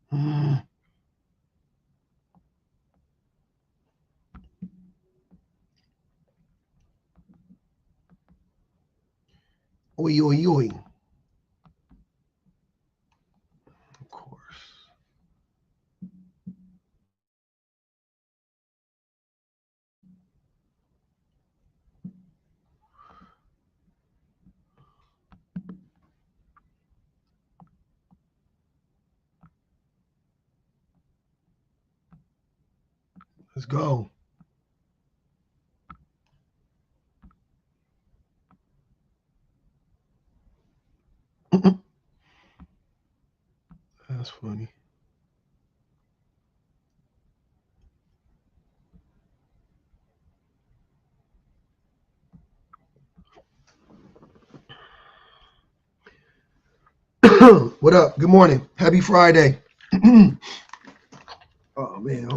Oi, oi, oi. Of course. Let's go. That's funny. What up? Good morning. Happy Friday. Oh man,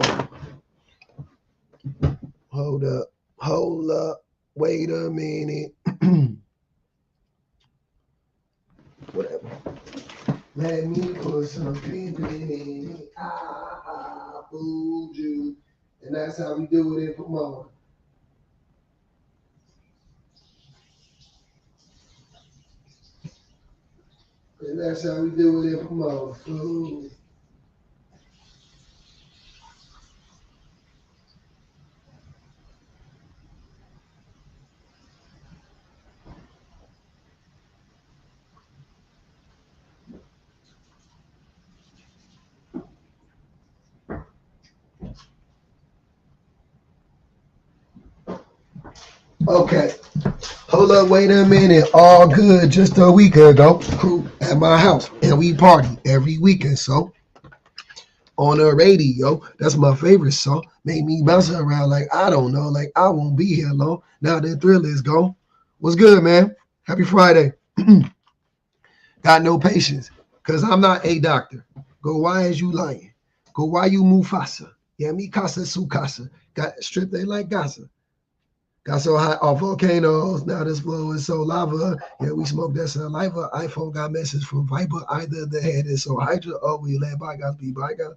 hold up. Hold up. Wait a minute. Whatever. Let me put some pimpin' in it. I fooled you. And that's how we do it in Pomona. And that's how we do it in Pomona. Fool. Okay. Hold up, wait a minute. All good just a week ago. Crew at my house. And we party every weekend. So on the radio, that's my favorite song. Made me bounce around like I don't know, like I won't be here long. Now the thrill is gone. What's good, man? Happy Friday. Got no patience. Cause I'm not a doctor. Go why is you lying? Go why you Mufasa? Yeah, me casa su casa. Got stripped they like Gaza. Got so high off volcanoes. Now this flow is so lava. Yeah, we smoke that saliva. iPhone got message from Viper. Either the head is so Hydra. Oh, we let bygones be bygones.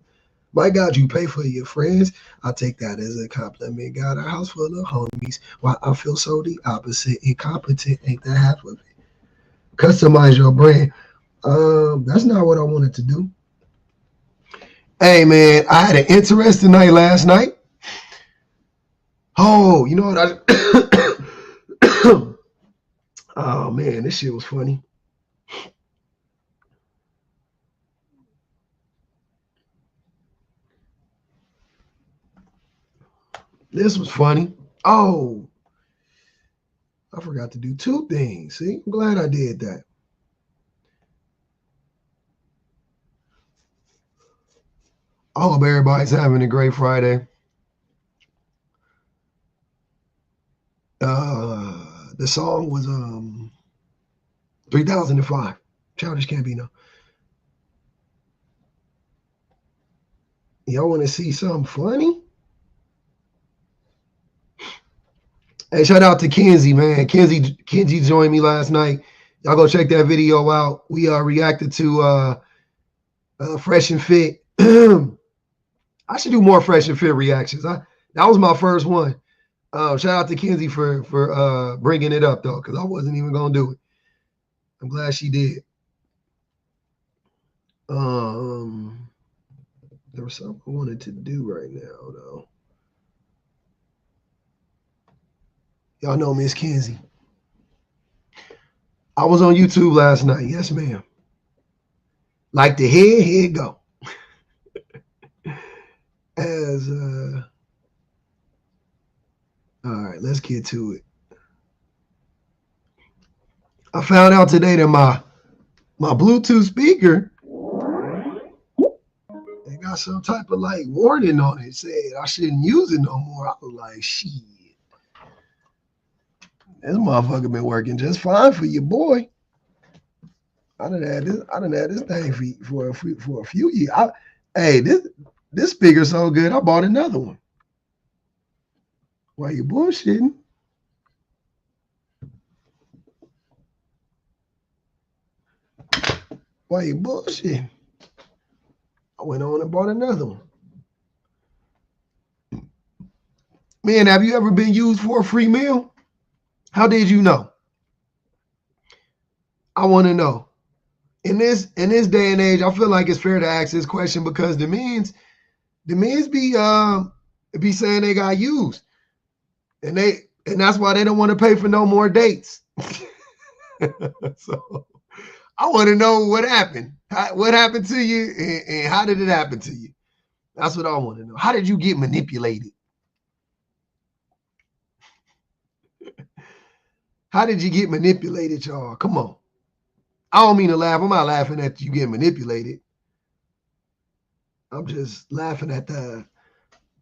My God, you pay for your friends. I take that as a compliment. Got a house full of homies. Why I feel so the opposite. Incompetent ain't that half of it. Customize your brand. That's not what I wanted to do. Hey man, I had an interesting night last night. Oh, you know what oh man, this shit was funny. This was funny. Oh, I forgot to do two things. See, I'm glad I did that. I hope everybody's having a great Friday. The song was 3005. Childish Gambino. Y'all want to see something funny? Hey, shout out to Kenzie, man. Kenzie joined me last night. Y'all go check that video out. We reacted to Fresh and Fit. I should do more Fresh and Fit reactions. That was my first one. Shout out to Kenzie for bringing it up though, because I wasn't even gonna do it. I'm glad she did. There was something I wanted to do right now though. Y'all know Miss Kenzie. I was on YouTube last night. Yes, ma'am. Like the head, here it go. As all right, let's get to it. I found out today that my Bluetooth speaker it got some type of like warning on it. Said I shouldn't use it no more. I was like, shit. This motherfucker been working just fine for your boy. I done had this thing for a few years. Hey, this speaker so good, I bought another one. Why you bullshitting? Why you bullshitting? I went on and bought another one. Man, have you ever been used for a free meal? How did you know? I want to know. In this day and age, I feel like it's fair to ask this question because the men's be saying they got used. And that's why they don't want to pay for no more dates. So I want to know what happened. What happened to you and how did it happen to you? That's what I want to know. How did you get manipulated? How did you get manipulated, y'all? Come on. I don't mean to laugh. I'm not laughing at you getting manipulated. I'm just laughing at the.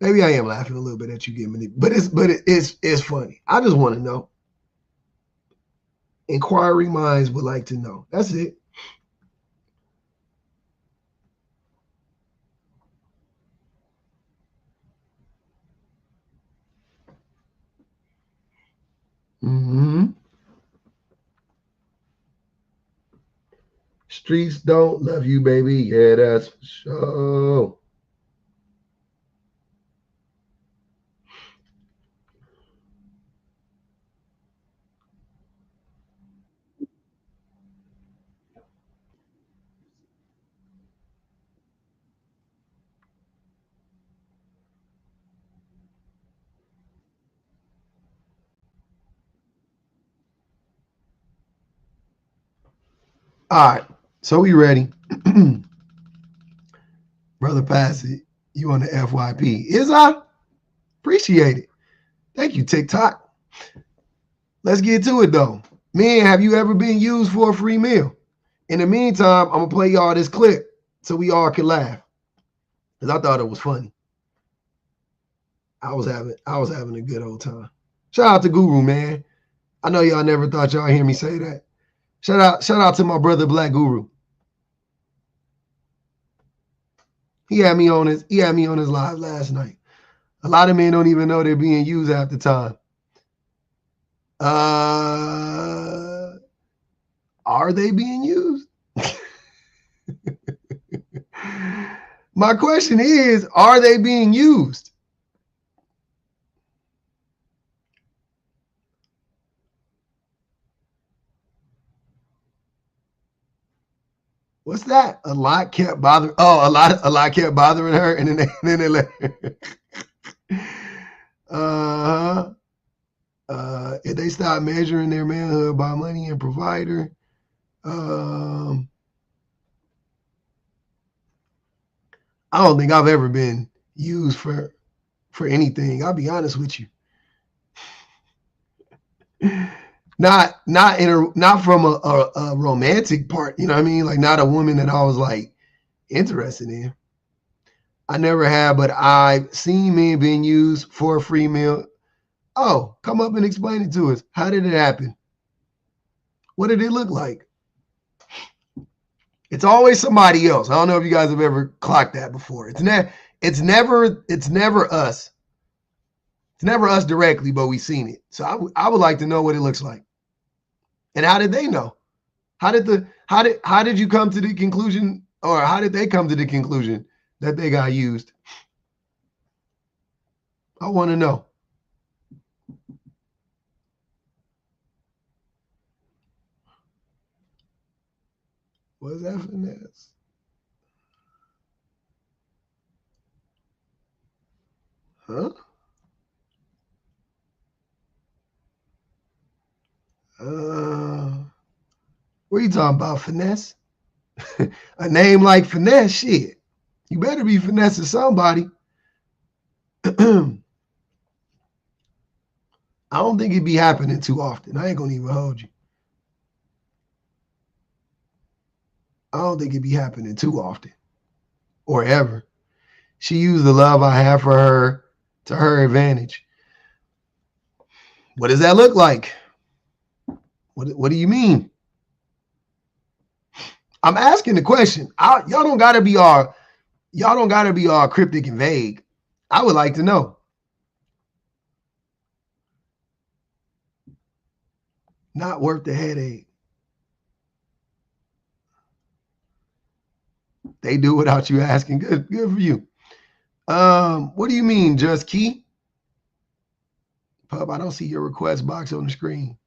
Maybe I am laughing a little bit at you getting manipulated, but it's funny. I just want to know. Inquiring minds would like to know. That's it. Mm-hmm. Streets don't love you, baby. Yeah, that's for sure. All right. So we ready. Brother Passy, you on the FYP. Is I? Appreciate it. Thank you, TikTok. Let's get to it though. Man, have you ever been used for a free meal? In the meantime, I'm gonna play y'all this clip so we all can laugh. Because I thought it was funny. I was having a good old time. Shout out to Guru, man. I know y'all never thought y'all hear me say that. Shout out to my brother Black Guru. He had me on his live last night. A lot of men don't even know they're being used half the time. Are they being used? My question is, are they being used? What's that? A lot kept bothering. Oh, a lot kept bothering her, and then they let her. If they stop measuring their manhood by money and provider, I don't think I've ever been used for anything. I'll be honest with you. Not from a romantic part, you know what I mean? Like not a woman that I was like interested in. I never have, but I've seen men being used for a free meal. Oh, come up and explain it to us. How did it happen? What did it look like? It's always somebody else. I don't know if you guys have ever clocked that before. It's never us. It's never us directly, but we've seen it. So I would like to know what it looks like. And how did they know? How did you come to the conclusion, or how did they come to the conclusion that they got used? I want to know. What's that finesse? Huh? What are you talking about, finesse? A name like finesse, shit. You better be finessing somebody. I don't think it be happening too often. I ain't gonna even hold you. I don't think it be happening too often or ever. She used the love I have for her to her advantage. What does that look like? What do you mean? I'm asking the question. Y'all don't gotta be all cryptic and vague. I would like to know. Not worth the headache. They do without you asking. Good for you. What do you mean, Just Key? Pub, I don't see your request box on the screen.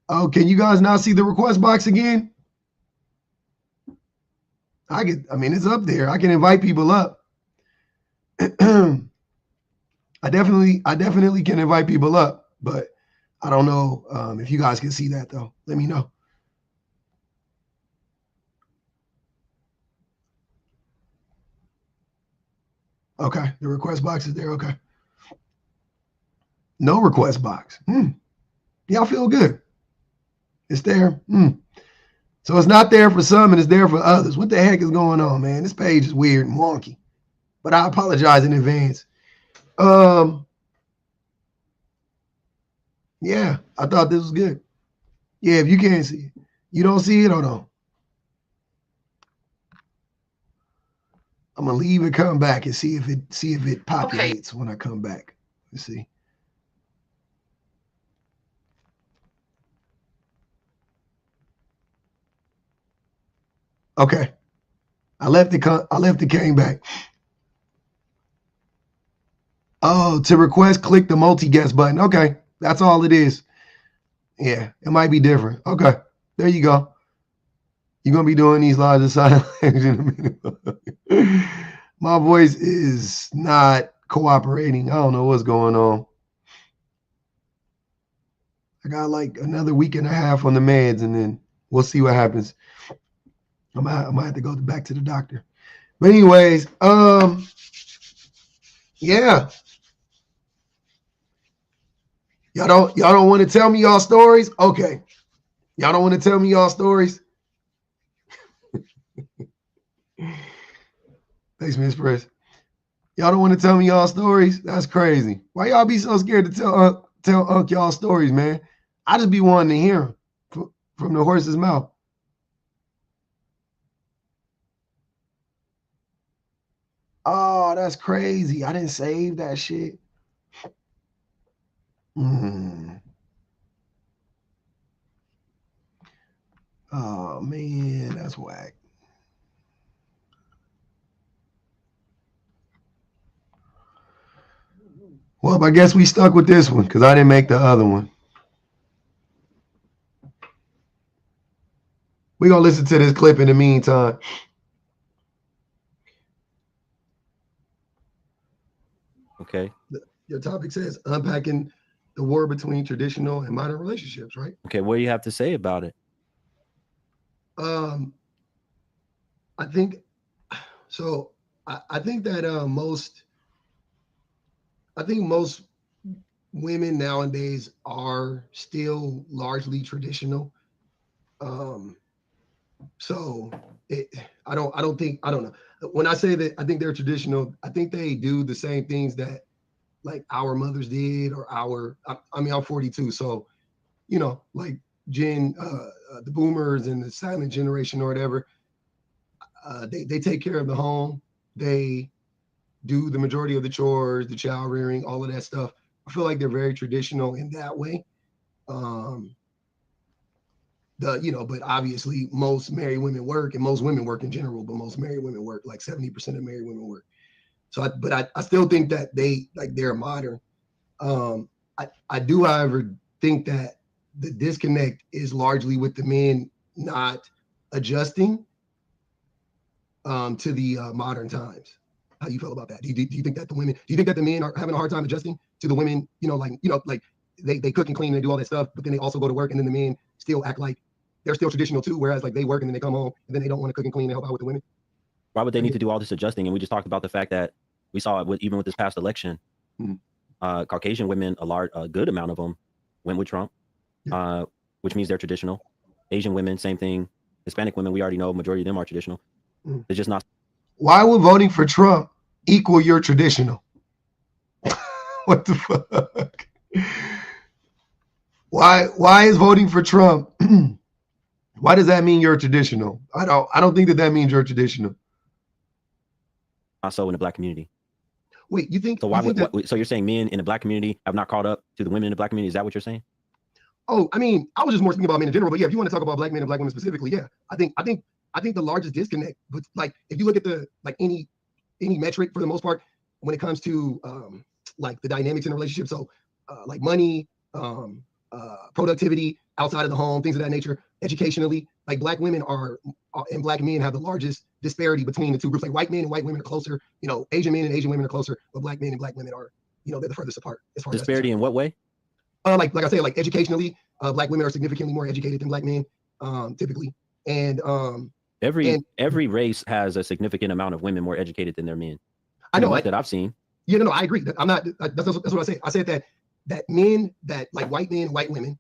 Oh, can you guys not see the request box again? I mean, it's up there. I can invite people up. I definitely can invite people up, but I don't know if you guys can see that though. Let me know. Okay, the request box is there. Okay. No request box. Y'all feel good. It's there. So it's not there for some and it's there for others. What the heck is going on, man? This page is weird and wonky. But I apologize in advance. Yeah, I thought this was good. Yeah, if you can't see it. You don't see it, hold on. I'm gonna leave and come back and see if it populates when I come back. Let's see. Okay. I left it came back. Oh, to request, click the multi-guest button. Okay. That's all it is. Yeah, it might be different. Okay. There you go. You're gonna be doing these lives of sign language in a minute. My voice is not cooperating. I don't know what's going on. I got like another week and a half on the meds, and then we'll see what happens. I might have to go back to the doctor. But anyways, yeah. Y'all don't want to tell me y'all stories? Okay. Y'all don't want to tell me y'all stories? Thanks, Miss Press. Y'all don't want to tell me y'all stories? That's crazy. Why y'all be so scared to tell Unc y'all stories, man? I just be wanting to hear them from the horse's mouth. Oh, that's crazy. I didn't save that shit. Oh, man, that's whack. Well, I guess we stuck with this one because I didn't make the other one. We're going to listen to this clip in the meantime. Okay. Your topic says unpacking the war between traditional and modern relationships, right? Okay, what do you have to say about it? I think so. I think that most women nowadays are still largely traditional. So I don't know. When I say that I think they're traditional, I think they do the same things that like our mothers did or I mean, I'm 42. So, you know, like the boomers and the silent generation or whatever, they take care of the home. They do the majority of the chores, the child rearing, all of that stuff. I feel like they're very traditional in that way. But obviously most married women work and most women work in general, but most married women work, like 70% of married women work. So, I still think that they're modern. I do, however, think that the disconnect is largely with the men not adjusting to the modern times. How do you feel about that? Do you think that do you think that the men are having a hard time adjusting to the women, like they cook and clean and do all that stuff, but then they also go to work and then the men still act like they're still traditional too, whereas like they work and then they come home and then they don't want to cook and clean and help out with the women? Why would they need to do all this adjusting? And we just talked about the fact that we saw it even with this past election. Caucasian women, a good amount of them went with Trump, which means they're traditional. Asian women, same thing. Hispanic women, we already know majority of them are traditional. They're just not. Why would voting for Trump equal your traditional? What the fuck? Why is voting for Trump? Why does that mean you're traditional? I don't think that means you're traditional. Not so in the Black community. Wait, you think? So so you're saying men in the Black community have not caught up to the women in the Black community? Is that what you're saying? Oh, I mean, I was just more thinking about men in general, but yeah, if you want to talk about Black men and Black women specifically, yeah, I think I think the largest disconnect, but like if you look at the like any metric for the most part, when it comes to like the dynamics in a relationship, so like money, productivity outside of the home, things of that nature, educationally, like Black women are and Black men have the largest disparity between the two groups. Like white men and white women are closer, you know, Asian men and Asian women are closer, but Black men and Black women are, you know, they're the furthest apart as far as disparity in what way? Like I say, like educationally, Black women are significantly more educated than Black men, typically, and every race has a significant amount of women more educated than their men. I know that I've seen. Yeah, no, I agree. I'm not. That's what I said. I said that men, that like white men, white women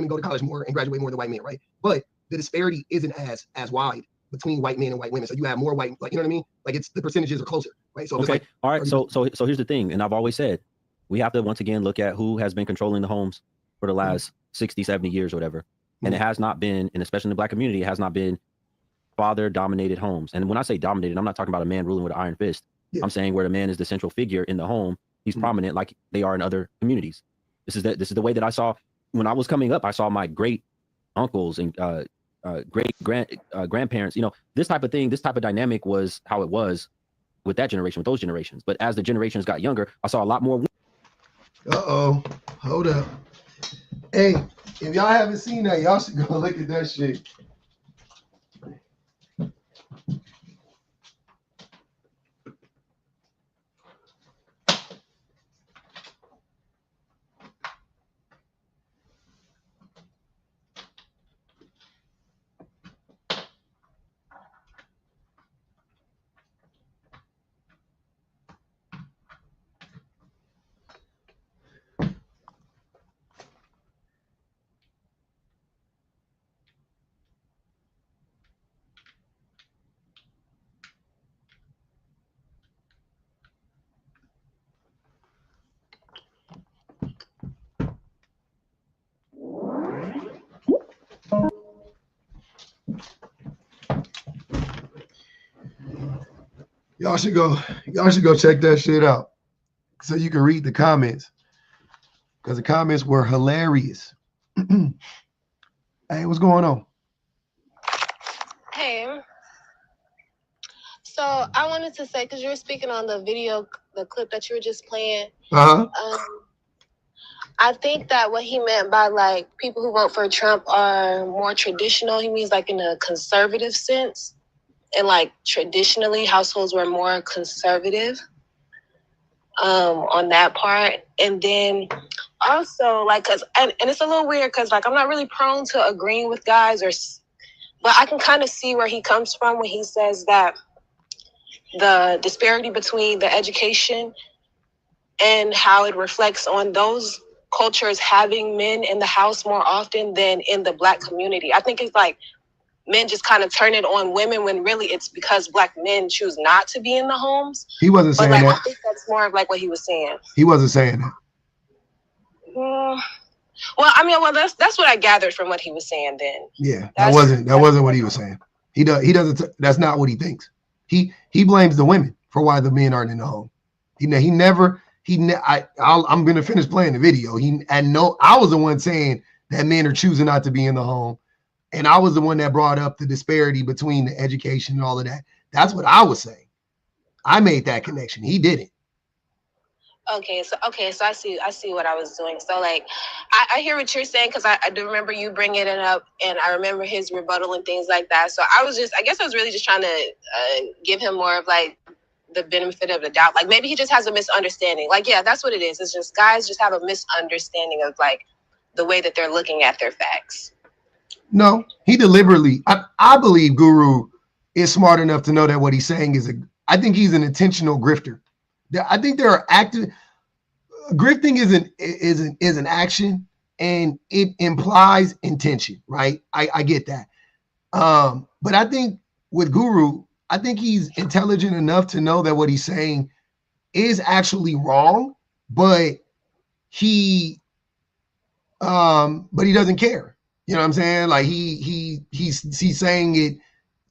go to college more and graduate more than white men, right? But the disparity isn't as wide between white men and white women. So you have more white, like, you know what I mean? Like it's the percentages are closer, right? So okay, like, all right. So here's the thing, and I've always said we have to once again look at who has been controlling the homes for the last 60, 70 years or whatever. And it has not been, and especially in the Black community, it has not been father-dominated homes. And when I say dominated, I'm not talking about a man ruling with an iron fist. I'm saying where the man is the central figure in the home. He's prominent like they are in other communities. This is the way that I saw when I was coming up. I saw my great uncles and great grandparents. You know, this type of thing, this type of dynamic was how it was with that generation, with those generations. But as the generations got younger, I saw a lot more. Hold up. Hey, if y'all haven't seen that, y'all should go look at that shit. Y'all should go check that shit out so you can read the comments, because the comments were hilarious. Hey, what's going on? Hey, so I wanted to say, because you were speaking on the video, the clip that you were just playing. I think that what he meant by like people who vote for Trump are more traditional, he means like in a conservative sense. And like traditionally households were more conservative on that part. And then also like, and it's a little weird because like I'm not really prone to agreeing with guys, but I can kind of see where he comes from when he says that the disparity between the education and how it reflects on those cultures having men in the house more often than in the Black community. I think it's like men just kind of turn it on women when really it's because Black men choose not to be in the homes. He wasn't saying that. I think that's more of like what he was saying. He wasn't saying that. Well, I mean, that's what I gathered from what he was saying then. Yeah, that wasn't what he was saying. He doesn't. That's not what he thinks. He blames the women for why the men aren't in the home. I'm gonna finish playing the video. I was the one saying that men are choosing not to be in the home. And I was the one that brought up the disparity between the education and all of that. That's what I was saying. I made that connection. He didn't. Okay, so I see what I was doing. So like, I hear what you're saying because I do remember you bringing it up, and I remember his rebuttal and things like that. So I guess I was really just trying to give him more of like the benefit of the doubt. Like maybe he just has a misunderstanding. Like, yeah, that's what it is. It's just guys just have a misunderstanding of like the way that they're looking at their facts. No, he deliberately. I believe Guru is smart enough to know that what he's saying I think he's an intentional grifter. I think there are active grifting is an action, and it implies intention, right? I get that. But I think with Guru, I think he's intelligent enough to know that what he's saying is actually wrong, but he doesn't care. You know what I'm saying? Like he's saying it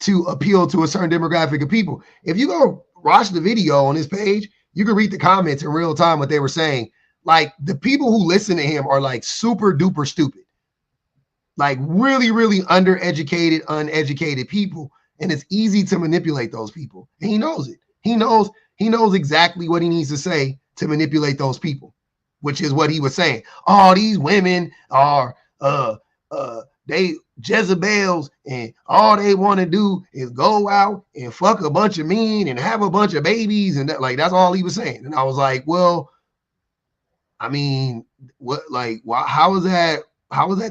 to appeal to a certain demographic of people. If you go watch the video on his page, you can read the comments in real time what they were saying. Like the people who listen to him are like super duper stupid, like really, really undereducated, uneducated people. and it's easy to manipulate those people. And he knows it. He knows exactly what he needs to say to manipulate those people, which is what he was saying. Oh, these women are they Jezebels, and all they want to do is go out and fuck a bunch of men and have a bunch of babies, and that's all he was saying. And I was like, well, I mean, what, like, why, how is that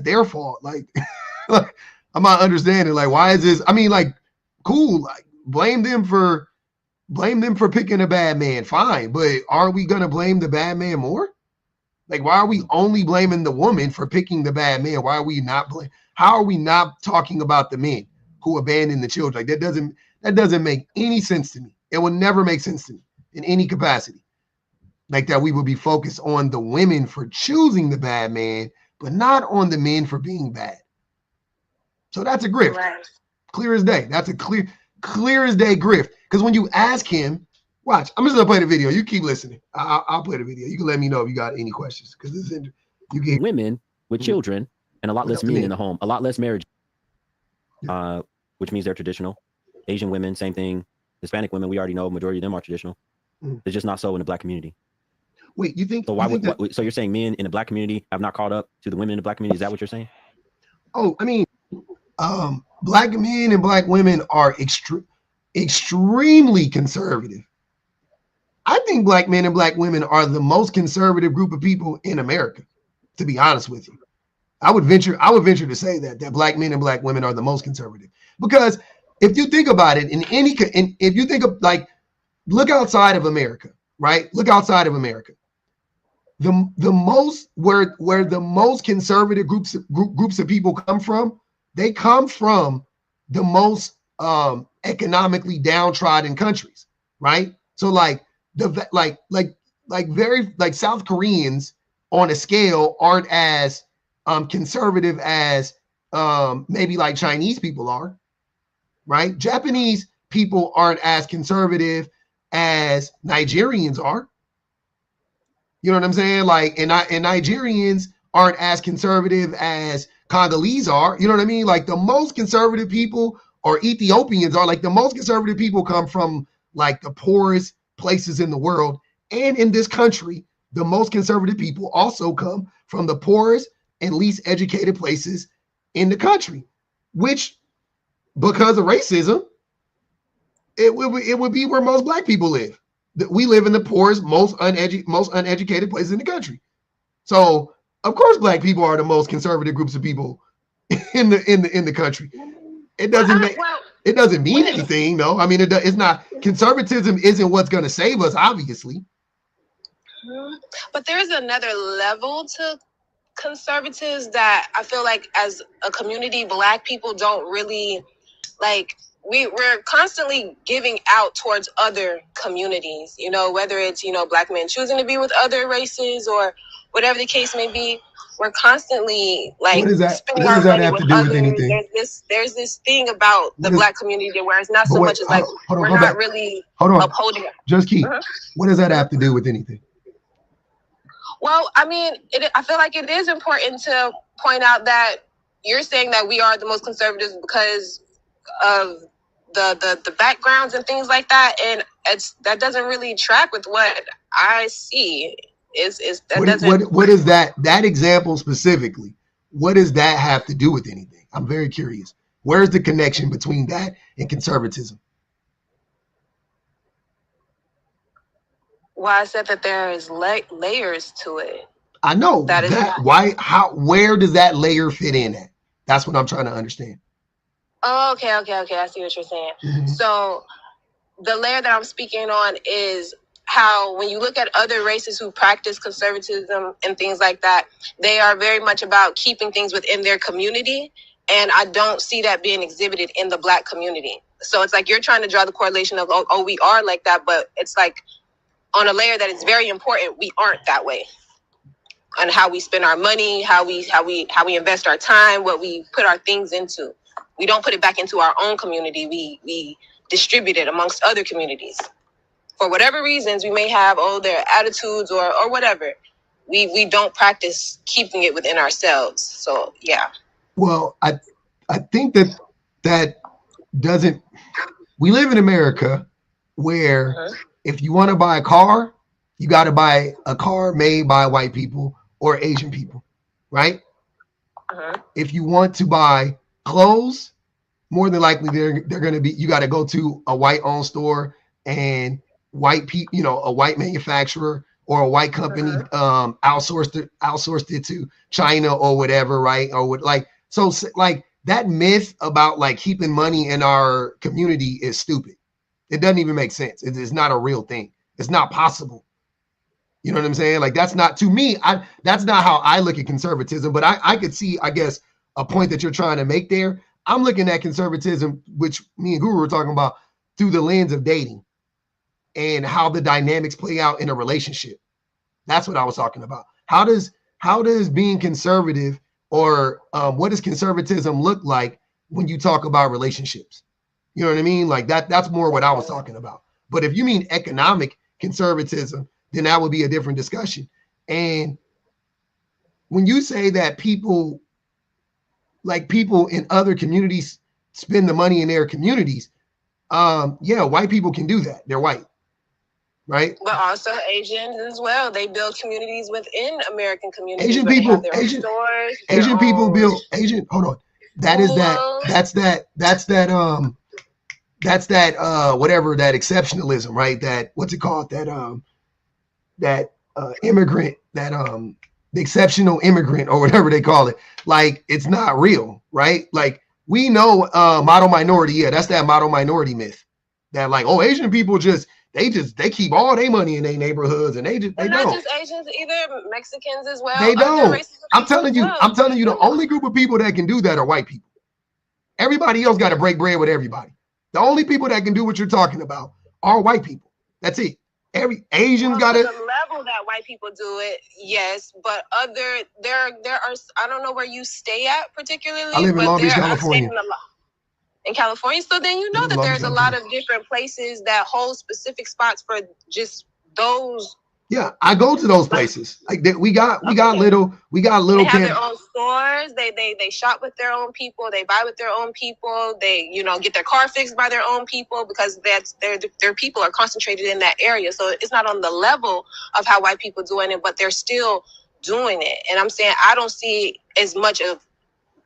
their fault? Like, like, I'm not understanding, like, why is this? I mean, like, cool, like, blame them for picking a bad man, fine, but are we gonna blame the bad man more? Like, why are we only blaming the woman for picking the bad man? Why are we not how are we not talking about the men who abandon the children? Like, that doesn't make any sense to me. It will never make sense to me in any capacity. Like, that we would be focused on the women for choosing the bad man, but not on the men for being bad. So that's a grift. Right. Clear as day. That's a clear as day grift. Because when you ask him, watch, I'm just gonna play the video. You keep listening. I'll play the video. You can let me know if you got any questions. Because this is you get women with children and a lot less men in the home, a lot less marriage, which means they're traditional. Asian women, same thing. Hispanic women, we already know majority of them are traditional. It's just not so in the black community. Wait, you think? So why would so you're saying men in the black community have not caught up to the women in the black community? Is that what you're saying? Oh, I mean, black men and black women are extremely conservative. I think black men and black women are the most conservative group of people in America, to be honest with you. I would venture to say that black men and black women are the most conservative. Because if you think about it, if you think of, like, look outside of America, right? Look outside of America. The most where the most conservative groups of people come from, they come from the most economically downtrodden countries, right? So like very South Koreans on a scale aren't as conservative as maybe like Chinese people are, right? Japanese people aren't as conservative as Nigerians are. You know what I'm saying? Like, and Nigerians aren't as conservative as Congolese are. You know what I mean? Like, the most conservative people, or Ethiopians are, like, the most conservative people come from like the poorest places in the world. And in this country, the most conservative people also come from the poorest and least educated places in the country, which, because of racism, it would be where most black people live. We live in the poorest, most uneducated places in the country. So of course, black people are the most conservative groups of people in the country. It doesn't mean anything, though. I mean, it's not, conservatism isn't what's going to save us, obviously. But there's another level to conservatives that I feel like, as a community, black people don't really like. We're constantly giving out towards other communities, you know, whether it's, you know, black men choosing to be with other races or whatever the case may be. We're constly like spending our money with others. There's this thing about the black community where it's not so much as like we're not really upholding it. Just keep. What does that have to do with anything? Well, I mean, I feel like it is important to point out that you're saying that we are the most conservative because of the backgrounds and things like that, and that doesn't really track with what I see. What is that example specifically? What does that have to do with anything? I'm very curious. Where's the connection between that and conservatism? Well, I said that there is layers to it. I know that. Where does that layer fit in at? That's what I'm trying to understand. Oh, okay. I see what you're saying. Mm-hmm. So the layer that I'm speaking on is how, when you look at other races who practice conservatism and things like that, they are very much about keeping things within their community. And I don't see that being exhibited in the black community. So it's like you're trying to draw the correlation of, oh, we are like that. But it's like on a layer that is very important, we aren't that way. And how we spend our money, how we invest our time, what we put our things into. We don't put it back into our own community. We distribute it amongst other communities. For whatever reasons we may have, their attitudes or whatever, we don't practice keeping it within ourselves. So yeah. Well, I think that doesn't. We live in America where if you want to buy a car, you got to buy a car made by white people or Asian people, right? If you want to buy clothes, more than likely they're going to be, you got to go to a white owned store and white people, a white manufacturer or a white company outsourced it to China or whatever, right? Or what, like, so like that myth about like keeping money in our community is stupid. It doesn't even make sense. It's not a real thing. It's not possible. You know what I'm saying? Like that's not, to me, that's not how I look at conservatism, but I could see, I guess, a point that you're trying to make there. I'm looking at conservatism, which me and Guru were talking about, through the lens of dating and how the dynamics play out in a relationship. That's what I was talking about. How does being conservative, or what does conservatism look like when you talk about relationships? You know what I mean? Like that's more what I was talking about. But if you mean economic conservatism, then that would be a different discussion. And when you say that people in other communities spend the money in their communities, yeah, white people can do that. They're white, right? But also Asians as well. They build communities within American communities. Asian people, Asian people build Asian. Hold on, that's whatever, that exceptionalism, right? That, what's it called? That immigrant, the exceptional immigrant or whatever they call it. Like, it's not real, right? Like, we know model minority. Yeah, that's that model minority myth. That like, oh, Asian people they keep all their money in their neighborhoods, and they don't. Not just Asians either, Mexicans as well. They don't. I'm telling you, the only group of people that can do that are white people. Everybody else got to break bread with everybody. The only people that can do what you're talking about are white people. That's it. Every Asian's got it. The level that white people do it, yes, but there are. I don't know where you stay at particularly. I live in Long Beach, California. In California, so then you know that there's a lot of different places that hold specific spots for just those. Yeah, I go to those places. Like we got little. They have their own stores. They shop with their own people. They buy with their own people. They get their car fixed by their own people, because that's their people are concentrated in that area. So it's not on the level of how white people doing it, but they're still doing it. And I'm saying I don't see as much of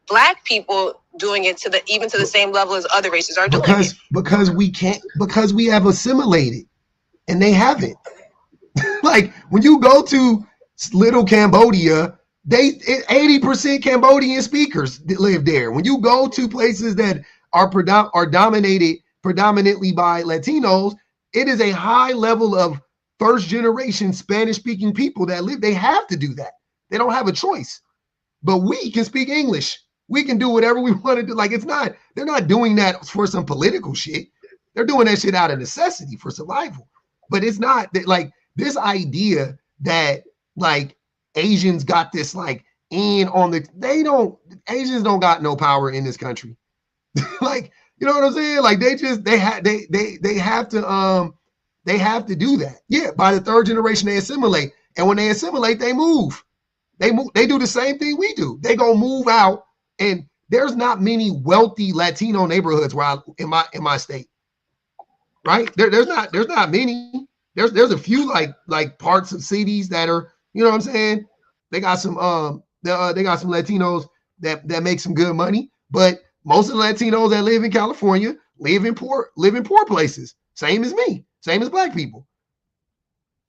Black people doing it to the same level as other races are doing it. Because we have assimilated, and they haven't. Like, when you go to little Cambodia, 80% Cambodian speakers live there. When you go to places that are dominated predominantly by Latinos, it is a high level of first generation Spanish speaking people that live. They have to do that. They don't have a choice. But we can speak English. We can do whatever we want to do. Like, they're not doing that for some political shit. They're doing that shit out of necessity for survival. But it's not that, like, this idea that like Asians got this like in on the, Asians don't got no power in this country. Like, you know what I'm saying? Like, they have to do that. Yeah, by the third generation they assimilate, and when they assimilate, they move. They do the same thing we do. They go move out, and there's not many wealthy Latino neighborhoods where in my state, right? There's not many. There's a few like parts of cities that are, you know what I'm saying? They got some they got some Latinos that make some good money, but most of the Latinos that live in California live in poor places. Same as me, same as Black people.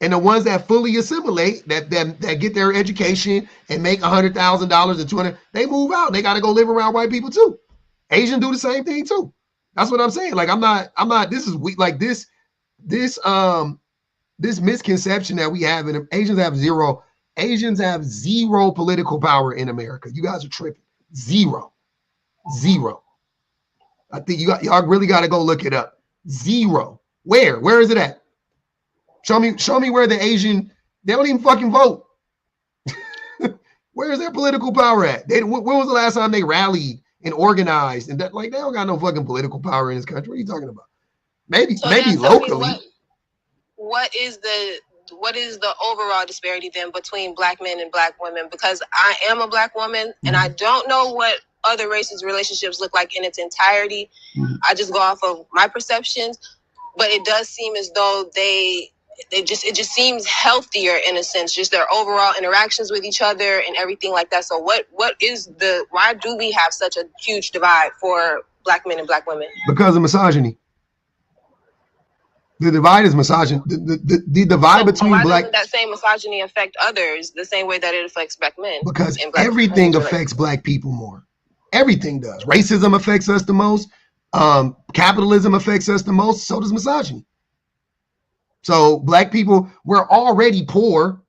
And the ones that fully assimilate, that get their education and make $100,000 and $200,000, they move out. They got to go live around white people too. Asians do the same thing too. That's what I'm saying. Like, I'm not. This is weak. Like this misconception that we have, and Asians have zero political power in America. You guys are tripping. Zero. I think y'all really got to go look it up. Zero. Where is it at? Show me where the Asian, they don't even fucking vote. Where is their political power at? When was the last time they rallied and organized? And that, like, they don't got no fucking political power in this country. What are you talking about? Maybe locally. What is the overall disparity then between Black men and Black women? Because I am a Black woman, and I don't know what other races' relationships look like in its entirety. I just go off of my perceptions, but it does seem as though it just seems healthier in a sense, just their overall interactions with each other and everything like that. So why do we have such a huge divide for Black men and Black women? Because of misogyny. The divide is misogyny. The divide between why Black. Doesn't that same misogyny affect others the same way that it affects Black men? Because everything affects Black people more. Everything does. Racism affects us the most. Capitalism affects us the most. So does misogyny. So Black people, we're already poor,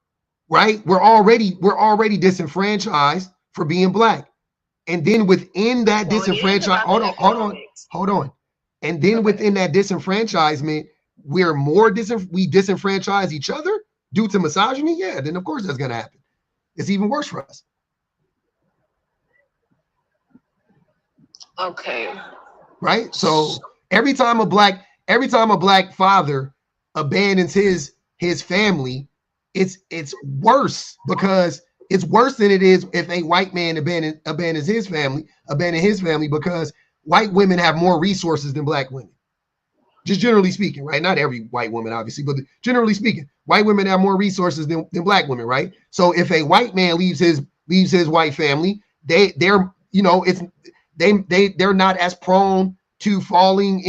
right? We're already disenfranchised for being Black. And then within that disenfranchisement, hold on. And then within that disenfranchisement, we disenfranchise each other due to misogyny. Yeah, then of course that's gonna happen. It's even worse for us. Okay. Right? So every time a black father abandons his family, it's worse, because it's worse than it is if a white man abandons his family, because white women have more resources than Black women. Just generally speaking, right? Not every white woman, obviously, but generally speaking, white women have more resources than Black women, right? So if a white man leaves his white family, they're not as prone to falling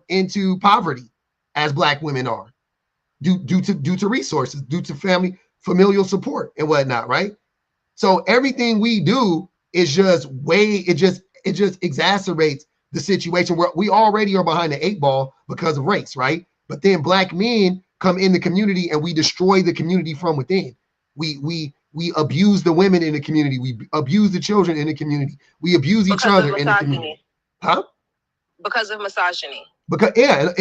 into poverty as Black women are, due to resources, due to familial support and whatnot, right? So everything we do is just it just exacerbates the situation where we already are behind the 8 ball because of race, right? But then Black men come in the community and we destroy the community from within. We abuse the women in the community. We abuse the children in the community. We abuse each other in the community. Huh? Because of misogyny. Because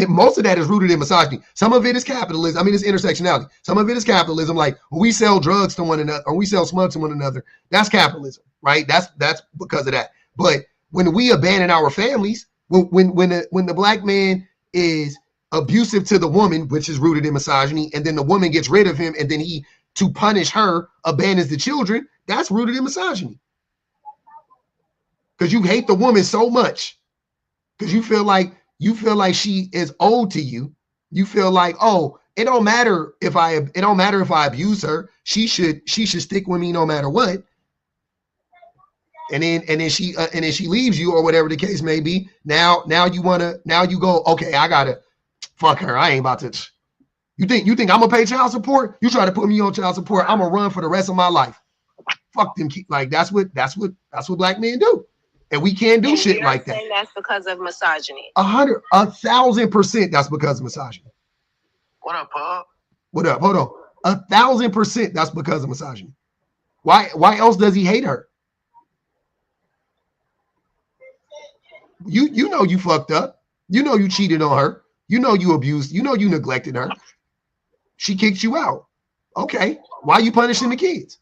most of that is rooted in misogyny. Some of it is capitalism. I mean, it's intersectionality. Some of it is capitalism, like when we sell drugs to one another or we sell smug to one another. That's capitalism, right? That's because of that. But when we abandon our families, when the Black man is abusive to the woman, which is rooted in misogyny, and then the woman gets rid of him, and then he, to punish her, abandons the children, that's rooted in misogyny. Because you hate the woman so much, because you feel like she is owed to you. You feel like, oh, it don't matter if I abuse her. She should stick with me no matter what. And then she leaves you, or whatever the case may be. Now you go, okay, I gotta fuck her. I ain't about to. You think I'm gonna pay child support? You try to put me on child support, I'm gonna run for the rest of my life. Fuck them. Like that's what Black men do, and we can't do shit like that. That's because of misogyny. 1,000% that's because of misogyny. What up, Paul? What up? Hold on. 1,000% that's because of misogyny. Why else does he hate her? You know you fucked up. You know you cheated on her. You know you abused. You know you neglected her. She kicked you out. Okay. Why are you punishing the kids?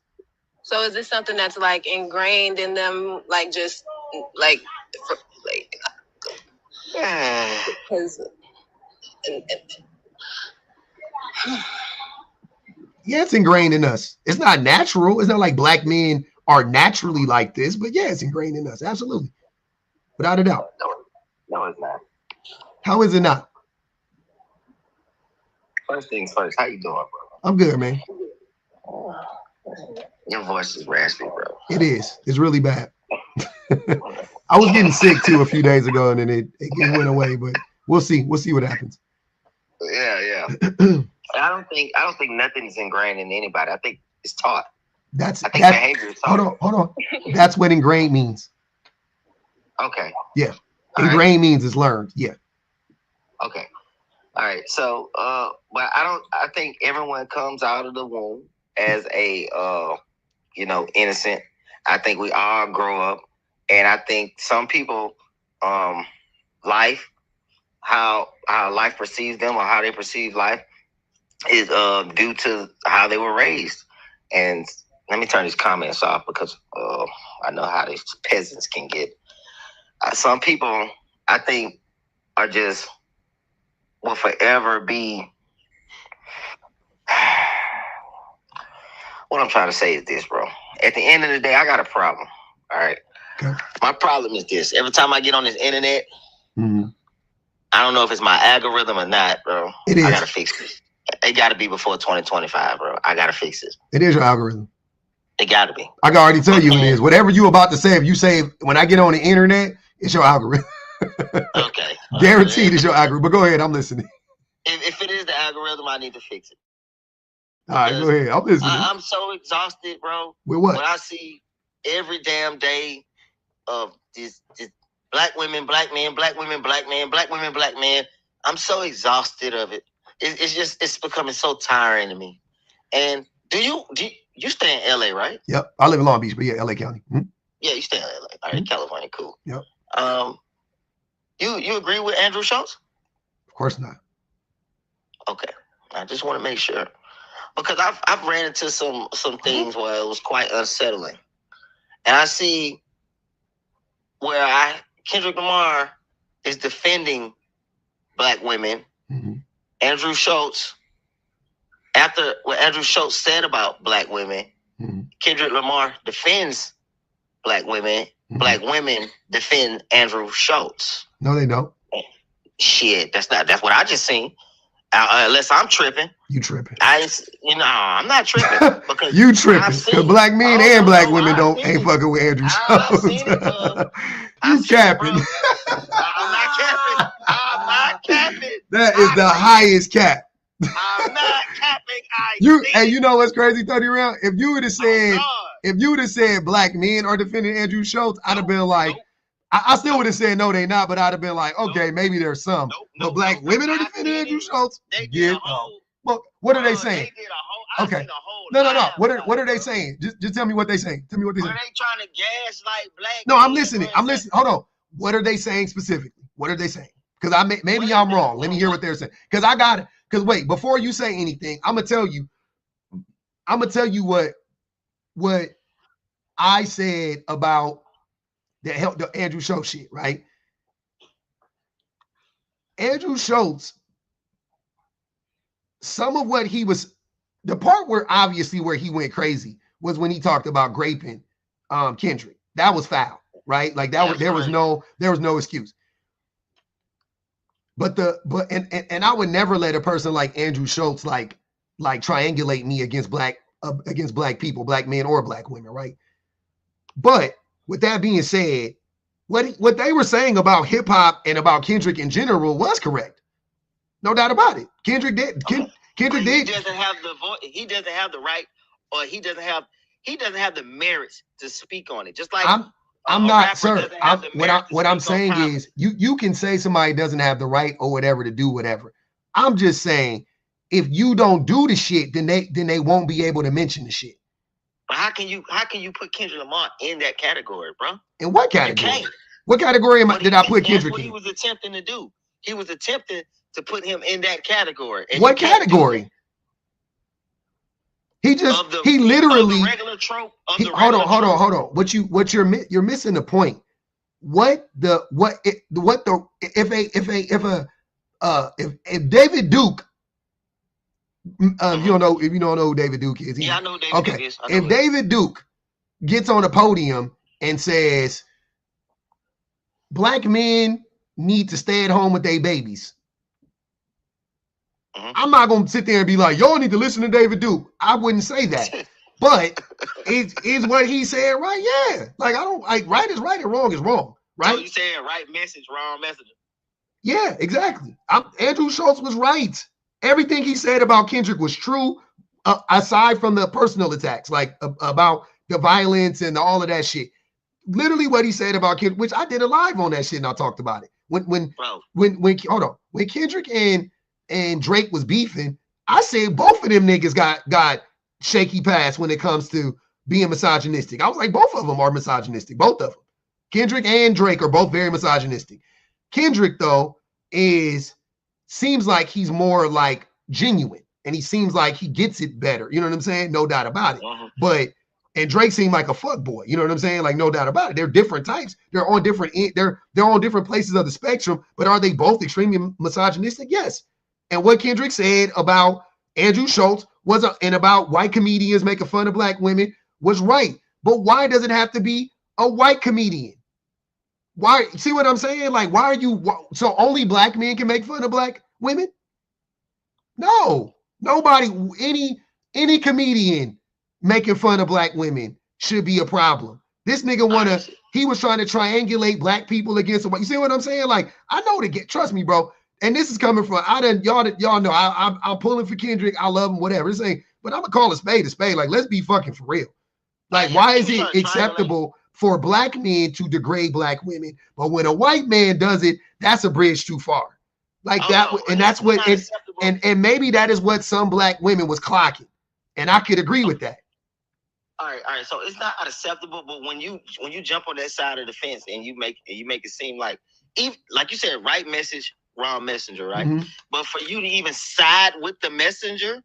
So is this something that's like ingrained in them, like just like because yeah, it's ingrained in us. It's not natural. It's not like Black men are naturally like this, but yeah, it's ingrained in us. Absolutely. Without a doubt. No, it's not. How is it not? First things first, how you doing, bro? I'm good, man. Your voice is raspy, bro. It is. It's really bad. I was getting sick too a few days ago, and then it went away. But we'll see. We'll see what happens. Yeah. I don't think nothing's ingrained in anybody. I think it's taught. I think behavior is taught. Hold on. That's what ingrained means. Okay. Yeah. Ingrained means it's learned. Yeah. Okay. All right. So, but I think everyone comes out of the womb as a, innocent. I think we all grow up, and I think some people, life, how life perceives them or how they perceive life is due to how they were raised. And let me turn these comments off because I know how these peasants can get. Some people, I think, will forever be. What I'm trying to say is this, bro. At the end of the day, I got a problem. All right. Okay. My problem is this. Every time I get on this internet, Mm-hmm. I don't know if it's my algorithm or not, bro. It is. I gotta fix this. It gotta be before 2025, bro. I gotta fix this. It is your algorithm. It gotta be. I can already tell you it is. Whatever you about to say, if you say when I get on the internet, it's your algorithm. Okay. Guaranteed it's your algorithm. But go ahead, I'm listening. If it is the algorithm, I need to fix it. All right, go ahead. I'm listening. I'm so exhausted, bro. With what? When I see every damn day of this black women, black men, black women, black men, black women, black men, I'm so exhausted of it. It's becoming so tiring to me. And do you stay in LA, right? Yep. I live in Long Beach, but yeah, LA County. Mm-hmm. Yeah, you stay in LA. All right, California, cool. Yep. You agree with Andrew Schultz? Of course not. Okay. I just want to make sure. Because I've ran into some things where it was quite unsettling. And I see where Kendrick Lamar is defending black women. Mm-hmm. Andrew Schultz, after what Andrew Schultz said about black women, mm-hmm. Kendrick Lamar defends black women. Mm-hmm. Black women defend Andrew Schultz. No, they don't. Shit, that's what I just seen. Unless I'm tripping. You tripping. I'm not tripping. Because you tripping. Because black men and black women ain't fucking with Andrew Schultz. You capping. I'm not capping. I'm not capping. That is the highest cap. I'm not capping. And you know what's crazy, 30 round? If you would have said black men are defending Andrew Schultz, I'd have been like, I still would have said no, they not, but I'd have been like, okay, maybe there's some. But black women are defending Andrew Schultz. Well, what are they saying? Okay. No. What are they saying? Just tell me what they saying. Tell me what they saying. Are they trying to gaslight black? No, I'm listening. Hold on. What are they saying specifically? What are they saying? Because maybe I'm wrong. Let me hear what they're saying. Because wait, before you say anything, I'm gonna tell you what I said about the Andrew Schultz shit, right? Andrew Schultz, some of what he was, the part where he went crazy was when he talked about graping Kendrick. That was foul, right? Like there was no excuse. But I would never let a person like Andrew Schultz like triangulate me against black people, black men or black women, right? But with that being said, what they were saying about hip hop and about Kendrick in general was correct. No doubt about it. Kendrick did. Kendrick did. He doesn't have the voice. He doesn't have the right, or he doesn't have the merits to speak on it. Just like I'm not, sir. What I'm saying is you can say somebody doesn't have the right or whatever to do whatever. I'm just saying if you don't do the shit, then they won't be able to mention the shit. But how can you put Kendrick Lamar in that category, bro? In what category? What category did I put Kendrick in? That's what he was attempting to do. He was attempting to put him in that category. What category? He literally regular trope. Hold on. What you're missing the point. If David Duke, if you don't know who David Duke is. I know David Duke is. If David Duke gets on a podium and says black men need to stay at home with their babies, I'm not gonna sit there and be like, y'all need to listen to David Duke. I wouldn't say that. But is what he said right? Yeah. Like I don't like right is right and wrong is wrong. Right? So you saying right message, wrong message. Yeah, exactly. Andrew Schultz was right. Everything he said about Kendrick was true, aside from the personal attacks, like about the violence and all of that shit. Literally what he said about Kendrick, which I did a live on that shit and I talked about it. When Kendrick and Drake was beefing, I said both of them niggas got shaky pass when it comes to being misogynistic. I was like, both of them are misogynistic. Both of them. Kendrick and Drake are both very misogynistic. Kendrick, though, seems like he's more like genuine and he seems like he gets it better. You know what I'm saying? No doubt about it. And Drake seemed like a fuck boy. You know what I'm saying? Like, no doubt about it. They're different types. They're on different places of the spectrum, but are they both extremely misogynistic? Yes. And what Kendrick said about Andrew Schultz and about white comedians making fun of black women was right. But why does it have to be a white comedian. Why? See what I'm saying? Like, why are you? So only black men can make fun of black women? No, nobody. Any comedian making fun of black women should be a problem. This nigga he was trying to triangulate black people against white. You see what I'm saying? Like, I know trust me, bro. And this is coming from y'all know I'm pulling for Kendrick. I love him, whatever. But I'm gonna call a spade a spade. Like, let's be fucking for real. Like, why is it acceptable for black men to degrade black women, but when a white man does it, that's a bridge too far? Like that, and that's what and maybe that is what some black women was clocking, and I could agree with that. All right. So it's not acceptable, but when you jump on that side of the fence and you make it seem like, even like you said, right message, wrong messenger, right? Mm-hmm. But for you to even side with the messenger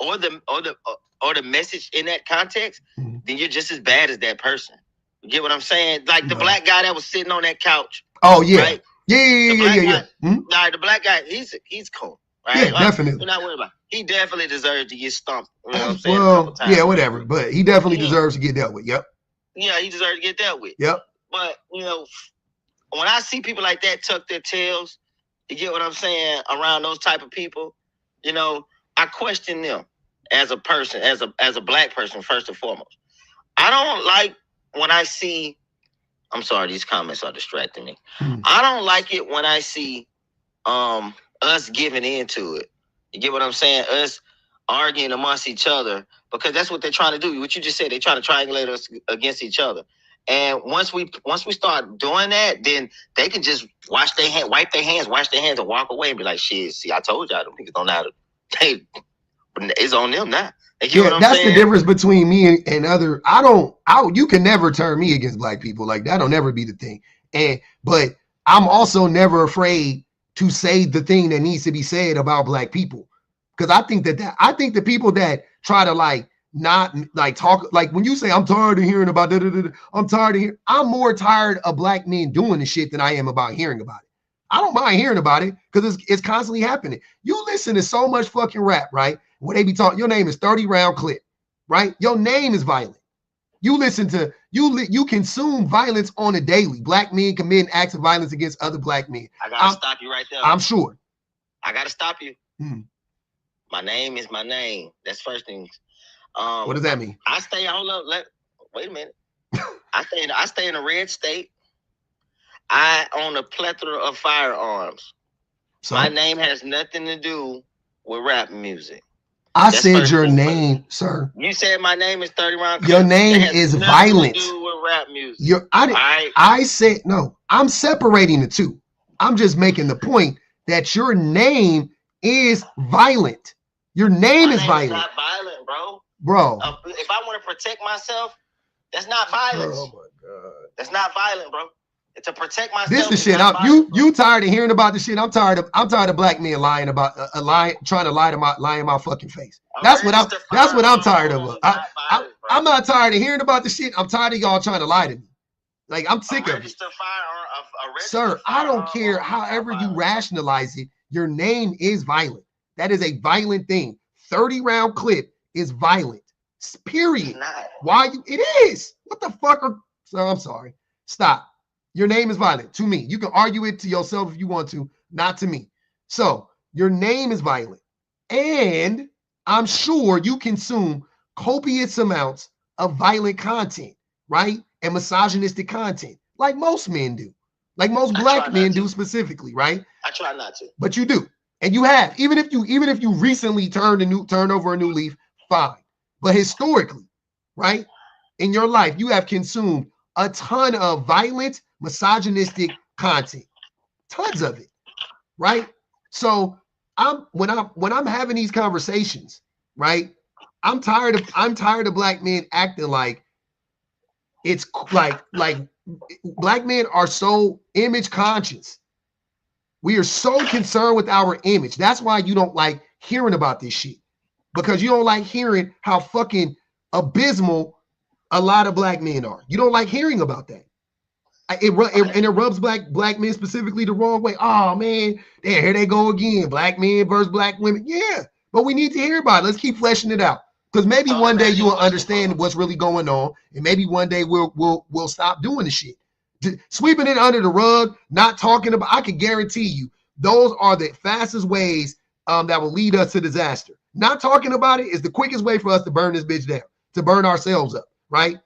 or the message in that context, mm-hmm. then you're just as bad as that person. You get what I'm saying? Like the black guy that was sitting on that couch. Oh yeah, right? Yeah. Mm-hmm. Nah, the black guy, he's cool, right? Yeah, definitely. We're not worried about it. He definitely deserves to get stumped. You know what I'm saying? Well, yeah, whatever. But he definitely deserves to get dealt with. Yep. Yeah, he deserves to get dealt with. Yep. But when I see people like that tuck their tails, you get what I'm saying, around those type of people, I question them as a person, as a black person, first and foremost. I don't like when I see, I'm sorry, these comments are distracting me. I don't like it when I see us giving into it. You get what I'm saying? Us arguing amongst each other, because that's what they're trying to do. What you just said, they're trying to triangulate us against each other. And once we start doing that, then they can just wipe their hands, and walk away and be like, shit, see, I told y'all, them niggas don't know how to, it's on them now. Yeah, that's the difference between me and other. You can never turn me against black people. Like, that'll never be the thing. But I'm also never afraid to say the thing that needs to be said about black people. Because I think the people that try to not talk, like when you say I'm tired of hearing about I'm more tired of black men doing the shit than I am about hearing about it. I don't mind hearing about it because it's constantly happening. You listen to so much fucking rap, right? Where they be talking, your name is 30 round clip, right? Your name is violent. You listen to, you consume violence on a daily. Black men committing acts of violence against other black men. I gotta stop you right there. I'm sure. I gotta stop you. My name is my name. That's first thing. What does that mean? I stay, hold up, wait a minute. I stay in a red state. I own a plethora of firearms. So my name has nothing to do with rap music. I said your name, sir. You said my name is 30 round. Your name is violent. To do with rap music. I said no. I'm separating the two. I'm just making the point that your name is violent. Your name is violent. Not violent, bro. Bro. If I want to protect myself, that's not violence. Oh my god. That's not violent, bro. To protect myself. This is shit. You tired of hearing about this shit? I'm tired of black men lying about trying to lie in my fucking face. That's what I'm tired of. I'm not tired of hearing about the shit. I'm tired of y'all trying to lie to me. Like, I'm sick of it. Sir, I don't care however you rationalize it. Your name is violent. That is a violent thing. 30 round clip is violent. Period. Why it is? What the fuck? Sir, I'm sorry. Stop. Your name is violent to me. You can argue it to yourself if you want to, not to me. So your name is violent. And I'm sure you consume copious amounts of violent content, right? And misogynistic content, like most men do. Like most black men do specifically, right? I try not to. But you do. And you have. Even if you recently turned over a new leaf, fine. But historically, right? In your life, you have consumed a ton of violent, misogynistic content, tons of it, right? So when I'm having these conversations, right? I'm tired of black men acting like it's like black men are so image conscious. We are so concerned with our image. That's why you don't like hearing about this shit, because you don't like hearing how fucking abysmal a lot of black men are. You don't like hearing about that. It rubs black men specifically the wrong way. Oh man, here they go again. Black men versus black women. Yeah, but we need to hear about it. Let's keep fleshing it out. Because maybe one day you will understand what's really going on, and maybe one day we'll stop doing the shit. Sweeping it under the rug, not talking about. I can guarantee you, those are the fastest ways that will lead us to disaster. Not talking about it is the quickest way for us to burn this bitch down, to burn ourselves up, right?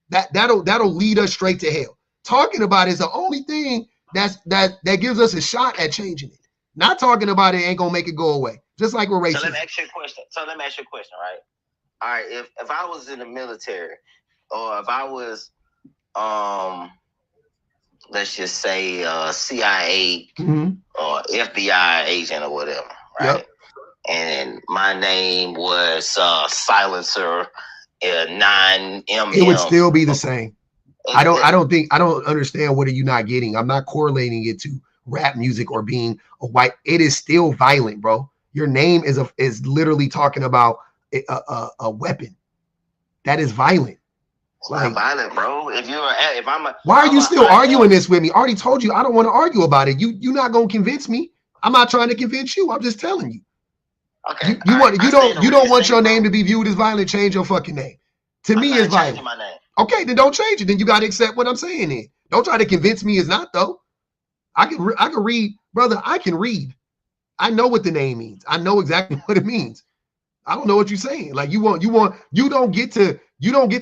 That'll lead us straight to hell. Talking about it is the only thing that gives us a shot at changing it. Not talking about it ain't gonna make it go away. Just like with racism. So let me ask you a question. Right? All right. If I was in the military, or if I was, let's just say, CIA or FBI agent or whatever, right? Yep. And my name was Silencer 9mm. It would still be the same. I don't understand what are you not getting. I'm not correlating it to rap music or being a white. It is still violent, bro. Your name is literally talking about a weapon. That is violent. It's not violent, bro. Why are you still arguing this with me? I already told you I don't want to argue about it. You're not gonna convince me. I'm not trying to convince you. I'm just telling you. Okay. You don't want your name to be viewed as violent. Change your fucking name. To me, it's violent. My name. Okay, then don't change it. Then you got to accept what I'm saying. Then don't try to convince me it's not though. I can read, brother. I can read. I know what the name means. I know exactly what it means. I don't know what you're saying. Like you don't get to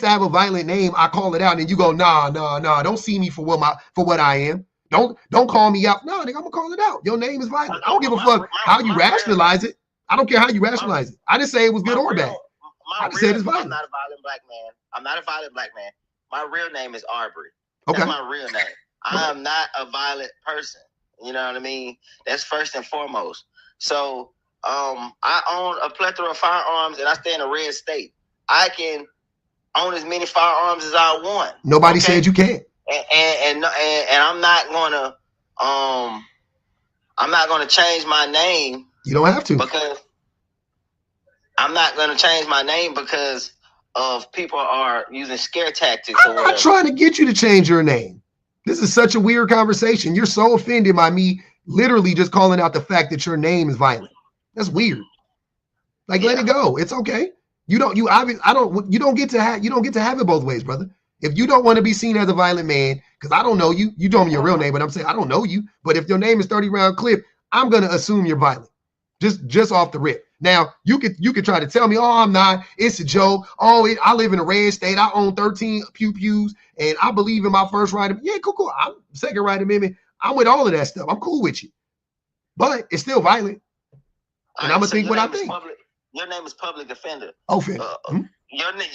have a violent name. I call it out and you go, nah. Don't see me for what I am. Don't call me out. No, nigga, I'm gonna call it out. Your name is violent. I don't give a fuck how you rationalize it. I don't care how you rationalize it. I didn't say it was good or bad. I just said it's violent. I'm not a violent black man. I'm not a violent black man. My real name is Arbery. Okay. That's my real name. I am not a violent person. You know what I mean? That's first and foremost. So I own a plethora of firearms and I stay in a red state. I can own as many firearms as I want. Nobody said you can't. And I'm not gonna change my name. You don't have to. Because I'm not gonna change my name because of people are using scare tactics. I'm not trying to get you to change your name. This is such a weird conversation. You're so offended by me literally just calling out the fact that your name is violent. That's weird. Like, let it go. It's okay. You don't get to have it both ways, brother. If you don't want to be seen as a violent man, because I don't know you, you told me your real name, but I'm saying I don't know you. But if your name is 30 round clip, I'm gonna assume you're violent. Just off the rip. Now you could try to tell me, oh, I'm not. It's a joke. Oh, I live in a red state. I own 13 pews, and I believe in my first right. Yeah, cool. I'm second right amendment. I'm with all of that stuff. I'm cool with you, but it's still violent. And I'm gonna think what I think. Your name is public offender. Offender. Your name.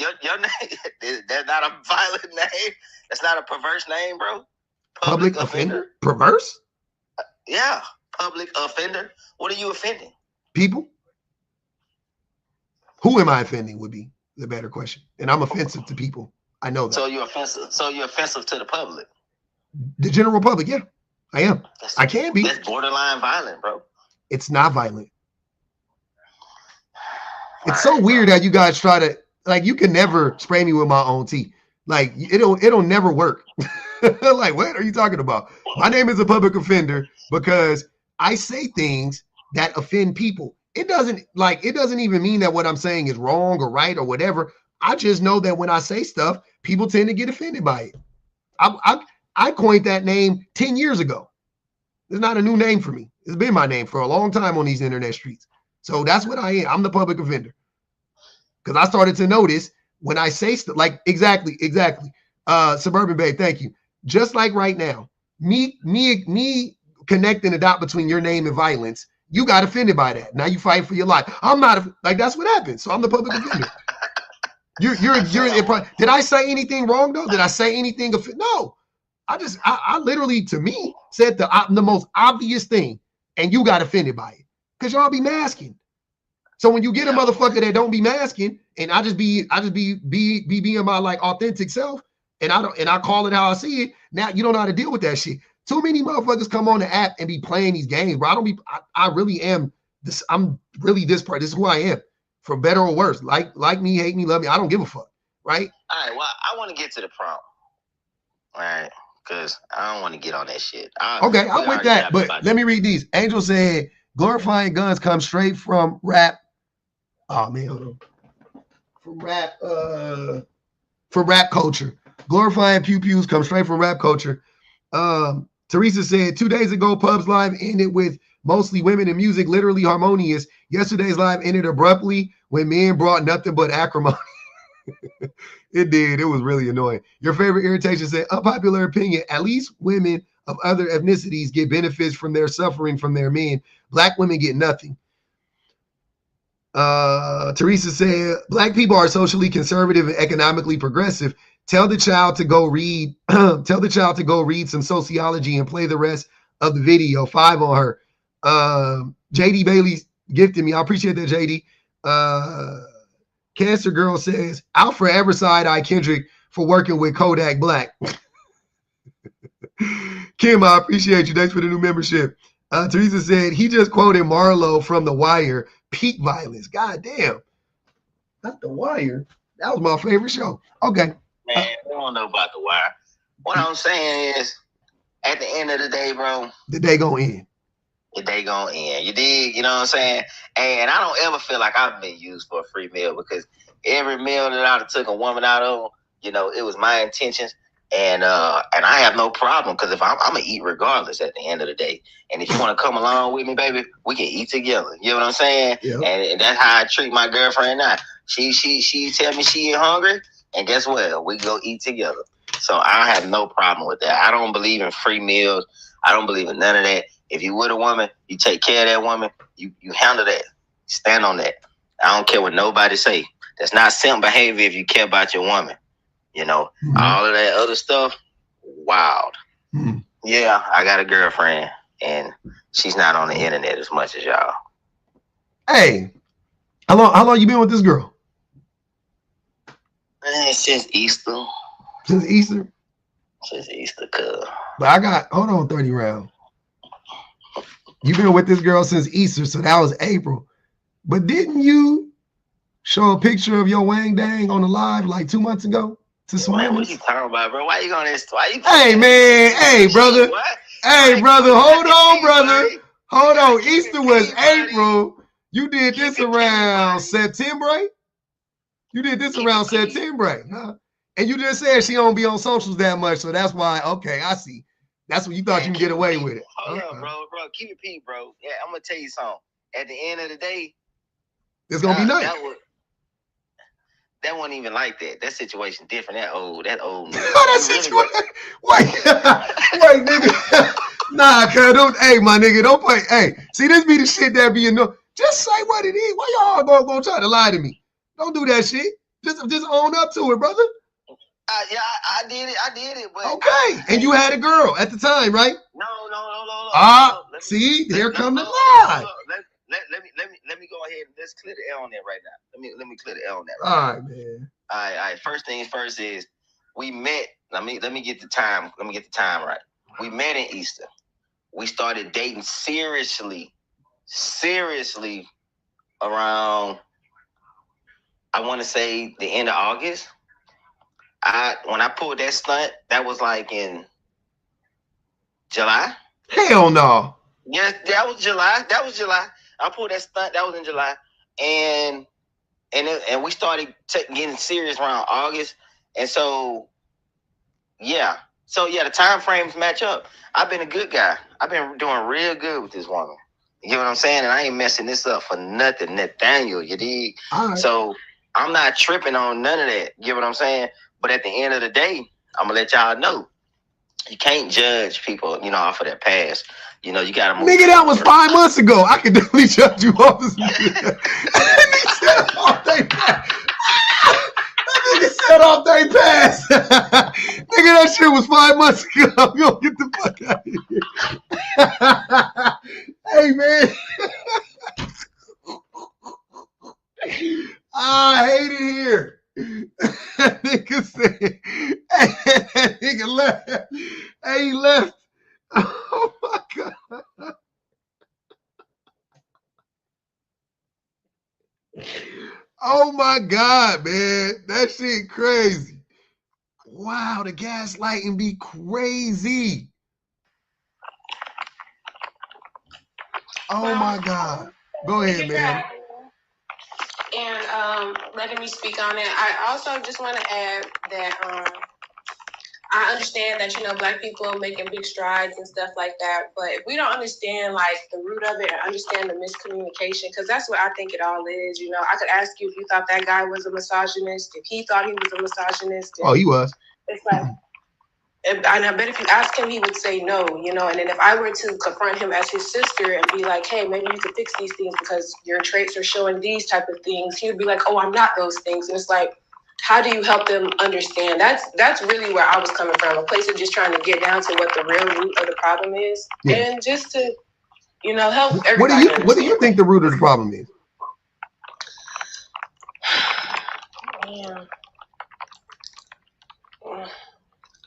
That's not a violent name. That's not a perverse name, bro. Public offender. Perverse? Yeah. Public offender. What are you offending? People. Who am I offending would be the better question. And I'm offensive to people. I know that. So you're offensive to the public. The general public, yeah. I am. I can be. That's borderline violent, bro. It's not violent. It's so weird how you guys try to, like, you can never spray me with my own tea. Like, it'll never work. Like, what are you talking about? My name is a public offender because I say things that offend people. It doesn't even mean that what I'm saying is wrong or right or whatever. I just know that when I say stuff, people tend to get offended by it. I coined that name 10 years ago. It's not a new name for me. It's been my name for a long time on these internet streets. So that's what I am. I'm the public offender. Because I started to notice when I say stuff, like exactly. Suburban Bay, thank you. Just like right now, me connecting the dot between your name and violence, you got offended by that. Now you fight for your life. I'm not like that's what happened. So I'm the public offender. Did I say anything wrong though? Did I say anything? No. I literally, to me, said the most obvious thing, and you got offended by it because y'all be masking. So when you get a motherfucker that don't be masking, and I just be being my like authentic self, and I call it how I see it. Now you don't know how to deal with that shit. Too many motherfuckers come on the app and be playing these games, bro. I really am this. I'm really this part. This is who I am, for better or worse. Like me, hate me, love me. I don't give a fuck, right? All right. Well, I want to get to the prompt, all right? Because I don't want to get on that shit. Okay, I'm with that. But let me read these. Angel said, glorifying guns come straight from rap. Oh man, hold on. rap culture. Glorifying pew-pews comes straight from rap culture. Teresa said 2 days ago, Pub's live ended with mostly women and music, literally harmonious. Yesterday's live ended abruptly when men brought nothing but acrimony. It did. It was really annoying. Your favorite irritation said, unpopular opinion, at least women of other ethnicities get benefits from their suffering from their men. Black women get nothing. Teresa said, Black people are socially conservative and economically progressive. Tell the child to go read. Tell the child to go read some sociology and play the rest of the video. 5 on her. JD Bailey gifted me. I appreciate that, JD. Cancer Girl says, I'll forever side-eye Kendrick for working with Kodak Black. Kim, I appreciate you. Thanks for the new membership. Teresa said, he just quoted Marlo from The Wire. Peak violence. God damn. Not The Wire. That was my favorite show. Okay. Man, I don't know about The Wire. What I'm saying is, at the end of the day, bro. The day gonna end. The day gonna end. You dig? You know what I'm saying? And I don't ever feel like I've been used for a free meal, because every meal that I took a woman out of, you know, it was my intentions. And I have no problem, because if I'm gonna eat regardless at the end of the day. And if you want to come along with me, baby, we can eat together. You know what I'm saying? Yep. And that's how I treat my girlfriend now. She tell me she ain't hungry, and guess what? We go eat together. So I have no problem with that. I don't believe in free meals. I don't believe in none of that. If you with a woman, you take care of that woman. You handle that. Stand on that. I don't care what nobody say. That's not simp behavior if you care about your woman. You know, all of that other stuff, wild. Yeah, I got a girlfriend, and she's not on the internet as much as y'all. Hey, how long you been with this girl? Since Easter. Since Easter? Since Easter, cuz. But hold on, 30 round. You've been with this girl since Easter, so that was April. But didn't you show a picture of your wang dang on the live like 2 months ago? Man, what you talking about, bro? Why you going this? Hey, man. Hey, brother. What? Hey, brother. Hold on, brother. Hold on. Easter was April. You did this around September. You did this around September, huh? And you just said she don't be on socials that much, so that's why. Okay, I see. That's what you thought you can get away with it. Hold up, bro. Keep it peep, bro. Yeah, I'm gonna tell you something. At the end of the day, it's gonna be nice. That wasn't even like that. That situation different. That old. That situation. Wait, nigga. Nah, cuz don't. Hey, my nigga, don't play. Hey, see, this be the shit that be annoying. Just say what it is. Why y'all gonna try to lie to me? Don't do that shit. Just own up to it, brother. Yeah, I did it. But okay, and you had a girl at the time, right? No. See, here come the lie. Let me go ahead and let's clear the air on that right now. Let me clear the air on that. Right all right, man. All right. First things first is we met. Let me get the time. Let me get the time right. We met in Easter. We started dating seriously around, I want to say, the end of August. When I pulled that stunt, that was like in July. Hell no. Yes, that was July. I pulled that stunt. That was in July, and we started getting serious around August. And so, yeah. The time frames match up. I've been a good guy. I've been doing real good with this woman. You know what I'm saying? And I ain't messing this up for nothing, Nathaniel. You dig? Right. So I'm not tripping on none of that. You know what I'm saying? But at the end of the day, I'm gonna let y'all know, you can't judge people, off of their past. You gotta move. Nigga, that was 5 months ago. I could definitely judge you off this nigga. Nigga said off they pass. Nigga, that shit was 5 months ago. You don't get the fuck out of here. Hey, man. I hate it here. Nigga said, hey, nigga left. Hey, he left. Oh my God. Oh my God, man. That shit crazy. Wow, the gaslighting be crazy. Oh my God. Go ahead, man. And letting me speak on it. I also just want to add that I understand that, Black people are making big strides and stuff like that. But if we don't understand, like, the root of it and understand the miscommunication, because that's what I think it all is. I could ask you if you thought that guy was a misogynist, if he thought he was a misogynist. Oh, he was. It's like, and I bet if you ask him, he would say no, And then if I were to confront him as his sister and be like, hey, maybe you could fix these things because your traits are showing these type of things, he would be like, oh, I'm not those things. And it's like, how do you help them understand? That's really where I was coming from, a place of just trying to get down to what the real root of the problem is, and just to, help everybody. What do you think the root of the problem is? Yeah.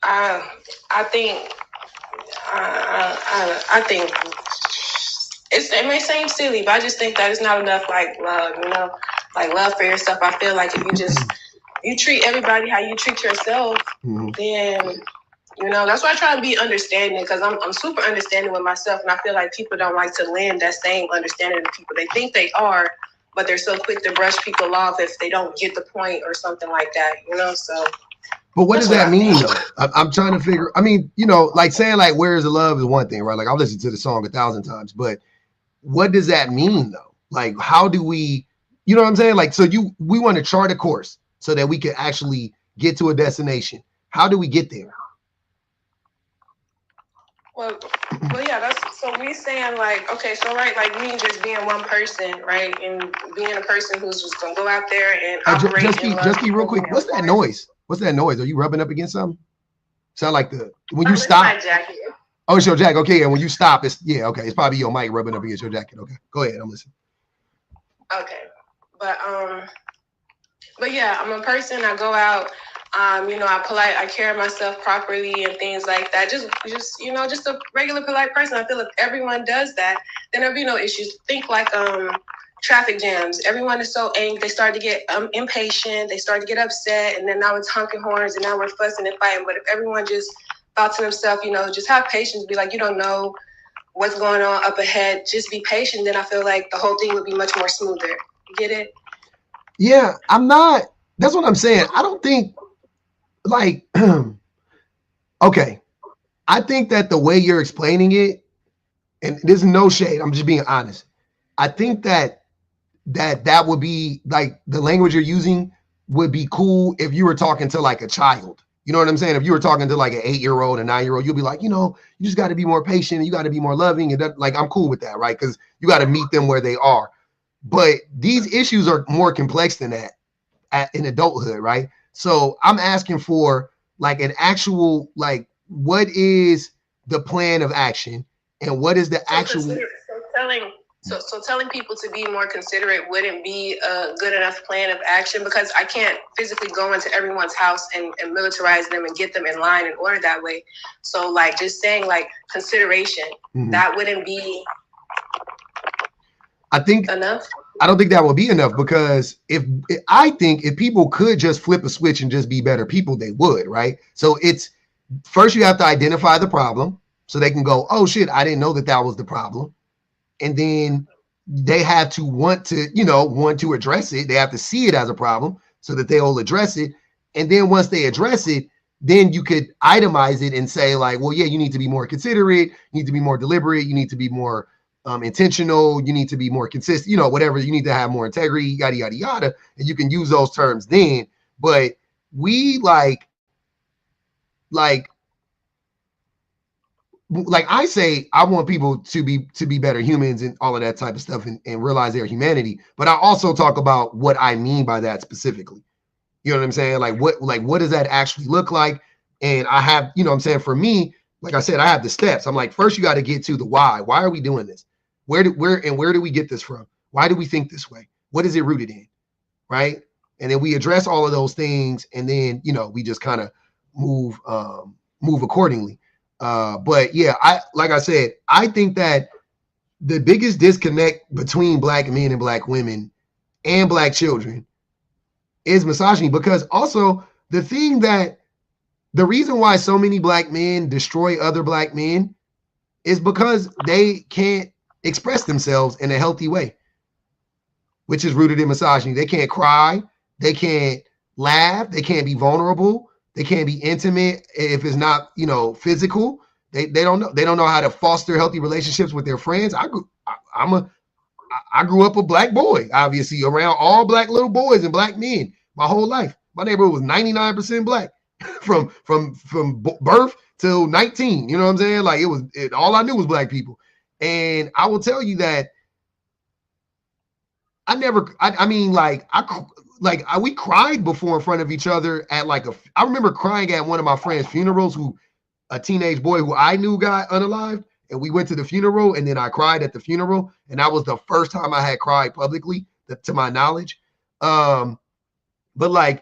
I think it may seem silly, but I just think that it's not enough like love, like love for yourself. I feel like if you treat everybody how you treat yourself, then that's why I try to be understanding, because I'm super understanding with myself, and I feel like people don't like to lend that same understanding to people. They think they are, but they're so quick to brush people off if they don't get the point or something like that, so. But what does that mean, though? I'm trying to figure. I mean, like saying like "Where is the love" is one thing, right? Like I've listened to the song 1,000 times, but what does that mean, though? Like, how do we, you know what I'm saying? Like, so we want to chart a course so that we can actually get to a destination. How do we get there? Well, yeah, that's, so we saying like, okay, so right, like me just being one person, right, and being a person who's just gonna go out there and operate. Just keep real quick. What's that noise? What's that noise? Are you rubbing up against something? Sound like when you stop. My jacket. Oh, it's your jacket. Okay, and when you stop, it's It's probably your mic rubbing up against your jacket. Okay, go ahead. I'm listening. Okay, but yeah, I'm a person. I go out. I carry myself properly and things like that. Just a regular polite person. I feel if everyone does that, then there'll be no issues. Think like traffic jams. Everyone is so angry. They start to get impatient. They start to get upset, and then now it's honking horns, and now we're fussing and fighting. But if everyone just thought to themselves, just have patience. Be like, you don't know what's going on up ahead. Just be patient. Then I feel like the whole thing would be much more smoother. You get it? Yeah, I'm not. That's what I'm saying. I don't think. Like, okay, I think that the way you're explaining it, and there's no shade, I'm just being honest. I think that would be like the language you're using would be cool if you were talking to like a child. You know what I'm saying? If you were talking to like an 8-year-old, a 9-year-old, you'll be like, you just got to be more patient. And you got to be more loving. And like, I'm cool with that, right? Because you got to meet them where they are. But these issues are more complex than that in adulthood, right? So I'm asking for like an actual, like, what is the plan of action and what is the actual. So telling people to be more considerate wouldn't be a good enough plan of action, because I can't physically go into everyone's house and militarize them and get them in line and order that way. So like just saying like consideration, that wouldn't be enough. I don't think that will be enough, because if people could just flip a switch and just be better people, they would, right? So it's first you have to identify the problem so they can go, oh shit, I didn't know that was the problem. And then they have to want to address it. They have to see it as a problem so that they'll address it. And then once they address it, then you could itemize it and say like, well, yeah, you need to be more considerate. You need to be more deliberate. You need to be more intentional, you need to be more consistent, whatever, you need to have more integrity, yada, yada, yada. And you can use those terms then. But we like I say, I want people to be better humans and all of that type of stuff and realize their humanity. But I also talk about what I mean by that specifically. You know what I'm saying? Like what does that actually look like? And I have, what I'm saying, for me, like I said, I have the steps. I'm like, first you got to get to the why. Why are we doing this? Where do we get this from? Why do we think this way? What is it rooted in? Right. And then we address all of those things. And then, we just kind of move accordingly. But yeah, like I said, I think that the biggest disconnect between Black men and Black women and Black children is misogyny, because also the reason why so many Black men destroy other Black men is because they can't express themselves in a healthy way. which is rooted in misogyny. They can't cry, they can't laugh, they can't be vulnerable, they can't be intimate if it's not, you know, physical. They don't know how to foster healthy relationships with their friends. I grew up a black boy, obviously, around all black little boys and black men my whole life. My neighborhood was 99% black from birth till 19. You know what I'm saying? Like all I knew was black people. And I will tell you that we cried before in front of each other at I remember crying at one of my friend's funerals, a teenage boy who I knew got unalived, and we went to the funeral, and then I cried at the funeral, and that was the first time I had cried publicly, to my knowledge. But like,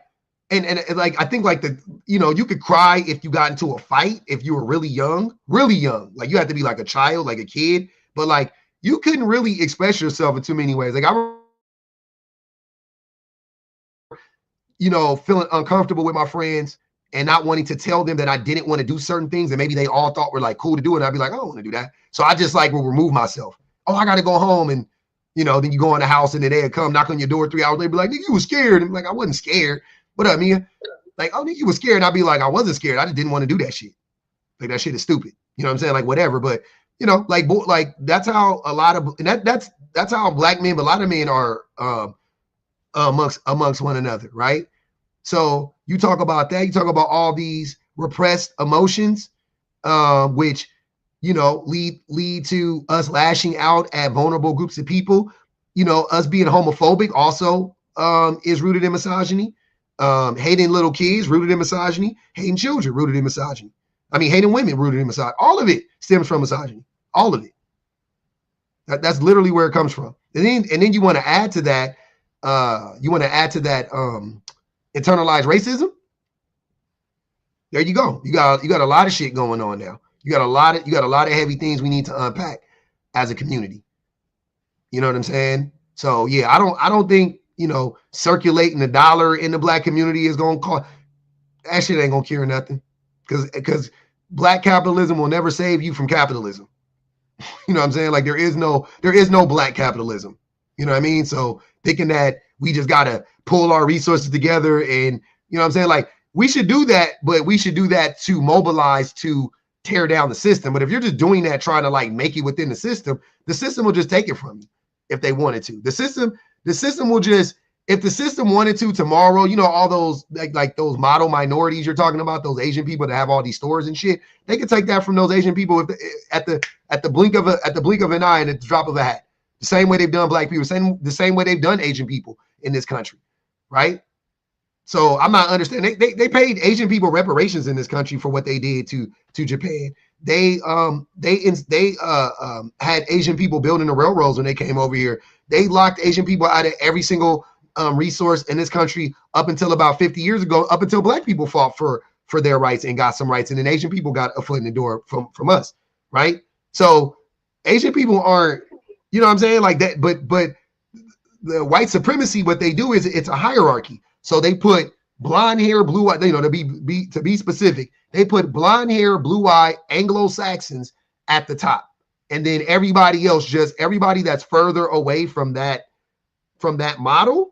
and like, I think like you could cry if you got into a fight, if you were really young, like you had to be like a child, like a kid, but like you couldn't really express yourself in too many ways. Like feeling uncomfortable with my friends and not wanting to tell them that I didn't want to do certain things, and maybe they all thought were like cool to do it. And I'd be like, I don't want to do that. So I just like will remove myself. Oh, I got to go home. And, then you go in the house and then they'd come knock on your door 3 hours later, be like, nigga, you was scared. And I'm like, I wasn't scared. What up, Mia? Like, oh, nigga, you was scared. And I'd be like, I wasn't scared. I just didn't want to do that shit. Like, that shit is stupid. You know what I'm saying? Like, whatever. But, like that's how a lot of, and that's how black men, but a lot of men are amongst one another, right? So you talk about that. You talk about all these repressed emotions, which lead to us lashing out at vulnerable groups of people. Us being homophobic also is rooted in misogyny. Hating little kids rooted in misogyny. Hating children rooted in misogyny. I mean, hating women rooted in misogyny. All of it stems from misogyny. All of it. That's literally where it comes from. And then you want to add to that. Internalized racism. There you go. You got a lot of shit going on now. You got a lot of heavy things we need to unpack as a community. You know what I'm saying? So yeah, I don't think circulating the dollar in the black community is gonna cause that shit ain't gonna cure nothing. Because black capitalism will never save you from capitalism. You know what I'm saying? Like there is no black capitalism. You know what I mean? So thinking that we just gotta pull our resources together and you know what I'm saying? Like we should do that, but we should do that to mobilize to tear down the system. But if you're just doing that, trying to like make it within the system will just take it from you if they wanted to. The system will just, if the system wanted to tomorrow, all those like those model minorities you're talking about, those Asian people that have all these stores and shit, they could take that from those Asian people at the blink of an eye and at the drop of a hat. The same way they've done black people, the same way they've done Asian people in this country, right? So I'm not understanding. They paid Asian people reparations in this country for what they did to Japan. They had Asian people building the railroads when they came over here. They locked Asian people out of every single resource in this country up until about 50 years ago, up until black people fought for their rights and got some rights, and then Asian people got a foot in the door from us, right? So Asian people aren't, you know what I'm saying, like that. But the white supremacy, what they do is it's a hierarchy. So they put blonde hair, blue eye, to be specific, they put blonde hair, blue eye Anglo-Saxons at the top. And then everybody else, everybody that's further away from that model,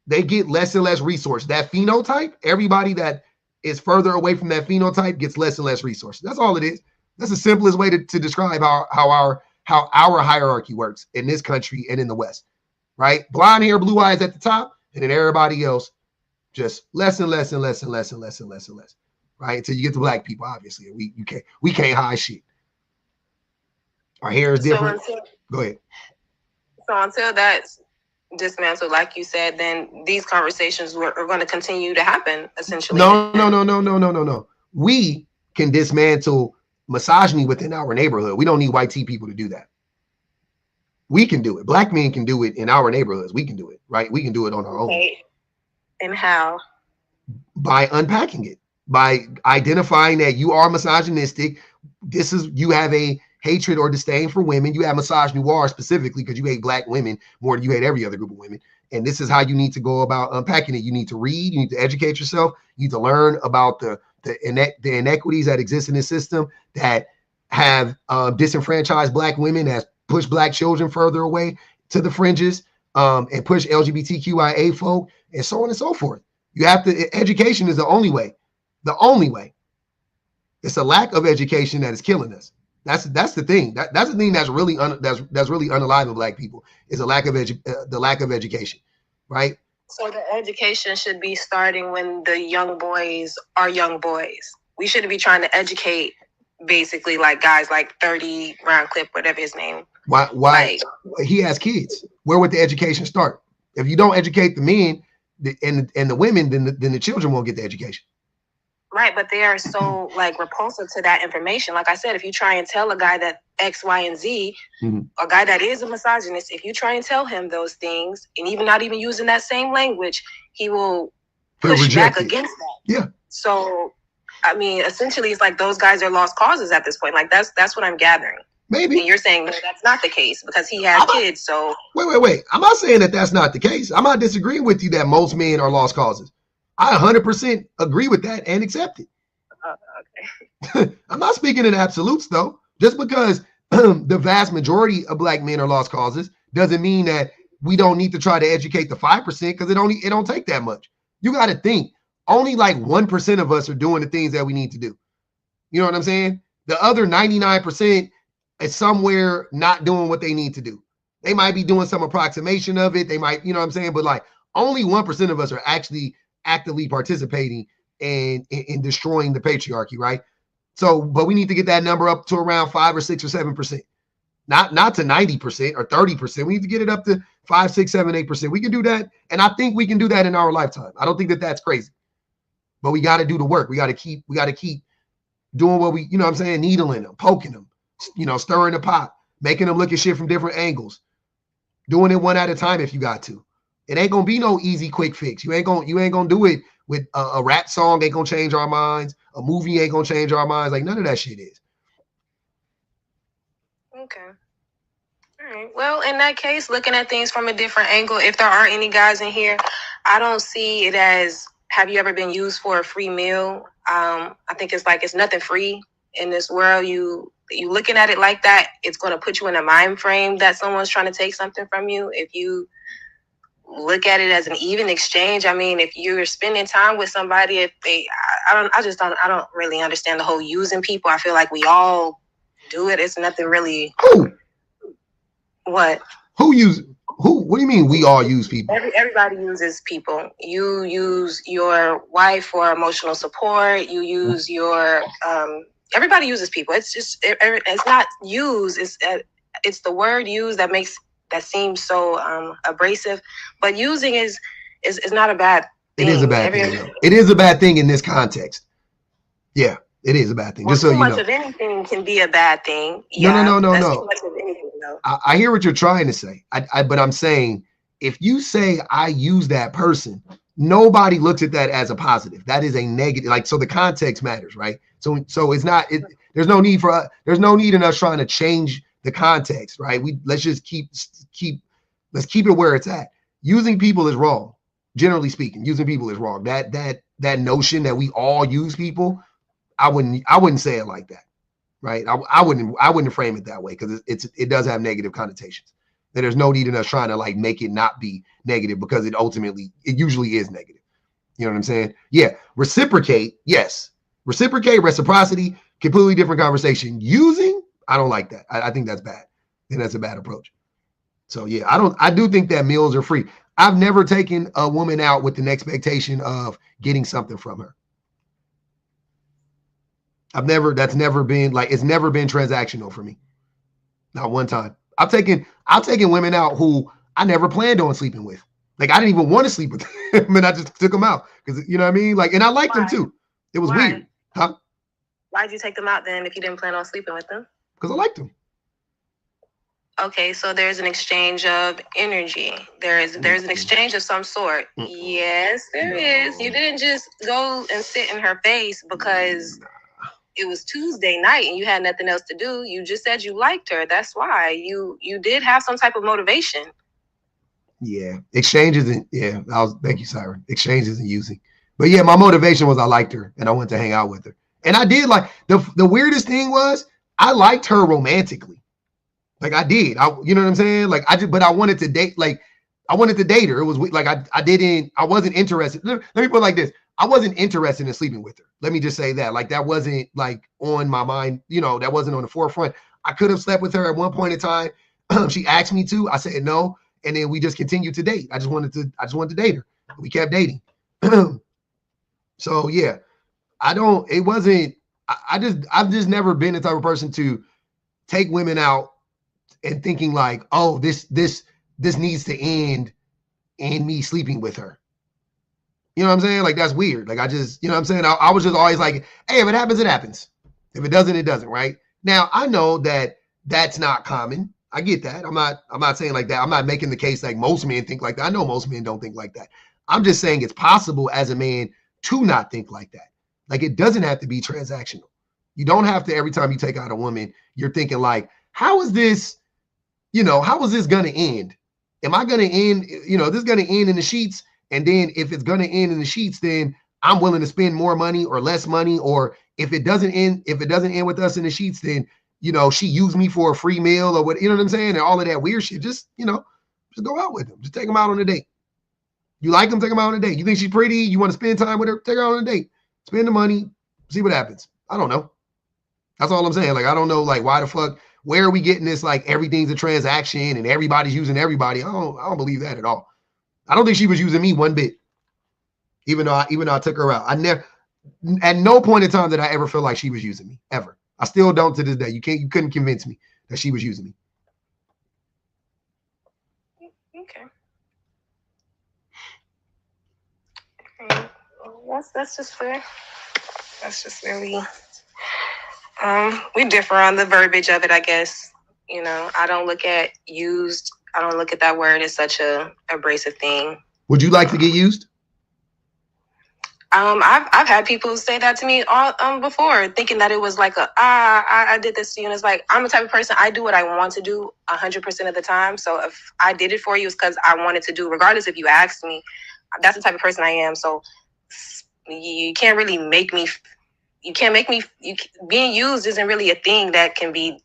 they get less and less resource. That phenotype, everybody that is further away from that phenotype gets less and less resources. That's all it is. That's the simplest way to describe how our hierarchy works in this country and in the West, right? Blonde hair, blue eyes at the top, and then everybody else just less and less and less and less and less and less and less, right? Until you get to black people, obviously, we can't hide shit. Our hair is different. Go ahead. So until that's dismantled, like you said, then these conversations are going to continue to happen, essentially. No. We can dismantle misogyny within our neighborhood. We don't need white people to do that. We can do it. Black men can do it in our neighborhoods. We can do it, right? We can do it on our own. And how? By unpacking it, by identifying that you are misogynistic. You have a hatred or disdain for women. You have misogynoir specifically because you hate black women more than you hate every other group of women. And this is how you need to go about unpacking it. You need to read. You need to educate yourself. You need to learn about the inequities that exist in this system that have disenfranchised black women, that push black children further away to the fringes. and push LGBTQIA folk and so on and so forth. You have to, education is the only way. The only way. It's a lack of education that is killing us. That's the thing. That's the thing that's really that's really unaliving Black people, is a lack of the lack of education, right? So the education should be starting when the young boys are young boys. We shouldn't be trying to educate basically like guys like 30 round clip, whatever his name. Why like, he has kids. Where would the education start? If you don't educate the men and the women, then the children won't get the education. Right, but they are so like repulsive to that information. Like I said, if you try and tell a guy that X, Y, and Z, a guy that is a misogynist, if you try and tell him those things, and even not even using that same language, he will push back against that. Yeah. So, I mean, essentially, it's like those guys are lost causes at this point. Like that's what I'm gathering. Maybe. And you're saying no, that's not the case because he has kids. So wait. I'm not saying that that's not the case. I'm not disagreeing with you that most men are lost causes. I 100% agree with that and accept it. Okay. I'm not speaking in absolutes though. Just because the vast majority of Black men are lost causes doesn't mean that we don't need to try to educate the 5% because it don't take that much. You got to think only like 1% of us are doing the things that we need to do. You know what I'm saying? The other 99% is somewhere not doing what they need to do. They might be doing some approximation of it. They might, you know what I'm saying? But like only 1% of us are actually actively participating in destroying the patriarchy, right? So, but we need to get that number up to around 5 or 6 or 7%, not to 90% or 30%. We need to get it up to 5, 6, 7, 8%. We can do that, and I think we can do that in our lifetime. I don't think that that's crazy, but we got to do the work. We got to keep doing what we, you know what I'm saying, needling them, poking them, you know, stirring the pot, making them look at shit from different angles, doing it one at a time if you got to. It ain't gonna be no easy, quick fix. You ain't gonna do it with a rap song. Ain't gonna change our minds. A movie ain't gonna change our minds. Like none of that shit is. Okay. All right. Well, in that case, looking at things from a different angle, if there are any guys in here, I don't see it as have you ever been used for a free meal? I think it's like it's nothing free in this world. You looking at it like that, it's gonna put you in a mind frame that someone's trying to take something from you. If you look at it as an even exchange. I mean, if you're spending time with somebody, if they, I don't really understand the whole using people. I feel like we all do it. It's nothing really. Who? What? Who use? Who? What do you mean we all use people? Everybody uses people. You use your wife for emotional support. You use your, everybody uses people. It's just, it's not use. It's the word use that seems so abrasive, but using is not a bad thing. It is a bad thing. It is a bad thing in this context. Yeah, it is a bad thing. Well, just so you know. Too much of anything can be a bad thing. No. Too much of anything, though. I hear what you're trying to say. But I'm saying if you say I use that person, nobody looks at that as a positive. That is a negative. Like, so the context matters, right? So it's not. There's no need in us trying to change the context, right? Let's just keep it where it's at. Using people is wrong. Generally speaking, using people is wrong. That notion that we all use people, I wouldn't say it like that, right? I wouldn't frame it that way because it does have negative connotations. And there's no need in us trying to like make it not be negative because it usually is negative. You know what I'm saying? Yeah. Reciprocate, yes. Reciprocity, completely different conversation. Using, I don't like that. I think that's bad. I think that's a bad approach. So yeah, I do think that meals are free. I've never taken a woman out with an expectation of getting something from her. It's never been transactional for me. Not one time. I've taken women out who I never planned on sleeping with. Like I didn't even want to sleep with them, and I just took them out because you know what I mean. Like, and I liked them too. It was weird, huh? Why'd you take them out then if you didn't plan on sleeping with them? Because I liked them. Okay, so there's an exchange of energy. There's an exchange of some sort. Yes, there is. You didn't just go and sit in her face because it was Tuesday night and you had nothing else to do. You just said you liked her. That's why you did have some type of motivation. Yeah, exchange isn't. Yeah, thank you, Siren. Exchange isn't using. But yeah, my motivation was I liked her and I went to hang out with her. And I did like the weirdest thing was I liked her romantically. Like I did. You know what I'm saying? Like but I wanted to date. Like I wanted to date her. It was like I wasn't interested. Let me put it like this. I wasn't interested in sleeping with her. Let me just say that. Like that wasn't like on my mind, you know, that wasn't on the forefront. I could have slept with her at one point in time. She asked me to. I said no. And then we just continued to date. I just wanted to date her. We kept dating. So yeah, I've just never been the type of person to take women out and thinking like, oh, this needs to end in me sleeping with her. You know what I'm saying? Like, that's weird. Like, I just, you know what I'm saying? I was just always like, hey, if it happens, it happens. If it doesn't, it doesn't, right? Now, I know that that's not common. I get that. I'm not saying like that. I'm not making the case like most men think like that. I know most men don't think like that. I'm just saying it's possible as a man to not think like that. Like, it doesn't have to be transactional. You don't have to, every time you take out a woman, you're thinking like, how is this going to end? Am I going to end, this is going to end in the sheets? And then if it's going to end in the sheets, then I'm willing to spend more money or less money. Or if it doesn't end with us in the sheets, then, she used me for a free meal or what, you know what I'm saying? And all of that weird shit. Just go out with them. Just take them out on a date. You like them, take them out on a date. You think she's pretty, you want to spend time with her, take her out on a date. Spend the money, see what happens. I don't know. That's all I'm saying. Like, I don't know, like, why the fuck, where are we getting this, like, everything's a transaction and everybody's using everybody? I don't believe that at all. I don't think she was using me one bit, even though I took her out. At no point in time did I ever feel like she was using me, ever. I still don't to this day. You couldn't convince me that she was using me. Okay. That's just fair. That's just really we differ on the verbiage of it, I guess. I don't look at used. I don't look at that word as such a abrasive thing. Would you like to get used? I've had people say that to me all before, thinking that it was like I did this to you, and it's like, I'm the type of person, I do what I want to do 100% of the time. So if I did it for you, it's because I wanted to do, regardless if you asked me. That's the type of person I am. So you can't really make me. You can't make me. Being used isn't really a thing that can be.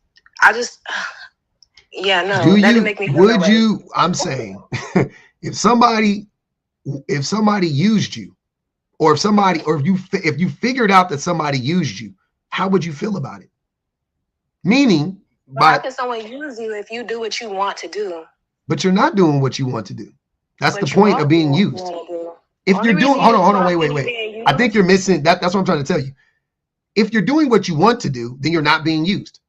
Yeah, no. That didn't make me feel that way. I'm saying, if somebody used you, or if you figured out that somebody used you, how would you feel about it? Meaning, how can someone use you if you do what you want to do? But you're not doing what you want to do. That's the point of being used. If you're doing, hold on, wait. I think you're missing that. That's what I'm trying to tell you. If you're doing what you want to do, then you're not being used,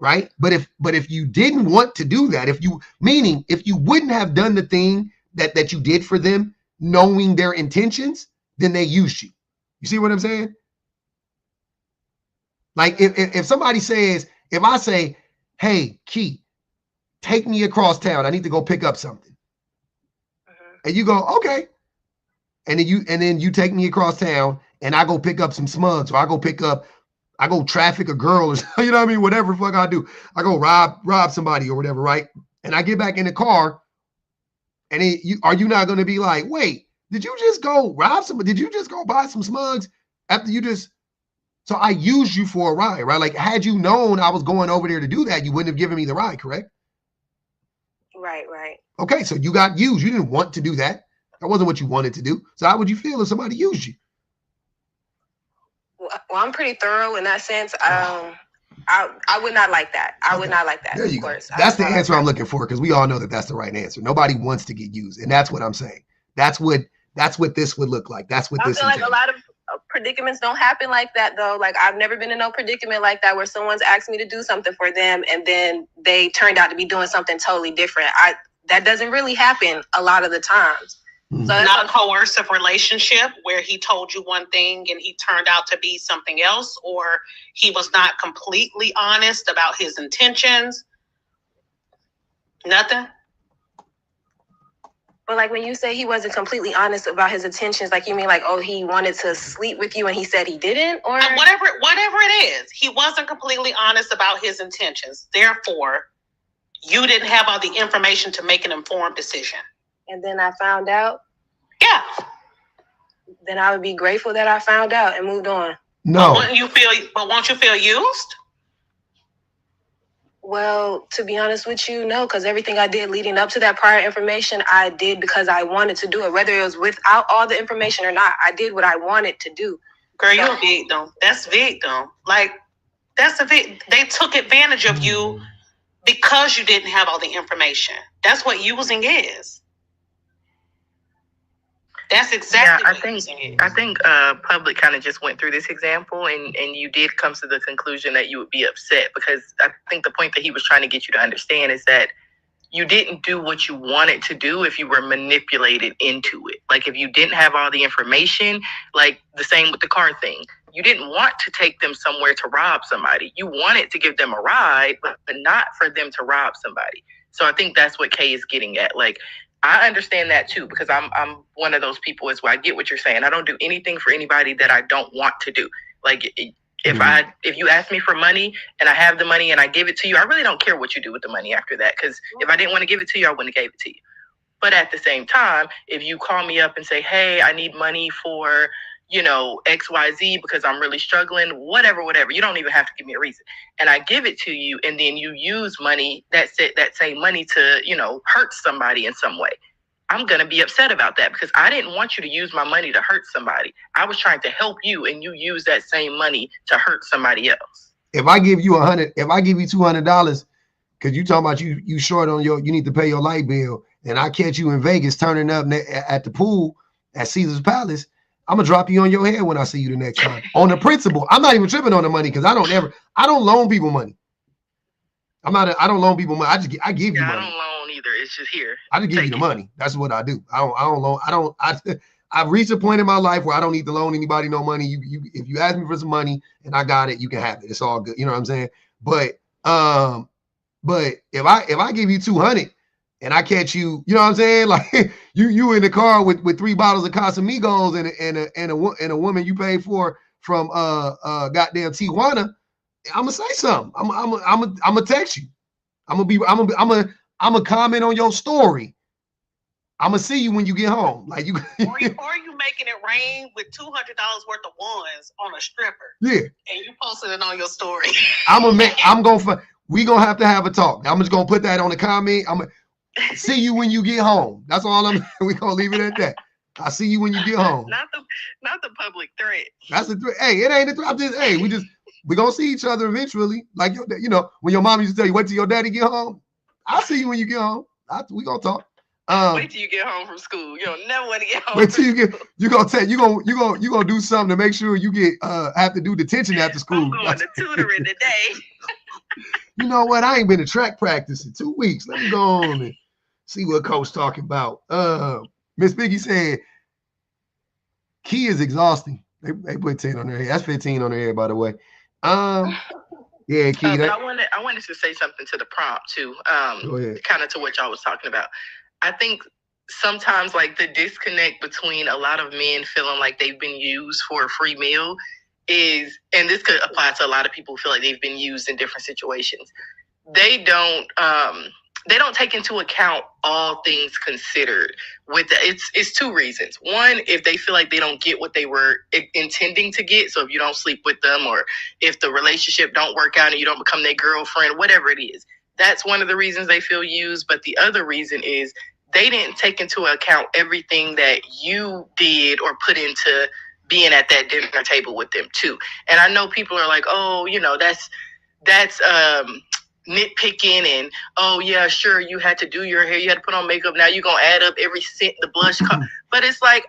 right? But if you didn't want to do that, if you wouldn't have done the thing that you did for them, knowing their intentions, then they used you. You see what I'm saying? Like if somebody says, if I say, hey, Key, take me across town, I need to go pick up something. And you go, okay. And then you take me across town and I go pick up some smugs, or I go traffic a girl, or you know what I mean? Whatever the fuck I do. I go rob somebody or whatever, right? And I get back in the car, and are you not going to be like, wait, did you just go rob somebody? Did you just go buy some smugs after you just? So I used you for a ride, right? Like, had you known I was going over there to do that, you wouldn't have given me the ride, correct? Right. Okay, so you got used. You didn't want to do that. That wasn't what you wanted to do. So how would you feel if somebody used you? Well, I'm pretty thorough in that sense. I would not like that. I would not like that. There you go. That's the answer I'm looking for, because we all know that that's the right answer. Nobody wants to get used, and that's what I'm saying. That's what this would look like. That's what this. I feel like a lot of predicaments don't happen like that, though. Like, I've never been in no predicament like that where someone's asked me to do something for them and then they turned out to be doing something totally different. That doesn't really happen a lot of the times. So not a coercive relationship where he told you one thing and he turned out to be something else, or he was not completely honest about his intentions. Nothing. But like, when you say he wasn't completely honest about his intentions, like, you mean like, oh, he wanted to sleep with you and he said he didn't, or whatever it is, he wasn't completely honest about his intentions. Therefore, you didn't have all the information to make an informed decision. And then I found out. Yeah. Then I would be grateful that I found out and moved on. No. But won't you feel used? Well, to be honest with you, no, because everything I did leading up to that prior information, I did because I wanted to do it, whether it was without all the information or not. I did what I wanted to do. Girl, you're a victim. That's victim. Like, that's a victim. They took advantage of you because you didn't have all the information. That's what using is. That's exactly I think Public kind of just went through this example, and you did come to the conclusion that you would be upset, because I think the point that he was trying to get you to understand is that you didn't do what you wanted to do if you were manipulated into it. Like, if you didn't have all the information, like the same with the car thing. You didn't want to take them somewhere to rob somebody. You wanted to give them a ride, but not for them to rob somebody. So I think that's what Kay is getting at. Like, I understand that too, because I'm one of those people as well. I get what you're saying. I don't do anything for anybody that I don't want to do. Like, if you ask me for money and I have the money and I give it to you, I really don't care what you do with the money after that. Because if I didn't want to give it to you, I wouldn't have gave it to you. But at the same time, if you call me up and say, hey, I need money for, XYZ because I'm really struggling, whatever, you don't even have to give me a reason. And I give it to you, and then you use money, that same money to, hurt somebody in some way. I'm going to be upset about that, because I didn't want you to use my money to hurt somebody. I was trying to help you, and you use that same money to hurt somebody else. If I give you $200, because you talking about you short on you need to pay your light bill, and I catch you in Vegas turning up at the pool at Caesar's Palace, I'm gonna drop you on your head when I see you the next time. On the principle, I'm not even tripping on the money, because I don't loan people money. I don't loan people money. I give you money. I don't loan either. It's just here. I just give you the money. That's what I do. I don't loan. I've reached a point in my life where I don't need to loan anybody no money. If you ask me for some money and I got it, you can have it. It's all good. You know what I'm saying? But if I give you 200 and I catch you, you know what I'm saying? Like you in the car with 3 bottles of Casamigos and a woman you paid for from goddamn Tijuana, I'm gonna say something. I'm gonna text you. I'm gonna comment on your story. I'm gonna see you when you get home. Like you, or you making it rain with $200 worth of ones on a stripper. Yeah, and you posted it on your story. We gonna have to have a talk. I'm just gonna put that on the comment. I'm gonna see you when you get home. That's all we gonna leave it at that. I'll see you when you get home. Not the public threat. That's a threat. Hey, it ain't a threat. I'm just, we gonna see each other eventually. Like, when your mom used to tell you, wait till your daddy get home. I'll see you when you get home. We gonna talk. Wait till you get home from school. You don't never want to get home. Wait till you gonna do something to make sure you get have to do detention after school. I'm going to tutoring today. You know what? I ain't been to track practice in 2 weeks. Let me go on and see what coach talking about. Miss Biggie said, key is exhausting. They put 10 on their head. That's 15 on their head, by the way. Yeah, key. But I wanted to say something to the prompt too. Go ahead. Kind of to what y'all was talking about. I think sometimes, like, the disconnect between a lot of men feeling like they've been used for a free meal is, and this could apply to a lot of people who feel like they've been used in different situations. They don't take into account all things considered. It's 2 reasons. One, if they feel like they don't get what they were intending to get. So if you don't sleep with them, or if the relationship don't work out and you don't become their girlfriend, whatever it is, that's one of the reasons they feel used. But the other reason is they didn't take into account everything that you did or put into being at that dinner table with them too. And I know people are like, oh, that's nitpicking, and oh yeah, sure, you had to do your hair, you had to put on makeup, now you're gonna add up every cent the blush cost. But it's like,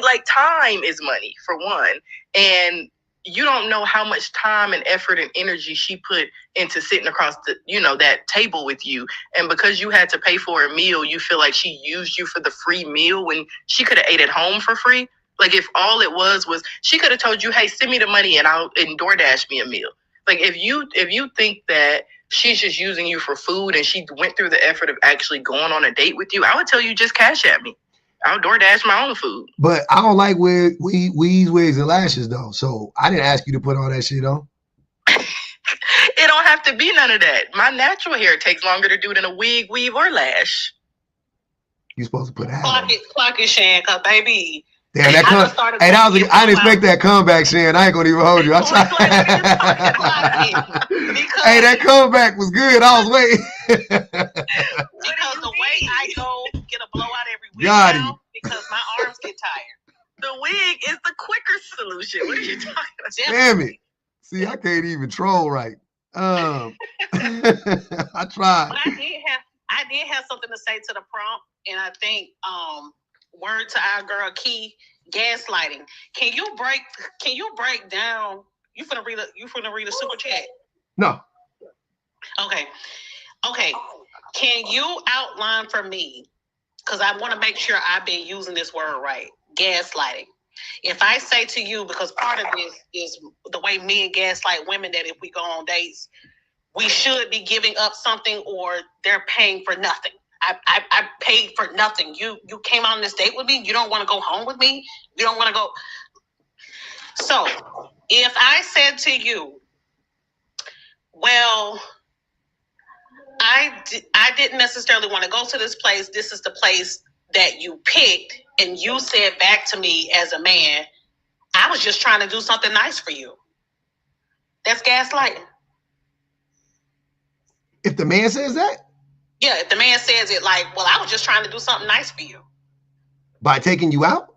like, time is money, for one, and you don't know how much time and effort and energy she put into sitting across the that table with you. And because you had to pay for a meal, you feel like she used you for the free meal when she could have ate at home for free. Like, if all it was she could have told you, hey, send me the money and DoorDash me a meal. Like, if you think that she's just using you for food and she went through the effort of actually going on a date with you, I would tell you, just cash at me. I'll DoorDash my own food. But I don't like weaves, wigs, and lashes, though. So I didn't ask you to put all that shit on. It don't have to be none of that. My natural hair takes longer to do than a wig, weave, or lash. You supposed to put a hat on. Clock it, Shan, because baby, Damn, that hey, that was I didn't expect that comeback, Shan. I ain't gonna even hold you. I tried. Hey, that comeback was good. I was waiting. Because the way I go get a blowout every week now, because my arms get tired. The wig is the quicker solution. What are you talking about? Damn it. See, I can't even troll right. I tried. But I did have something to say to the prompt, and I think word to our girl Key, gaslighting. Can you break down? You finna read a super chat? No. Okay. Can you outline for me? Because I want to make sure I've been using this word right. Gaslighting. If I say to you, because part of this is the way men gaslight women, that if we go on dates, we should be giving up something, or they're paying for nothing. I paid for nothing. You came on this date with me. You don't want to go home with me. You don't want to go. So if I said to you, well, I didn't necessarily want to go to this place. This is the place that you picked. And you said back to me as a man, I was just trying to do something nice for you. That's gaslighting. If the man says that? Yeah, if the man says it like, well, I was just trying to do something nice for you. By taking you out?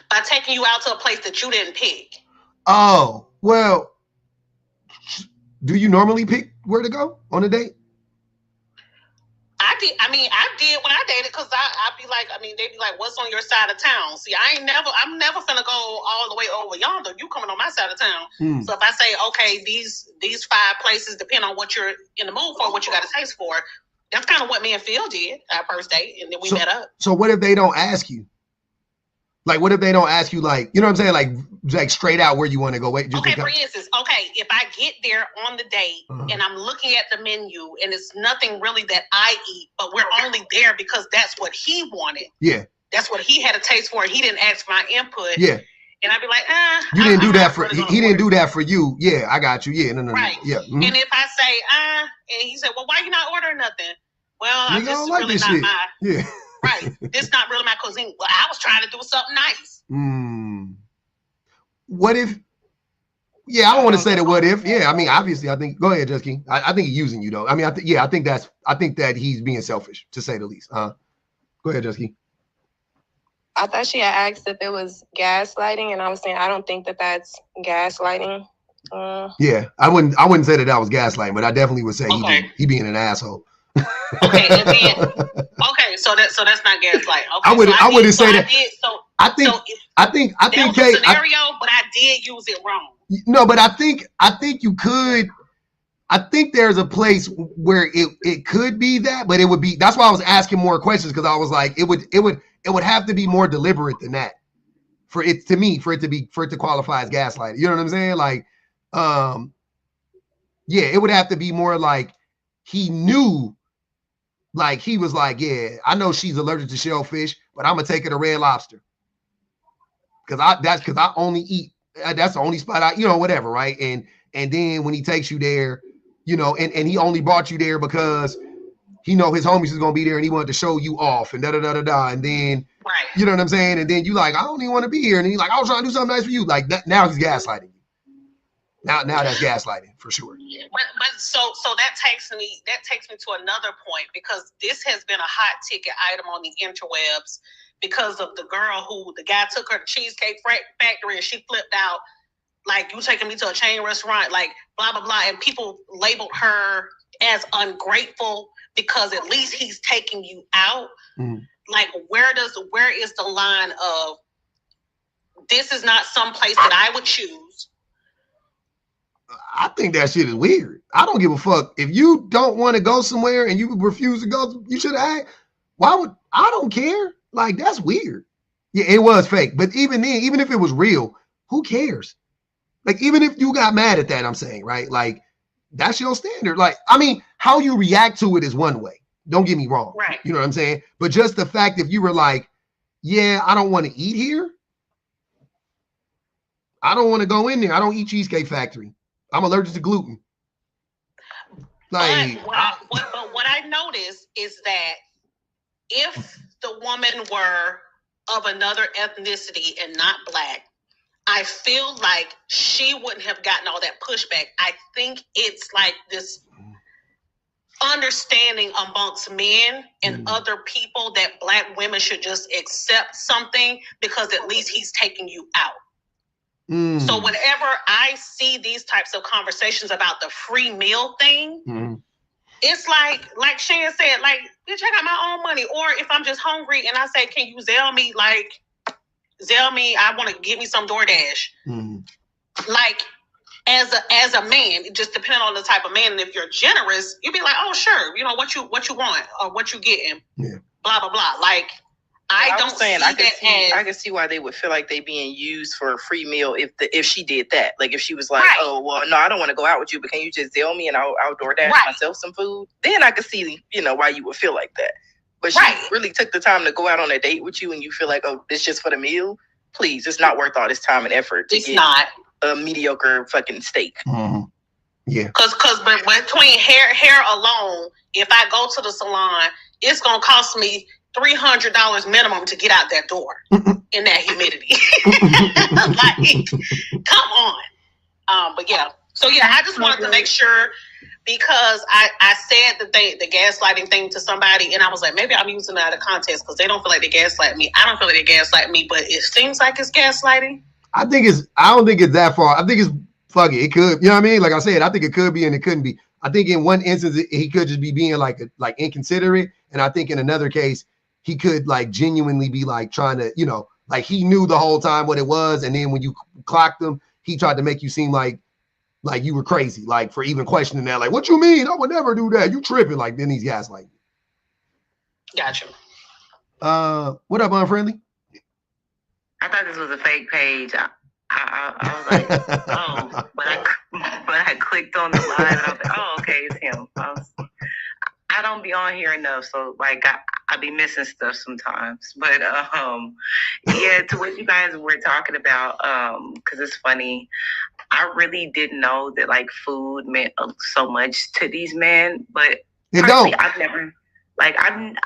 By taking you out to a place that you didn't pick. Oh, well, do you normally pick where to go on a date? I did when I dated, because I'd be like, they'd be like, what's on your side of town? See, I'm never finna go all the way over yonder. You coming on my side of town. So if I say, okay, these 5 places depend on what you're in the mood for, what you got a taste for. That's kind of what me and Phil did our first date, and then we met up. So what if they don't ask you? Like, what if they don't ask you, like, you know what I'm saying? Like straight out where you want to go. Wait, just for instance, if I get there on the date and I'm looking at the menu and it's nothing really that I eat, but we're only there because that's what he wanted. Yeah. That's what he had a taste for. He didn't ask for my input. Yeah. And I'd be like, you didn't do that for he didn't do that for you. Yeah, I got you. Yeah, no. Right. Yeah. Mm-hmm. And if I say, and he said, well, why you not ordering nothing? Well, this is really not my. Yeah. Right. This not really my cuisine. Well, I was trying to do something nice. What if? Yeah, I don't want to say that. What if? Yeah, I mean, obviously, I think. Go ahead, Jessica. I think he's using you though. I mean, I think that he's being selfish, to say the least. Go ahead, Jessica. I thought she had asked if it was gaslighting, and I was saying I don't think that that's gaslighting. Yeah, I wouldn't say that was gaslighting, but I definitely would say he being an asshole. Okay, and then, so that's not gaslight. Okay, I wouldn't say that. I think Kate, scenario, but I did use it wrong. No, but I think you could. I think there's a place where it could be that, but it would be. That's why I was asking more questions, because I was like, it would have to be more deliberate than that for it to qualify as gaslighting. You know what I'm saying? Like, yeah, it would have to be more like he knew. Like, he was like, yeah, I know she's allergic to shellfish, but I'm gonna take her to Red Lobster. Because I only eat, that's the only spot whatever, right? And then when he takes you there, and he only brought you there because he know his homies is gonna be there and he wanted to show you off and da-da-da-da-da. And then, right. You know what I'm saying? And then you like, I don't even want to be here. And he's like, I was trying to do something nice for you. Like, now he's gaslighting you. Now that's gaslighting for sure. But so that takes me to another point, because this has been a hot ticket item on the interwebs because of the girl who the guy took her to Cheesecake Factory and she flipped out, like, you taking me to a chain restaurant, like blah blah blah, and people labeled her as ungrateful because at least he's taking you out. Like, where is the line of this is not some place that I would choose? I think that shit is weird. I don't give a fuck. If you don't want to go somewhere and you refuse to go, you should ask. I don't care. Like, that's weird. Yeah, it was fake. But even then, even if it was real, who cares? Like, even if you got mad at that, I'm saying, right? Like, that's your standard. Like, I mean, how you react to it is one way. Don't get me wrong. Right. You know what I'm saying? But just the fact if you were like, yeah, I don't want to eat here. I don't want to go in there. I don't eat Cheesecake Factory. I'm allergic to gluten. Like, but what I noticed is that if the woman were of another ethnicity and not Black, I feel like she wouldn't have gotten all that pushback. I think it's like this understanding amongst men and other people that Black women should just accept something because at least he's taking you out. So whenever I see these types of conversations about the free meal thing, it's like Shan said, like, bitch, I got my own money. Or if I'm just hungry and I say, can you Zelle me, I want to give me some DoorDash. Like, as a man, just depending on the type of man, and if you're generous, you'd be like, oh, sure, you know, what you want or what you getting, blah, blah, blah. Like, I don't see I can see why they would feel like they being used for a free meal if she did that. Like if she was like, oh well, no, I don't want to go out with you, but can you just Zelle me and I'll DoorDash myself some food? Then I could see, why you would feel like that. But she really took the time to go out on a date with you, and you feel like, oh, this just for the meal? Please, it's not worth all this time and effort to get a mediocre fucking steak. Yeah. Cause between hair alone, if I go to the salon, it's gonna cost me $300 minimum to get out that door in that humidity. Like, come on. But yeah. So yeah, I just wanted to make sure, because I said the gaslighting thing to somebody, and I was like, maybe I'm using it out of context because they don't feel like they gaslight me. I don't feel like they gaslight me, but it seems like it's gaslighting. I don't think it's that far. I think it's fuck it. It could, you know what I mean? Like I said, I think it could be and it couldn't be. I think in one instance he could just be being like inconsiderate, and I think in another case he could like genuinely be like trying to, like he knew the whole time what it was, and then when you clocked him, he tried to make you seem like you were crazy, like for even questioning that. Like, what you mean? I would never do that. You tripping? Like then these guys like. Gotcha. What up, Unfriendly? I thought this was a fake page. I was like, oh, but I clicked on the line and I was like, oh, okay, it's him. I don't be on here enough, so like I be missing stuff sometimes. But yeah, to what you guys were talking about, because it's funny, I really didn't know that like food meant so much to these men. But personally, I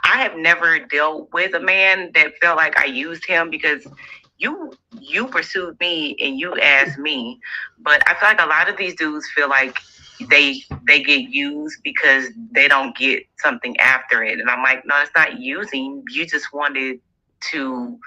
have never dealt with a man that felt like I used him, because you pursued me and you asked me. But I feel like a lot of these dudes feel like they get used because they don't get something after it. And I'm like, no, it's not using. You just wanted to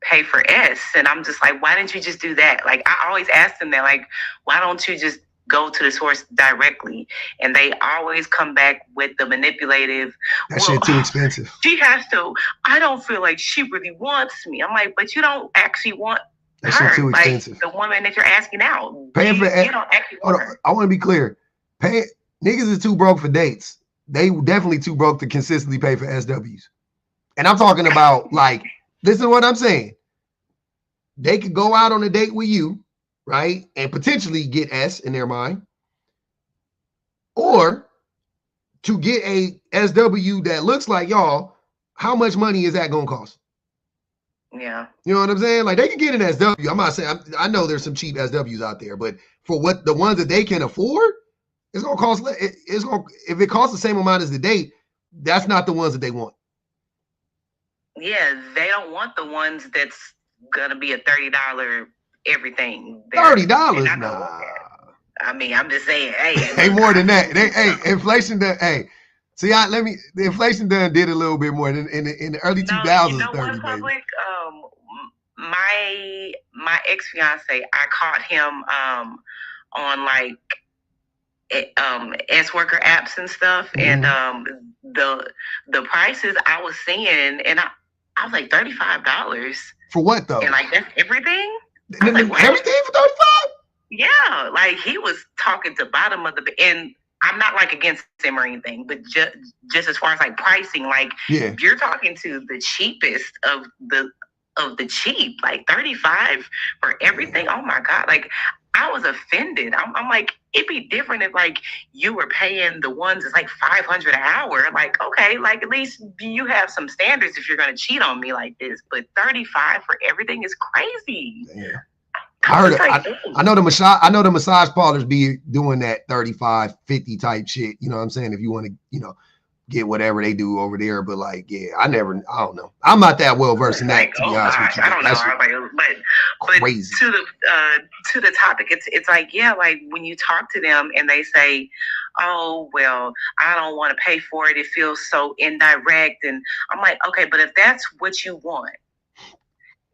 pay for S. And I'm just like, why didn't you just do that? Like, I always ask them that, like, why don't you just go to the source directly? And they always come back with the manipulative, that shit too expensive. She has to, I don't feel like she really wants me. I'm like, but you don't actually want that shit too like expensive. The woman that you're asking out. Paying for you don't actually want her. I want to be clear. Niggas is too broke for dates. They definitely too broke to consistently pay for SWs. And I'm talking about, like, listen to what I'm saying. They could go out on a date with you, right? And potentially get S in their mind. Or to get a SW that looks like y'all, how much money is that going to cost? Yeah. You know what I'm saying? Like, they can get an SW. I'm not saying, I know there's some cheap SWs out there, but for what the ones that they can afford, it's going to cost, if it costs the same amount as the date, that's not the ones that they want. Yeah, they don't want the ones that's going to be a $30 everything. $30? Nah. I mean, I'm just saying, hey. Hey, more than that. Inflation done, see, the inflation done did a little bit more in the early 2000s. You know 30, what, Public? My ex-fiance, I caught him on like S-worker apps and stuff, and the prices I was seeing, and I was like $35 for what though? And like that's everything. Everything for 35? Yeah, like he was talking to bottom of the, and I'm not like against him or anything, but just as far as like pricing, like if you're talking to the cheapest of the cheap, like 35 for everything. Oh my God. Like I was offended. I'm like, it'd be different if like you were paying the ones that's like $500 an hour. Like, okay, like at least you have some standards if you're going to cheat on me like this, but 35 for everything is crazy. Yeah. I heard I know the massage parlors be doing that 35, 50 type shit. You know what I'm saying? If you want to, get whatever they do over there. But like, yeah, I don't know. I'm not that well versed in that, to be honest with you. I don't know. But crazy. To the topic, it's like, yeah, like when you talk to them and they say, oh, well, I don't want to pay for it. It feels so indirect. And I'm like, okay, but if that's what you want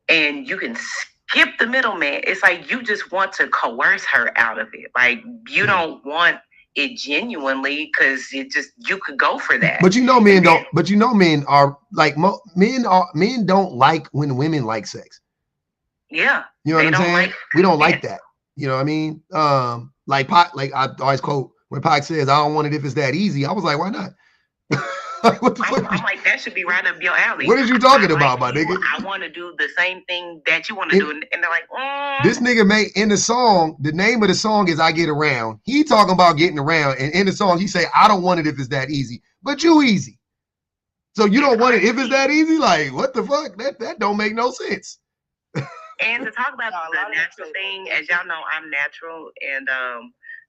and you can skip the middleman, it's like you just want to coerce her out of it. Like you don't want it genuinely, because you could go for that. But men don't. But men are like men don't like when women like sex. Yeah, you know what I'm saying. We don't like that. You know what I mean? Like Pac, like I always quote when Pac says, "I don't want it if it's that easy." I was like, "Why not?" Like, what the fuck? I'm like, that should be right up your alley. What are you talking about, my nigga? I want to do the same thing that you want to do, and they're like, This nigga made in the song. The name of the song is "I Get Around." He talking about getting around, and in the song he say, "I don't want it if it's that easy," but you easy. So you don't want it if it's that easy? Like, what the fuck? That don't make no sense. And to talk about the natural thing, as y'all know, I'm natural, and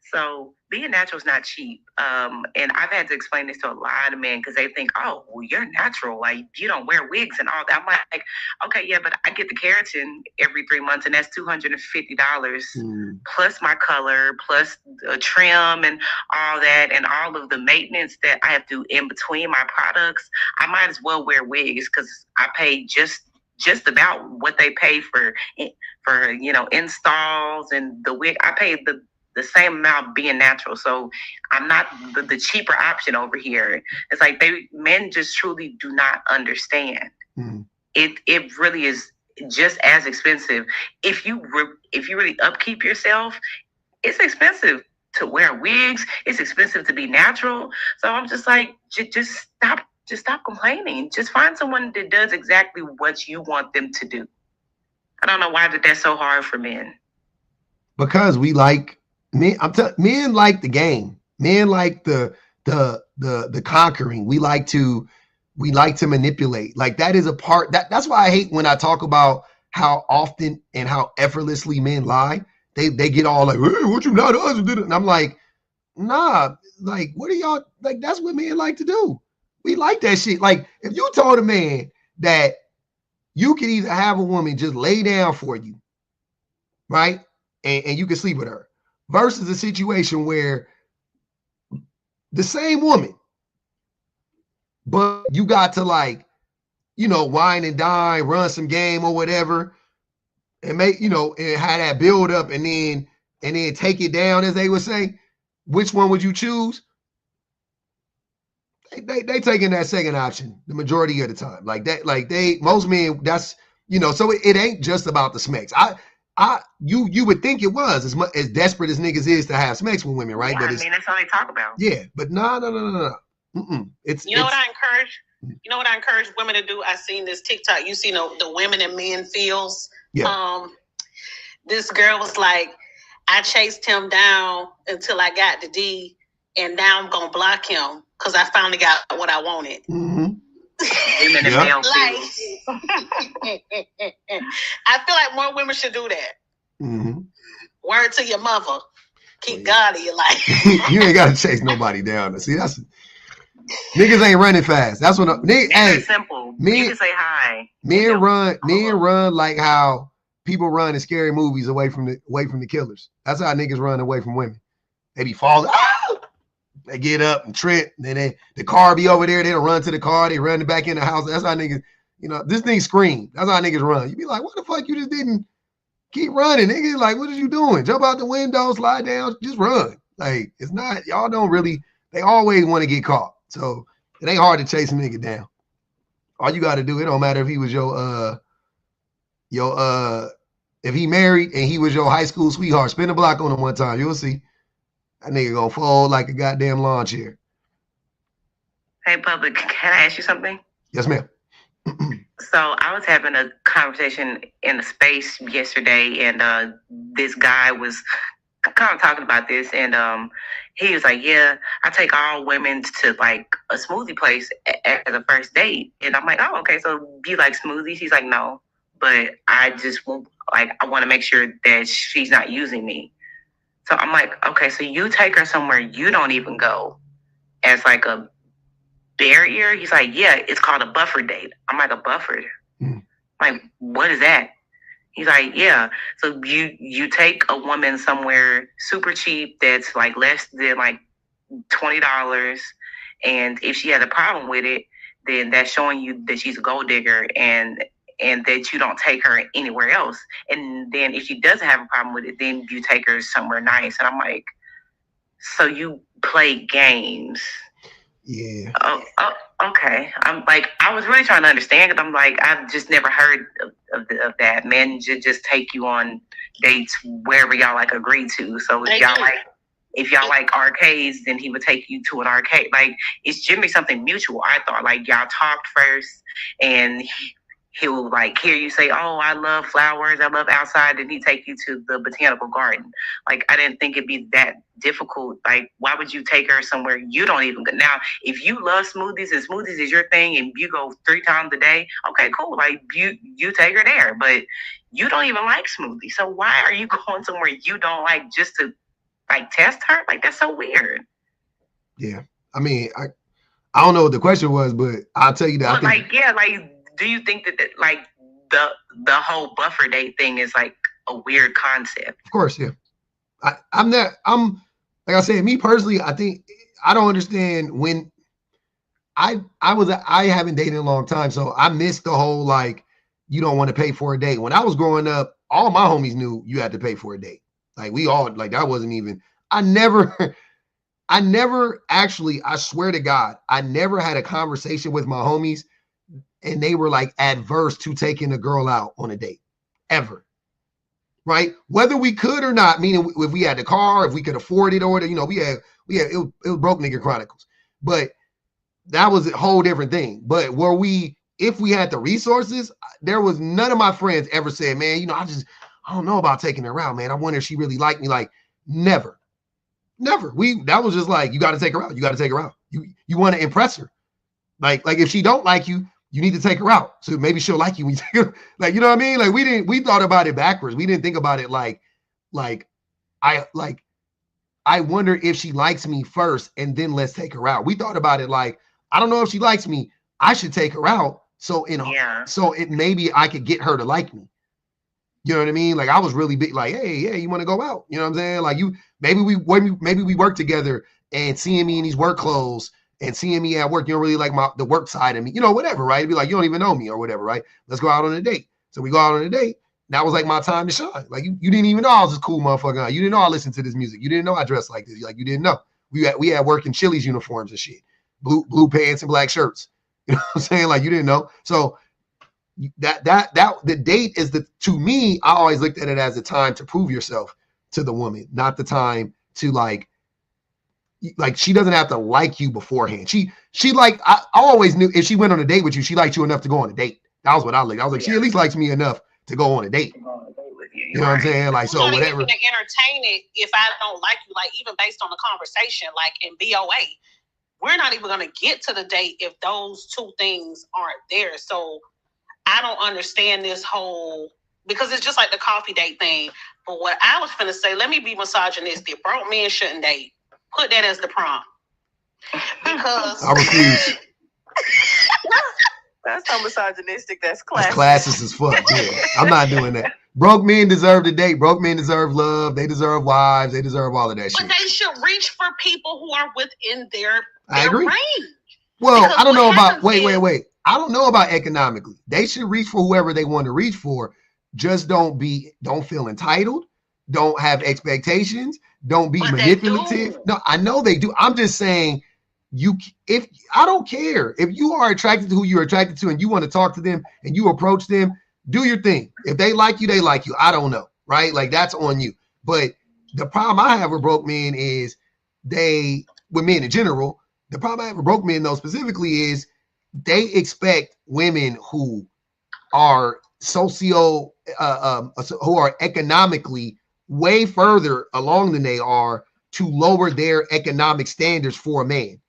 so being natural is not cheap. And I've had to explain this to a lot of men because they think, oh, well, you're natural, like you don't wear wigs and all that. I'm like, okay, yeah, but I get the keratin every 3 months, and that's $250 plus my color, plus a trim and all that, and all of the maintenance that I have to do in between my products. I might as well wear wigs because I pay just about what they pay for installs and the wig. I pay the same amount being natural. So I'm not the cheaper option over here. It's like men just truly do not understand. It really is just as expensive. If you really upkeep yourself, it's expensive to wear wigs. It's expensive to be natural. So I'm just like, just stop complaining. Just find someone that does exactly what you want them to do. I don't know why that's so hard for men. Because we like men. Men like the game. Men like the conquering. We like to manipulate. Like that is a part. That's why I hate when I talk about how often and how effortlessly men lie. They get all like, hey, what you not us? And I'm like, nah. Like, what are y'all like? That's what men like to do. We like that shit. Like, if you told a man that you could either have a woman just lay down for you, right? And you can sleep with her, versus a situation where the same woman, but you got to like, wine and dine, run some game or whatever, and make, and have that build up and then take it down, as they would say. Which one would you choose? They taking that second option the majority of the time. Like that, most men, that's, so it ain't just about the smacks. You would think it was as desperate as niggas is to have smacks with women, right? Yeah, but that's all they talk about. Yeah, but no. What I encourage? You know what I encourage women to do? I seen this TikTok. You see, the women and men feels. Yeah. This girl was like, I chased him down until I got the D, and now I'm gonna block him because I finally got what I wanted. Mm-hmm. I feel like more women should do that. Mm-hmm. Word to your mother. Keep God in your life. You ain't gotta chase nobody down. See, that's niggas ain't running fast. That's what it's simple. You can say hi. Men run like how people run in scary movies away from the killers. That's how niggas run away from women. They be falling. They get up and trip. And then the car be over there. They don't run to the car. They run back in the house. That's how niggas, this thing scream. That's how niggas run. You be like, what the fuck? You just didn't keep running, nigga. Like, what are you doing? Jump out the window, slide down, just run. Like, it's not, y'all don't really, they always want to get caught. So it ain't hard to chase a nigga down. All you got to do, it don't matter if he was if he married and he was your high school sweetheart, spin a block on him one time. You'll see. That nigga gonna fold like a goddamn lawn chair. Hey, Public, can I ask you something? Yes, ma'am. So I was having a conversation in the space yesterday, and this guy was kind of talking about this, and he was like, yeah, I take all women to like a smoothie place as a first date. And I'm like, oh, okay, so do you like smoothies? He's like, no, but I just want to make sure that she's not using me. So I'm like, okay, so you take her somewhere you don't even go as like a barrier? He's like, yeah, it's called a buffer date. I'm like, a buffer? Like, what is that? He's like, yeah. So you take a woman somewhere super cheap that's like less than like $20, and if she has a problem with it, then that's showing you that she's a gold digger, and that you don't take her anywhere else. And then if she doesn't have a problem with it, then you take her somewhere nice. And I'm like, so you play games? Yeah. Oh, okay. I'm like, I was really trying to understand, because I'm like, I've just never heard of that. Men just take you on dates wherever y'all like agree to. So if y'all like arcades, then he would take you to an arcade. Like, it's generally something mutual. I thought, like, y'all talked first, and he'll like hear you say, oh, I love flowers, I love outside, and he take you to the botanical garden. Like, I didn't think it'd be that difficult. Like, why would you take her somewhere you don't even go? Now, if you love smoothies and smoothies is your thing and you go 3 times a day, okay, cool. Like, you take her there, but you don't even like smoothies. So why are you going somewhere you don't like just to like test her? Like, that's so weird. Yeah. I mean, I don't know what the question was, but I'll tell you that. Well, do you think that like the whole buffer date thing is like a weird concept? Of course, yeah. I'm like I said, me personally, I think I don't understand when I haven't dated in a long time, so I missed the whole like you don't want to pay for a date. When I was growing up, all my homies knew you had to pay for a date. Like, we all, like, that wasn't even, I never actually, I swear to God, I never had a conversation with my homies and they were like adverse to taking a girl out on a date, ever. Right? Whether we could or not, meaning if we had the car, if we could afford it, or we had it was broke nigga chronicles. But that was a whole different thing. But if we had the resources, there was none of my friends ever said, man, I don't know about taking her out, man. I wonder if she really liked me. Like, never. That was just like, you got to take her out. You got to take her out. You want to impress her. Like if she don't like you, you need to take her out. So maybe she'll like you when you take her. Like, you know what I mean? Like, we thought about it backwards. We didn't think about it like I wonder if she likes me first and then let's take her out. We thought about it like, I don't know if she likes me. I should take her out. So maybe I could get her to like me. You know what I mean? Like, I was really big, like, hey, yeah, you want to go out? You know what I'm saying? Like, maybe we work together, and seeing me in these work clothes and seeing me at work, you don't really like the work side of me, whatever, right? It'd be like, you don't even know me or whatever, right? Let's go out on a date. So we go out on a date. That was like my time to shine. Like, you didn't even know I was this cool motherfucker. You didn't know I listened to this music. You didn't know I dressed like this. Like, you didn't know. We had work in Chili's uniforms and shit. Blue pants and black shirts. You know what I'm saying? Like, you didn't know. So that the date is to me, I always looked at it as a time to prove yourself to the woman, not the time to like she doesn't have to like you beforehand. She I always knew if she went on a date with you, she liked you enough to go on a date. That was what I liked. I was like, she at least likes me enough to go on a date. You know what I'm saying? Like, so whatever. To entertain it if I don't like you, like even based on the conversation, like in BOA, we're not even going to get to the date if those two things aren't there. So I don't understand this whole, because it's just like the coffee date thing. But what I was going to say, let me be misogynistic. Broke men shouldn't date. Put that as the prompt. Because I refuse. That's so misogynistic. That's classist. That's classist as fuck. Yeah, I'm not doing that. Broke men deserve to date. Broke men deserve love. They deserve wives. They deserve all of that shit. But they should reach for people who are within their I agree. range. Well, because I don't know about wait. I don't know about economically. They should reach for whoever they want to reach for. Just don't feel entitled. Don't have expectations. Don't be manipulative. No, I know they do. I'm just saying, if I don't care if you are attracted to who you're attracted to and you want to talk to them and you approach them, do your thing. If they like you, they like you. I don't know, right? Like, that's on you. But the problem I have with broke men is with men in general, the problem I have with broke men though specifically is they expect women who are who are economically way further along than they are to lower their economic standards for a man.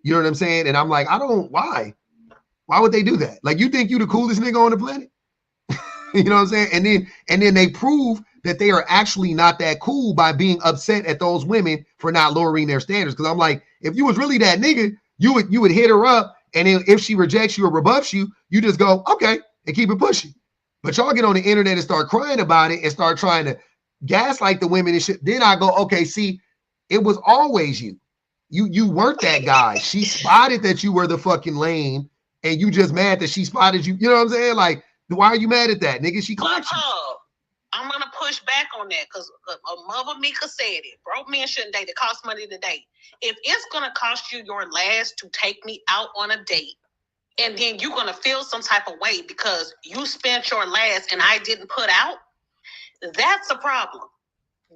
You know what I'm saying? And I'm like, why would they do that? Like, you think you the coolest nigga on the planet? You know what I'm saying? And then they prove that they are actually not that cool by being upset at those women for not lowering their standards. Because I'm like, if you was really that nigga, You would hit her up, and then if she rejects you or rebuffs you, you just go, okay, and keep it pushing. But y'all get on the internet and start crying about it and start trying to gaslight the women and shit. Then I go, okay, see, it was always you. You weren't that guy. She spotted that you were the fucking lame, and you just mad that she spotted you. You know what I'm saying? Like, why are you mad at that, nigga? She clocked you. I'm gonna push back on that because Mother Mika said it. Broke men shouldn't date. It costs money to date. If it's gonna cost you your last to take me out on a date, and then you're gonna feel some type of way because you spent your last and I didn't put out, that's a problem.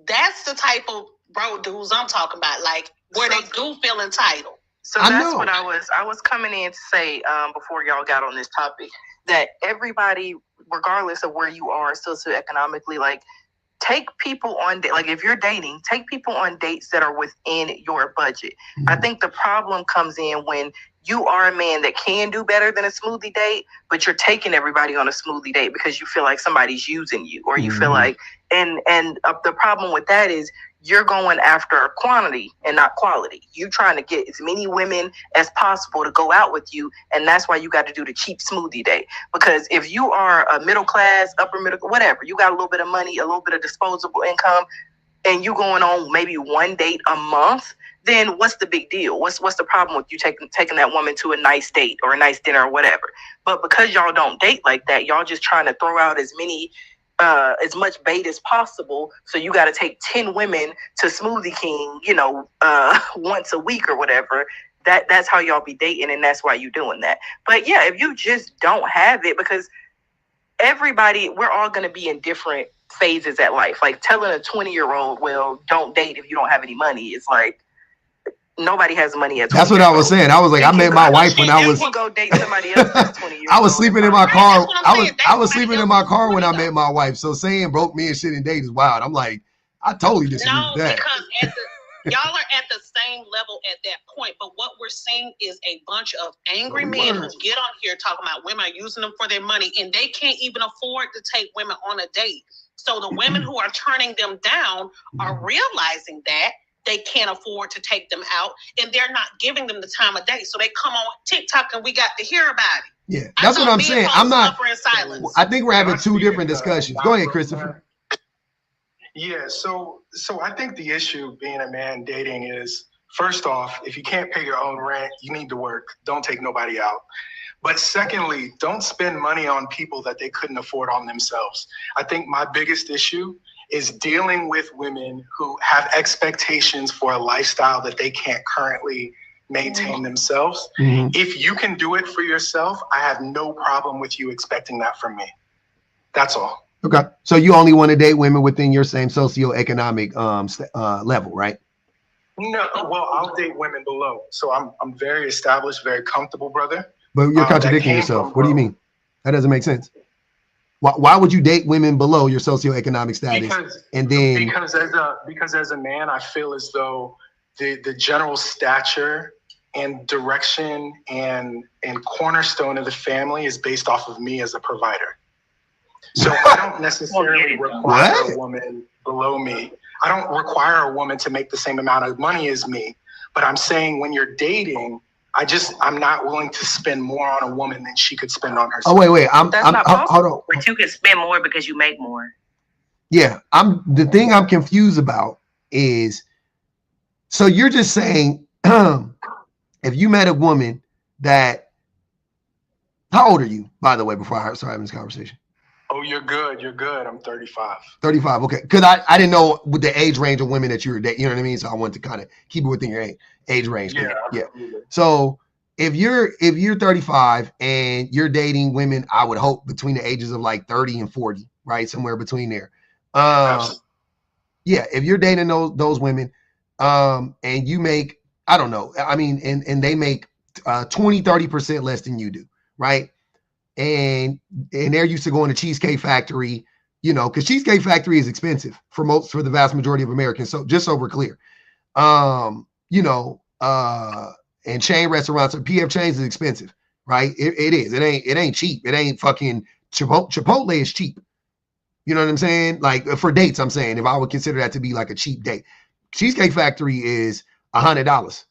That's the type of bro dudes I'm talking about, like where they do feel entitled. So that's what I was coming in to say before y'all got on this topic, that everybody, regardless of where you are socioeconomically, like, take people on, like, if you're dating, take people on dates that are within your budget. Mm-hmm. I think the problem comes in when you are a man that can do better than a smoothie date, but you're taking everybody on a smoothie date because you feel like somebody's using you, or you feel like, and the problem with that is you're going after quantity and not quality. You're trying to get as many women as possible to go out with you, and that's why you got to do the cheap smoothie date. Because if you are a middle class, upper middle, whatever, you got a little bit of money, a little bit of disposable income, and you going on maybe one date a month, then what's the big deal? What's the problem with you taking that woman to a nice date or a nice dinner or whatever? But because y'all don't date like that, y'all just trying to throw out as much bait as possible. So you got to take 10 women to Smoothie King, once a week or whatever. That's how y'all be dating, and that's why you're doing that. But yeah, if you just don't have it, because everybody, we're all going to be in different phases at life. Like telling a 20-year-old, well, don't date if you don't have any money. It's like, nobody has money at 20. That's what I was saying. I was like, I met my wife when I was. Go date somebody else that's 20 years I was sleeping in my car. I was sleeping in my car when I met my wife. So saying broke me and shit and date is wild. I'm like, I totally disagree with that. Because y'all are at the same level at that point. But what we're seeing is a bunch of angry men who get on here talking about women are using them for their money, and they can't even afford to take women on a date. So the women who are turning them down are realizing that they can't afford to take them out, and they're not giving them the time of day. So they come on TikTok and we got to hear about it. Yeah, that's what I'm saying. I'm not. I think we're having two different discussions. Go ahead, Christopher. Yeah, so I think the issue being a man dating is, first off, if you can't pay your own rent, you need to work. Don't take nobody out. But secondly, don't spend money on people that they couldn't afford on themselves. I think my biggest issue is dealing with women who have expectations for a lifestyle that they can't currently maintain themselves. Mm-hmm. If you can do it for yourself, I have no problem with you expecting that from me. That's all. Okay. So you only want to date women within your same socioeconomic level, right? No, well, I'll date women below. So I'm very established, very comfortable, brother. But you're contradicting yourself. What do you mean? That doesn't make sense. Why would you date women below your socioeconomic status? Because as a man, I feel as though the general stature and direction and cornerstone of the family is based off of me as a provider. So I don't necessarily require a woman below me. I don't require a woman to make the same amount of money as me. But I'm saying when you're dating, I'm not willing to spend more on a woman than she could spend on herself. Oh, wait. That's not possible. But you can spend more because you make more. Yeah. The thing I'm confused about is, so you're just saying, if you met a woman that, how old are you, by the way, before I started having this conversation? Oh, you're good. I'm 35. 35. Okay. Because I didn't know with the age range of women that you were dating, you know what I mean? So I wanted to kind of keep it within your age range. Yeah. So if you're 35 and you're dating women, I would hope between the ages of like 30 and 40, right? Somewhere between there. Yeah. If you're dating those women, and you make, I don't know, I mean, and they make 20-30% less than you do, right? And they're used to going to Cheesecake Factory, because Cheesecake Factory is expensive for the vast majority of Americans. So just so we're clear, and chain restaurants, PF Chains is expensive, right? It is. It ain't cheap. It ain't fucking Chipotle is cheap. You know what I'm saying? Like for dates, I'm saying if I would consider that to be like a cheap date, Cheesecake Factory is $100.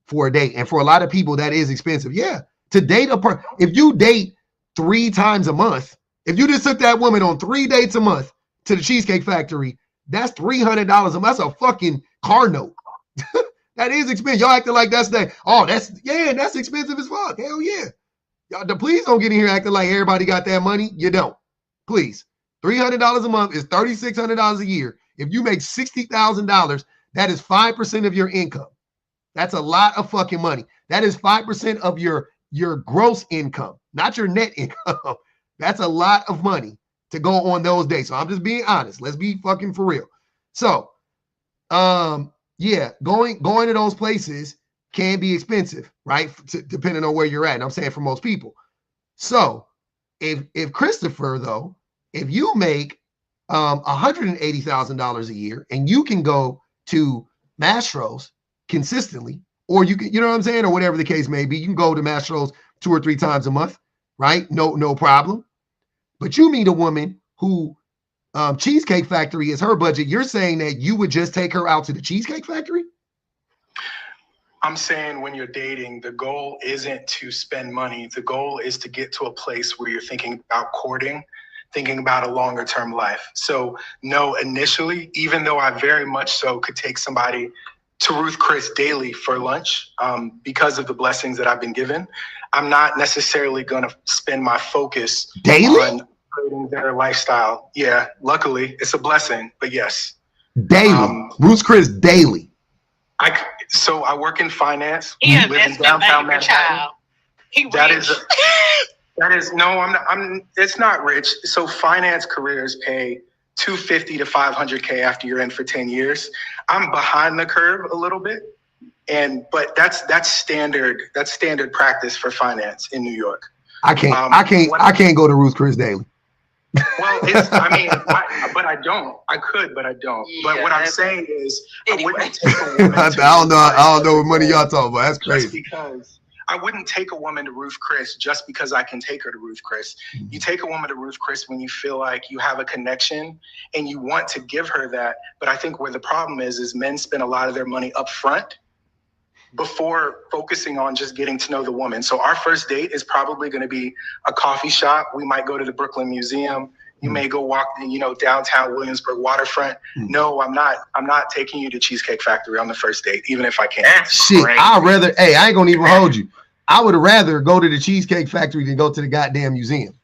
for a date. And for a lot of people, that is expensive. Yeah. To date if you date 3 times a month, if you just took that woman on 3 dates a month to the Cheesecake Factory, that's $300 a month. That's a fucking car note. That is expensive. Y'all acting like that's that's expensive as fuck. Hell yeah. Y'all, please don't get in here acting like everybody got that money. You don't. Please. $300 a month is $3,600 a year. If you make $60,000, that is 5% of your income. That's a lot of fucking money. That is 5% of your gross income, not your net income. That's a lot of money to go on those days. So I'm just being honest. Let's be fucking for real. So, yeah, going to those places can be expensive, right? Depending on where you're at. And I'm saying for most people. So if Christopher, though, if you make $180,000 a year and you can go to Mastro's consistently, or you can, you know what I'm saying, or whatever the case may be, you can go to Mastro's 2 or 3 times a month, right? No problem. But you meet a woman who Cheesecake Factory is her budget. You're saying that you would just take her out to the Cheesecake Factory? I'm saying when you're dating, the goal isn't to spend money. The goal is to get to a place where you're thinking about courting, thinking about a longer term life. So no, initially, even though I very much so could take somebody to Ruth Chris daily for lunch, because of the blessings that I've been given, I'm not necessarily going to spend my focus daily on creating their lifestyle. Yeah, luckily it's a blessing, but yes. Daily, Ruth Chris daily. So I work in finance. Yeah, live in downtown Manhattan. That is no, I'm it's not rich. So finance careers pay $250 to $500K after you're in for 10 years. I'm behind the curve a little bit. But that's standard practice for finance in New York. I can't go to Ruth Chris daily. Well, but I don't. I could, but I don't. Yeah, but what I'm saying is, I wouldn't take a woman. I don't know what money y'all talking about. That's crazy. Just because I wouldn't take a woman to Ruth Chris just because I can take her to Ruth Chris. Mm-hmm. You take a woman to Ruth Chris when you feel like you have a connection and you want to give her that. But I think where the problem is men spend a lot of their money up front before focusing on just getting to know the woman. So our first date is probably going to be a coffee shop. We might go to the Brooklyn Museum. You may go walk, downtown Williamsburg waterfront. No, I'm not taking you to Cheesecake Factory on the first date, even if I can. Shit, I ain't gonna even hold you. I would rather go to the Cheesecake Factory than go to the goddamn museum.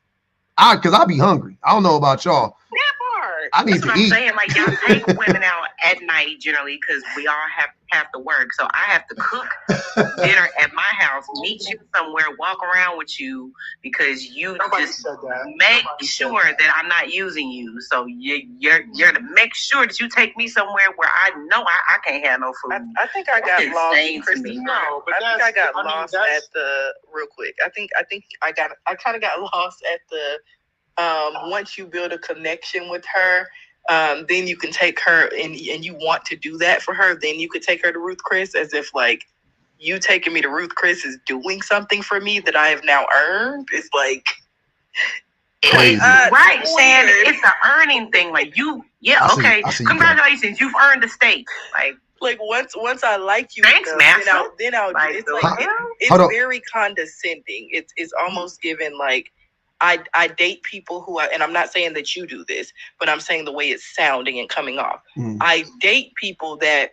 Cause I'll be hungry. I don't know about y'all. That part. I need to eat. I'm saying, like, y'all take women out at night generally because we all have to work. So I have to cook dinner at my house, meet you somewhere, walk around with you because you just make sure that I'm not using you. So you're to make sure that you take me somewhere where I know I can't have no food. I think I got lost. No, but I think I got lost at the real quick. I think I kind of got lost at the once you build a connection with her. Then you can take her and you want to do that for her. Then you could take her to Ruth Chris as if like you taking me to Ruth Chris is doing something for me that I have now earned. It's like, crazy. Right, Shan, it's an earning thing. Like okay, congratulations, you've earned a steak. Like once I like you, thanks, master. Then I'll like, it's like it's very condescending. It's almost given like. I date people who and I'm not saying that you do this, but I'm saying the way it's sounding and coming off. I date people that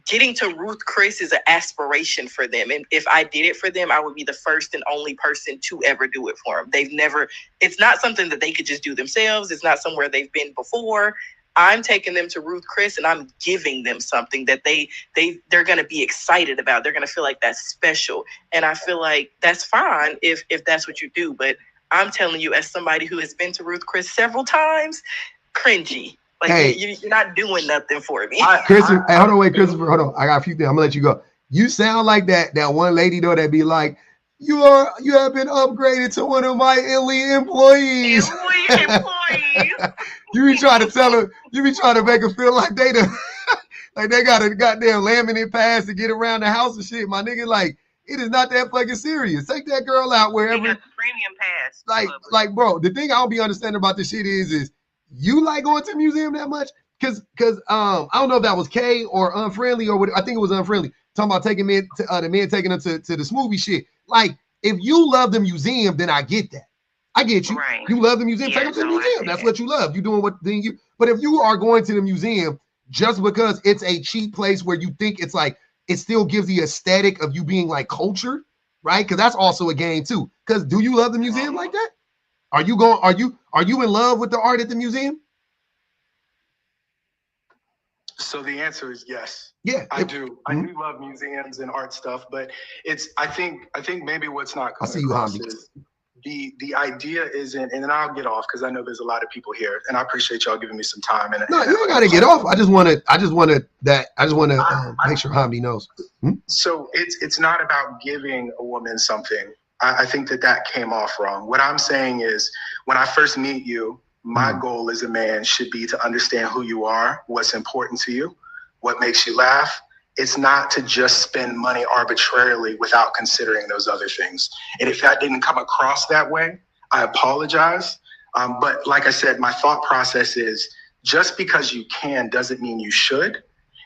getting to Ruth Chris is an aspiration for them. And if I did it for them, I would be the first and only person to ever do it for them. It's not something that they could just do themselves. It's not somewhere they've been before. I'm taking them to Ruth Chris and I'm giving them something that they're going to be excited about. They're going to feel like that's special. And I feel like that's fine if that's what you do. But I'm telling you, as somebody who has been to Ruth Chris several times, cringy. Like you're not doing nothing for me. Christopher, Christopher, hold on. I got a few things. I'm gonna let you go. You sound like that one lady though that be like, you have been upgraded to one of my elite employees. You be trying to tell her, you be trying to make her feel like they got a goddamn laminate pass to get around the house and shit. My nigga, like, it is not that fucking serious. Take that girl out wherever. Premium pass. Like, bro, the thing I don't be understanding about this shit is you like going to the museum that much? Cause I don't know if that was K or Unfriendly or what. I think it was Unfriendly. talking about taking men, the men taking them to the smoothie shit. Like, if you love the museum, then I get that. I get you. Right. You love the museum, take them to the museum. That's what you love. You doing what thing you. But if you are going to the museum just because it's a cheap place where you think it's like, it still gives the aesthetic of you being like cultured, right? Because that's also a game too. Because do you love the museum like that? Are you in love with the art at the museum? So the answer is yes. Yeah, I do. I do love museums and art stuff, but I think maybe what's not coming across is the idea isn't, and then I'll get off because I know there's a lot of people here, and I appreciate y'all giving me some time. And no, you don't got to get off. I just want to make sure Hamdi knows. So it's not about giving a woman something. I think that came off wrong. What I'm saying is, when I first meet you, my goal as a man should be to understand who you are, what's important to you, what makes you laugh. It's not to just spend money arbitrarily without considering those other things. And if that didn't come across that way, I apologize. But like I said, my thought process is, just because you can doesn't mean you should.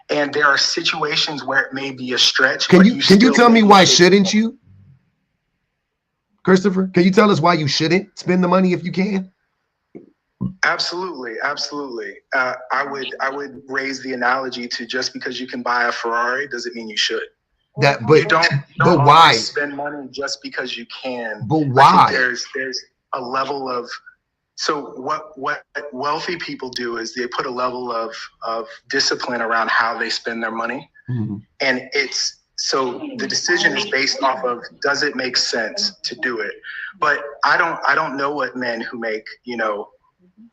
And there are situations where it may be a stretch. Can you tell me why shouldn't you? Christopher, can you tell us why you shouldn't spend the money if you can? Absolutely. I would raise the analogy to, just because you can buy a Ferrari doesn't mean you should. But you don't why spend money just because you can? But why? There's a level of, so what wealthy people do is they put a level of discipline around how they spend their money, and so the decision is based off of, does it make sense to do it? But I don't know what men who make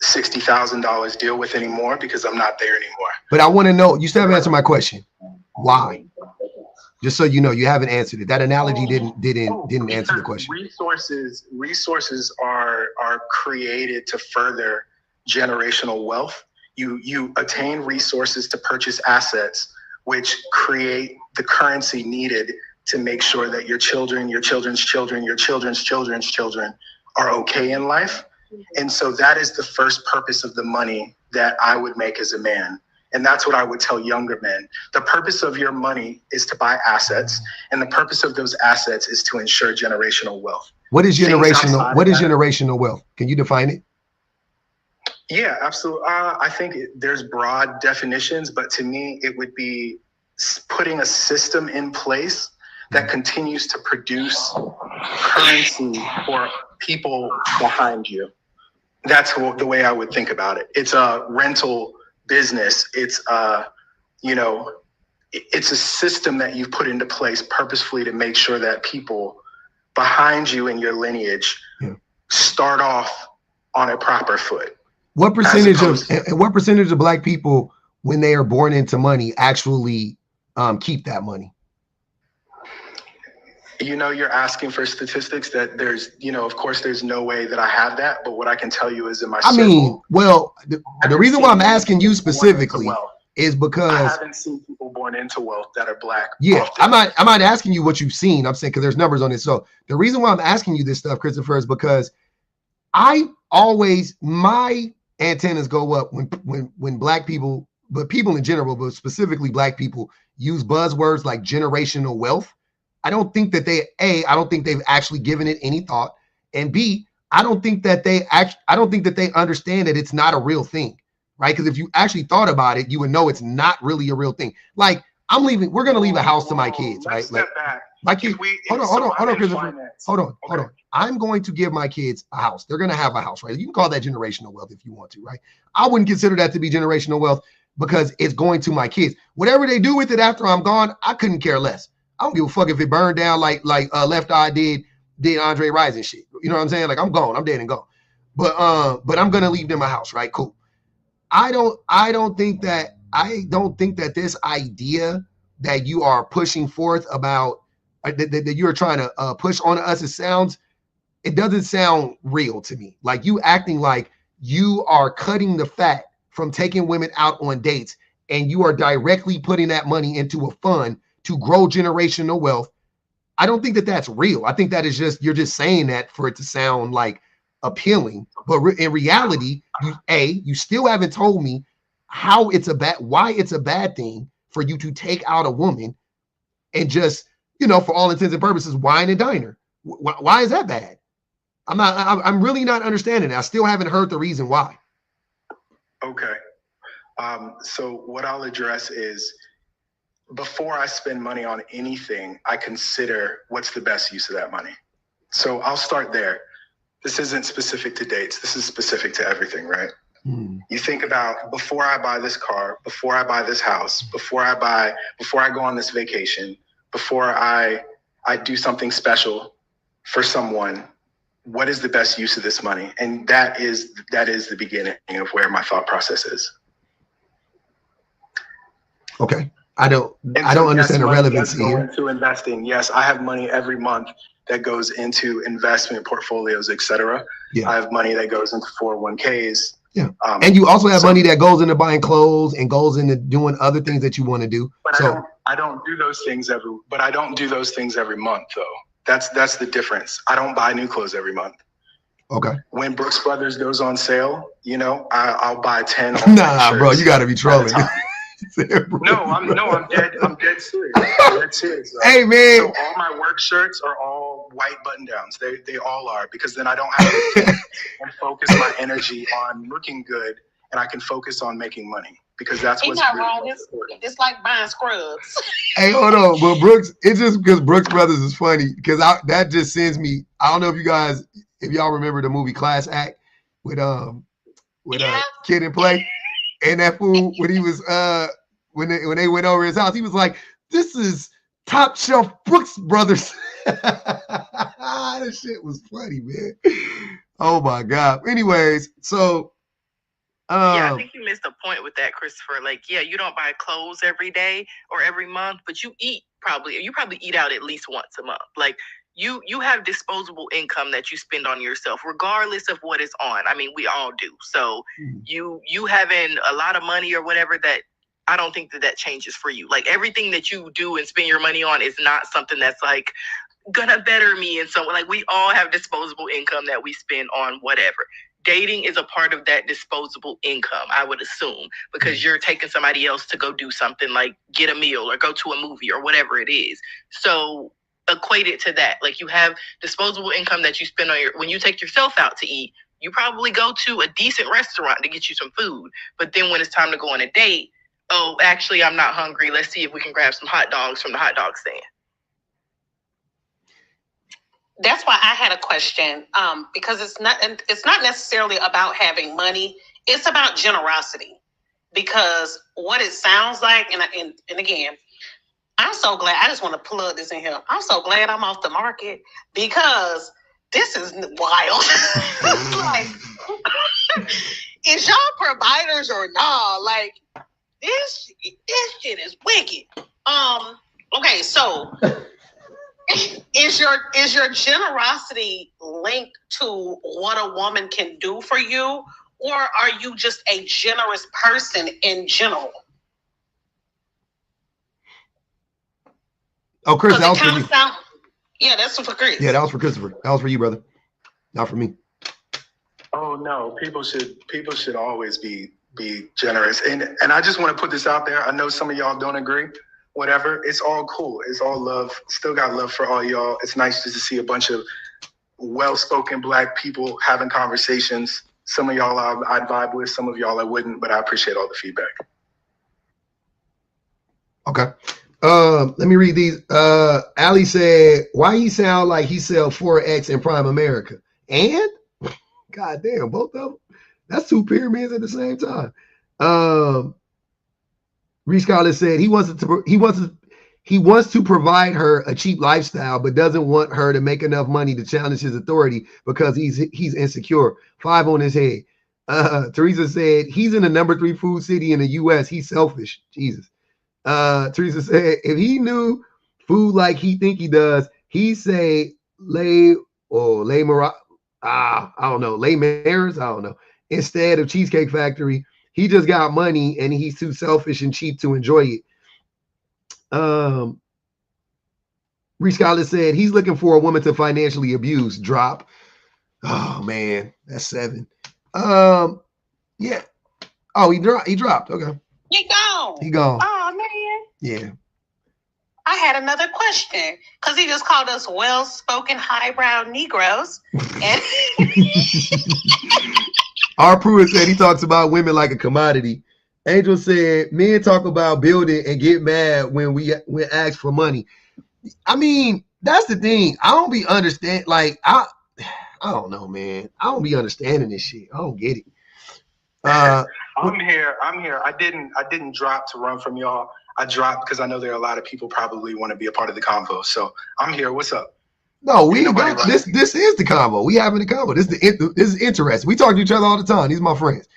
$60,000 deal with anymore, because I'm not there anymore. But I want to know, you still haven't answered my question. Why? Just so you know, you haven't answered it. That analogy didn't answer the question. Resources are created to further generational wealth. You attain resources to purchase assets, which create the currency needed to make sure that your children, your children's children, your children's children's children are okay in life. And so that is the first purpose of the money that I would make as a man. And that's what I would tell younger men. The purpose of your money is to buy assets, and the purpose of those assets is to ensure generational wealth. What is generational wealth? Can you define it? Yeah, absolutely. I think there's broad definitions, but to me, it would be putting a system in place that continues to produce currency for people behind you. That's the way I would think about it. It's a rental business. It's it's a system that you've put into place purposefully to make sure that people behind you in your lineage start off on a proper foot. What percentage of Black people, when they are born into money, actually keep that money? You're asking for statistics that there's, of course, there's no way that I have that. But what I can tell you is in my circle, the reason why I'm asking you specifically is because I haven't seen people born into wealth that are Black. Yeah, often. I'm not asking you what you've seen. I'm saying because there's numbers on it. So the reason why I'm asking you this stuff, Christopher, is because my antennas go up when Black people, but people in general, but specifically Black people, use buzzwords like generational wealth. I don't think that I don't think they've actually given it any thought, and B, I don't think that they understand that it's not a real thing, right? Because if you actually thought about it, you would know it's not really a real thing. Like, we're gonna leave a house to my kids, right? Step back. My kids. Hold on, Christopher. Hold on. I'm going to give my kids a house. They're gonna have a house, right? You can call that generational wealth if you want to, right? I wouldn't consider that to be generational wealth because it's going to my kids. Whatever they do with it after I'm gone, I couldn't care less. I don't give a fuck if it burned down like Left Eye did Andre Rison shit. You know what I'm saying? Like, I'm gone. I'm dead and gone. But I'm gonna leave them a house, right? Cool. I don't think that this idea that you are pushing forth about that you're trying to push on us, it doesn't sound real to me. Like, you acting like you are cutting the fat from taking women out on dates, and you are directly putting that money into a fund to grow generational wealth. I don't think that that's real. I think that is you're just saying that for it to sound like appealing, but in reality, you still haven't told me why it's a bad thing for you to take out a woman and just, for all intents and purposes, wine and dine her. Why is that bad? I'm really not understanding it. I still haven't heard the reason why. Okay. So what I'll address is, before I spend money on anything, I consider what's the best use of that money. So I'll start there. This isn't specific to dates. This is specific to everything, right? You think about, before I buy this car, before I buy this house, before I go on this vacation, before I do something special for someone, what is the best use of this money? And that is the beginning of where my thought process is. Okay. I don't understand the relevancy here. Into investing. Yes, I have money every month that goes into investment portfolios, etc. Yeah. I have money that goes into 401ks. Yeah. And you also have money that goes into buying clothes and goes into doing other things that you want to do. But I don't do those things every month, though. That's the difference. I don't buy new clothes every month. Okay. When Brooks Brothers goes on sale, I'll buy 10. Nah, bro, you got to be trolling. No, I'm dead serious. I'm dead serious. Hey, man. So all my work shirts are all white button downs. They all are, because then I don't have to think and focus my energy on looking good, and I can focus on making money, because that's what's not really wrong. It's like buying scrubs. Hey, hold on, but Brooks, it's just because Brooks Brothers is funny, because that just sends me. I don't know if y'all remember the movie Class Act with Kid and Play. And that fool, when he was when they went over his house, he was like, "This is top shelf Brooks Brothers." That shit was funny, man. Oh my God. Anyways, so I think you missed a point with that, Christopher. Like, yeah, you don't buy clothes every day or every month, but you probably eat out at least once a month. Like, you have disposable income that you spend on yourself, regardless of what is on. I mean, we all do. So you having a lot of money or whatever, that I don't think that changes for you. Like, everything that you do and spend your money on is not something that's like gonna better me. And so, like, we all have disposable income that we spend on whatever. Dating is a part of that disposable income, I would assume, because you're taking somebody else to go do something like get a meal or go to a movie or whatever it is. So equate it to that. Like, you have disposable income that you spend on when you take yourself out to eat, you probably go to a decent restaurant to get you some food. But then when it's time to go on a date, oh, actually, I'm not hungry. Let's see if we can grab some hot dogs from the hot dog stand. That's why I had a question, because it's not necessarily about having money. It's about generosity, because what it sounds like, and again, I'm so glad. I just want to plug this in here. I'm so glad I'm off the market, because this is wild. Like, is y'all providers or nah? Like, this shit is wicked. Okay, so is your generosity linked to what a woman can do for you, or are you just a generous person in general? Oh, Chris, that was for you. Yeah, that's for Chris. Yeah, that was for Christopher. That was for you, brother. Not for me. Oh no, people should always be generous. And I just want to put this out there. I know some of y'all don't agree. Whatever, it's all cool. It's all love. Still got love for all y'all. It's nice just to see a bunch of well-spoken Black people having conversations. Some of y'all I'd vibe with, some of y'all I wouldn't, but I appreciate all the feedback. Okay. Let me read these. Ali said, why he sound like he sell 4X in Prime America? And God damn, both of them. That's two pyramids at the same time. Reese Collins said he wants to provide her a cheap lifestyle, but doesn't want her to make enough money to challenge his authority because he's insecure. 5 on his head. Teresa said he's in the number 3 food city in the U.S. He's selfish. Jesus. Teresa said if he knew food like he think he does, he'd say Les Maris, I don't know, instead of Cheesecake Factory. He just got money and he's too selfish and cheap to enjoy it. Reese Collins said he's looking for a woman to financially abuse. Drop. Oh man, that's 7. Yeah. Oh, he dropped. Okay. He gone. He gone. Oh man. Yeah. I had another question because he just called us well-spoken, highbrow Negroes. And our Pruitt said he talks about women like a commodity. Angel said men talk about building and get mad when asked for money. I mean, that's the thing. I don't be understand. Like I don't know, man. I don't be understanding this shit. I don't get it. I'm here. I didn't drop to run from y'all. I dropped because I know there are a lot of people probably want to be a part of the convo. So I'm here. What's up? No, we don't. This is the convo. We having the convo. This is interesting. We talk to each other all the time. These are my friends.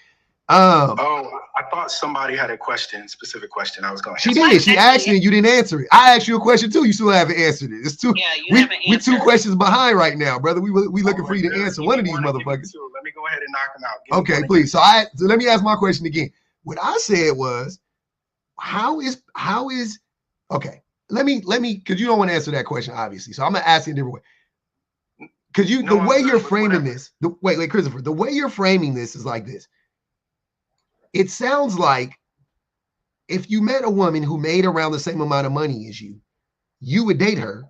I thought somebody had a specific question. I was going to She did. She asked you and you didn't answer it. I asked you a question too. You still haven't answered it. It's two. Yeah, we 2 questions behind right now, brother. We looking for you to answer one of these motherfuckers. Let me go ahead and knock them out. Okay, please. So let me ask my question again. What I said was, how is okay? Let me because you don't want to answer that question, obviously. So I'm gonna ask it a different way. Because the way you're framing this, wait, Christopher, the way you're framing this is like this. It sounds like if you met a woman who made around the same amount of money as you would date her,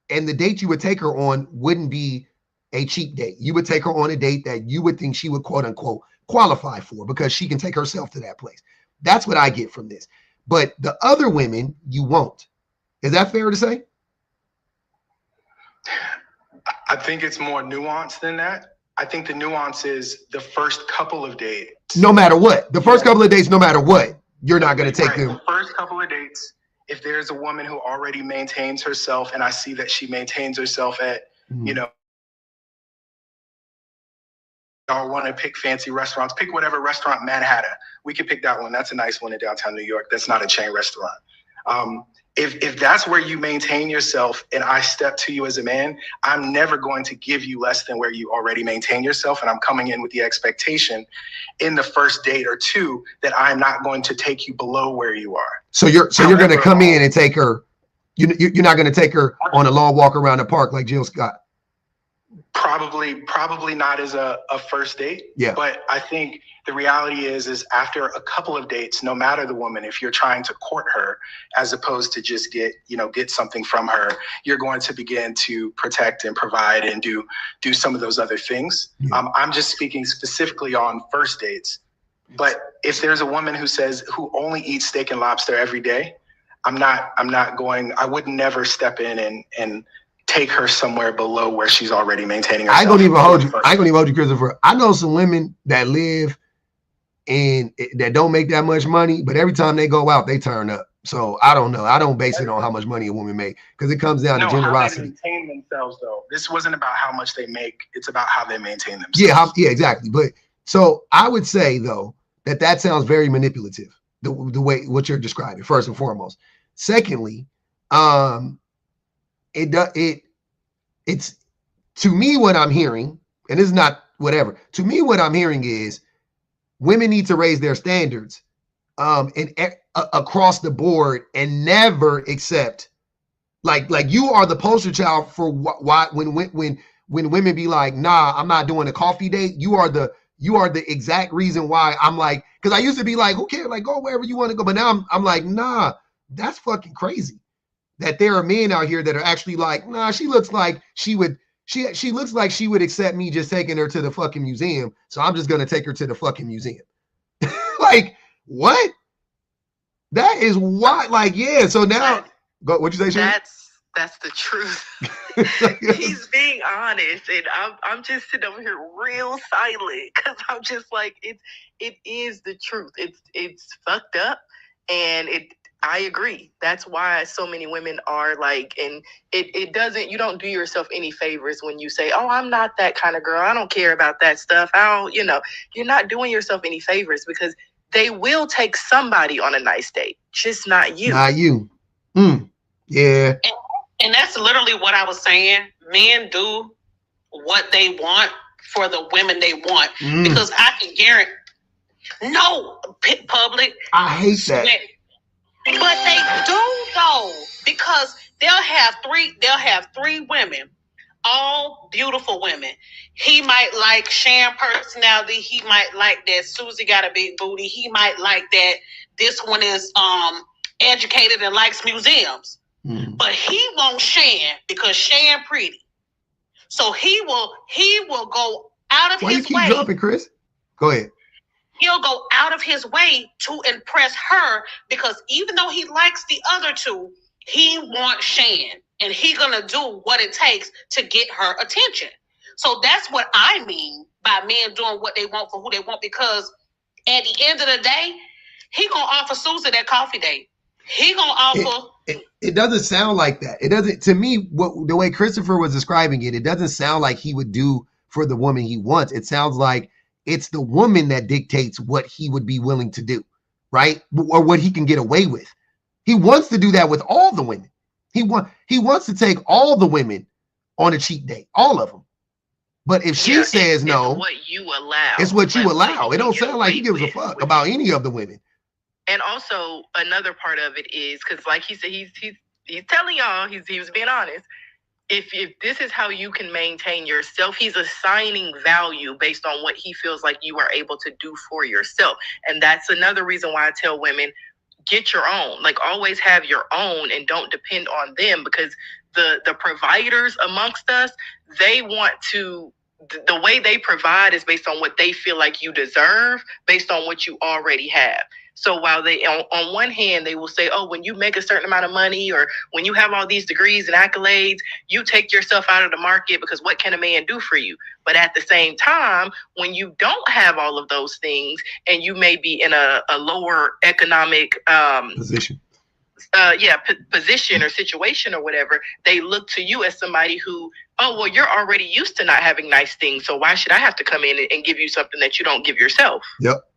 and the date you would take her on wouldn't be a cheap date. You would take her on a date that you would think she would quote unquote qualify for because she can take herself to that place. That's what I get from this. But the other women, you won't. Is that fair to say? I think it's more nuanced than that. I think the nuance is the first couple of dates. No matter what. The first couple of dates, no matter what, you're not going to take them. The first couple of dates, if there's a woman who already maintains herself and I see that she maintains herself at, y'all want to pick fancy restaurants, pick whatever restaurant, Manhattan. We could pick that one. That's a nice one in downtown New York. That's not a chain restaurant. If that's where you maintain yourself and I step to you as a man, I'm never going to give you less than where you already maintain yourself. And I'm coming in with the expectation in the first date or two that I'm not going to take you below where you are. So you're going to come in and take her. You're not going to take her on a long walk around the park like Jill Scott. Probably not as a first date. Yeah. But I think the reality is after a couple of dates, no matter the woman, if you're trying to court her as opposed to just get something from her, you're going to begin to protect and provide and do some of those other things. Yeah. I'm just speaking specifically on first dates. But if there's a woman who only eats steak and lobster every day, I would never step in and take her somewhere below where she's already maintaining herself. I ain't gonna even hold you, Christopher. I know some women that live and that don't make that much money, but every time they go out, they turn up. So I don't know. I don't base it on how much money a woman make because it comes down to generosity. How they maintain themselves, though. This wasn't about how much they make. It's about how they maintain themselves. Yeah, exactly. But so I would say though that sounds very manipulative. The way what you're describing, first and foremost. Secondly, it's to me what I'm hearing, and it's not whatever. To me, what I'm hearing is women need to raise their standards and across the board and never accept like you are the poster child for why when women be like, nah, I'm not doing a coffee date. You are the exact reason why I'm like, because I used to be like, who cares? Like, go wherever you want to go. But now I'm like, nah, that's fucking crazy. That there are men out here that are actually like, nah, she looks like she would accept me just taking her to the fucking museum. So I'm just gonna take her to the fucking museum. Like, what? That is why, like, yeah. So now, what'd you say, Shane? That's the truth. He's being honest, and I'm just sitting over here real silent because I'm just like, it is the truth. It's fucked up, and I agree. That's why so many women are like, and you don't do yourself any favors when you say, oh, I'm not that kind of girl. I don't care about that stuff. You're not doing yourself any favors because they will take somebody on a nice date, just not you. Not you. Yeah. And that's literally what I was saying. Men do what they want for the women they want because I can guarantee. No, public. I hate that. But they do though, because they'll have three women, all beautiful women. He might like Shan personality. He might like that Susie got a big booty. He might like that this one is educated and likes museums. but he won't Shan because Shan pretty. So he will go out of Why his you keep way. jumping, Chris? Go ahead. He'll go out of his way to impress her because even though he likes the other two, he wants Shan, and he gonna do what it takes to get her attention. So that's what I mean by men doing what they want for who they want, because at the end of the day, he gonna offer Susan that coffee date. He gonna offer. It doesn't sound like that. It doesn't, to me, the way Christopher was describing it, it doesn't sound like he would do for the woman he wants. It sounds like it's the woman that dictates what he would be willing to do, right? Or what he can get away with. He wants to do that with all the women. He wants to take all the women on a cheat date, all of them. But if she says no, it's what you allow. It's what you allow. It don't sound like he gives a fuck about any of the women. And also another part of it is because, like he said, he's telling y'all, he was being honest. If this is how you can maintain yourself, he's assigning value based on what he feels like you are able to do for yourself. And that's another reason why I tell women, get your own. Like, always have your own and don't depend on them, because the providers amongst us, they want to, the way they provide is based on what they feel like you deserve, based on what you already have. So while they, on one hand, they will say, oh, when you make a certain amount of money or when you have all these degrees and accolades, you take yourself out of the market because what can a man do for you? But at the same time, when you don't have all of those things and you may be in a lower economic position, position or situation or whatever, they look to you as somebody who, oh, well, you're already used to not having nice things, so why should I have to come in and give you something that you don't give yourself? Yep.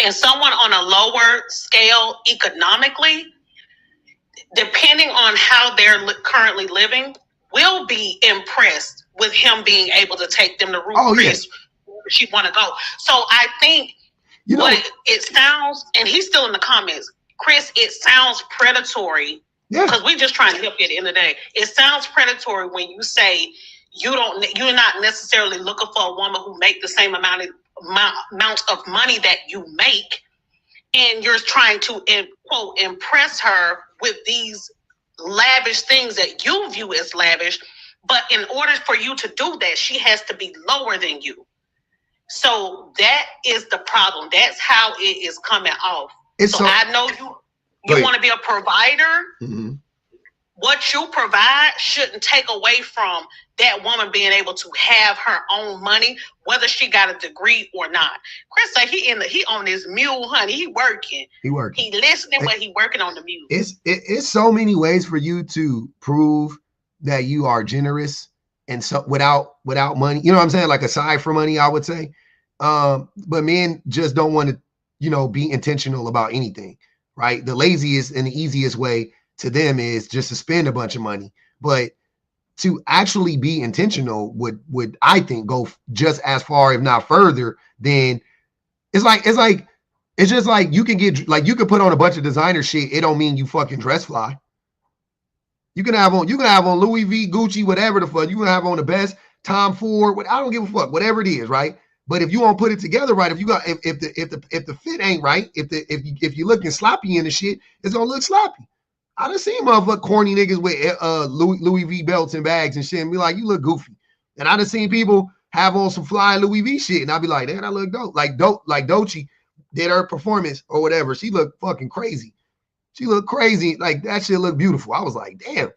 And someone on a lower scale economically, depending on how they're currently living, will be impressed with him being able to take them to Ruth Chris where she want to go. So I think it sounds, and he's still in the comments, Chris, it sounds predatory. Because we're just trying to help you at the end of the day. It sounds predatory when you say you're not necessarily looking for a woman who make the same amount of money that you make, and you're trying to quote impress her with these lavish things that you view as lavish. But in order for you to do that, she has to be lower than you. So that is the problem. That's how it is coming off. I know you want to be a provider. Mm-hmm. What you provide shouldn't take away from that woman being able to have her own money, whether she got a degree or not. Chris said he on this mule, honey. He working. He listening, but he working on the mule. It's so many ways for you to prove that you are generous, and so without money, you know what I'm saying? Like, aside from money, I would say. But men just don't want to, be intentional about anything, right? The laziest and the easiest way to them is just to spend a bunch of money. But to actually be intentional would I think go just as far, if not further, than it's just like you can put on a bunch of designer shit. It don't mean you fucking dress fly. You can have on Louis V, Gucci, whatever the fuck. You can have on the best Tom Ford. I don't give a fuck, whatever it is, right? But if you won't put it together right, if the fit ain't right, if you looking sloppy in the shit, it's gonna look sloppy. I done seen motherfucking corny niggas with Louis V belts and bags and shit and be like, you look goofy. And I done seen people have on some fly Louis V shit and I'll be like, damn, I look dope. Like Doechii did her performance or whatever. She looked fucking crazy. She looked crazy. Like, that shit looked beautiful. I was like, damn, it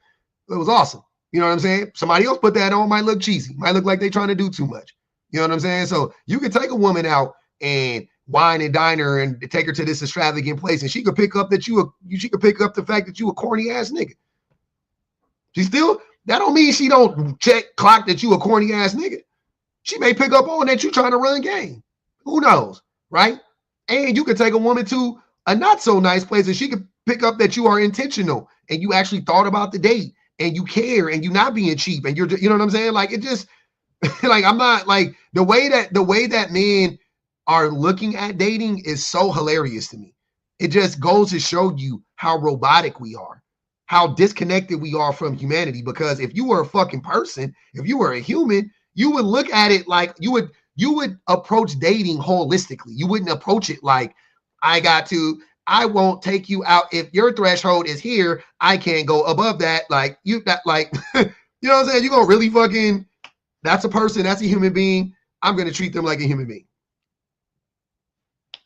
was awesome. You know what I'm saying? Somebody else put that on, might look cheesy. Might look like they trying to do too much. You know what I'm saying? So you can take a woman out and wine and dine her and take her to this extravagant place, and she could pick up she could pick up the fact that you a corny ass nigga. That don't mean she don't clock that you a corny ass nigga. She may pick up on that you trying to run game. Who knows, right? And you could take a woman to a not so nice place, and she could pick up that you are intentional and you actually thought about the date and you care and you not being cheap and you're, you know what I'm saying? Like, it just like, I'm not like the way that men are looking at dating is so hilarious to me. It just goes to show you how robotic we are, how disconnected we are from humanity. Because if you were a fucking person, if you were a human, you would look at it like you would approach dating holistically. You wouldn't approach it like I I won't take you out. If your threshold is here, I can't go above that. Like, you got, like, you know what I'm saying? You're going to really fucking, that's a person, that's a human being. I'm going to treat them like a human being.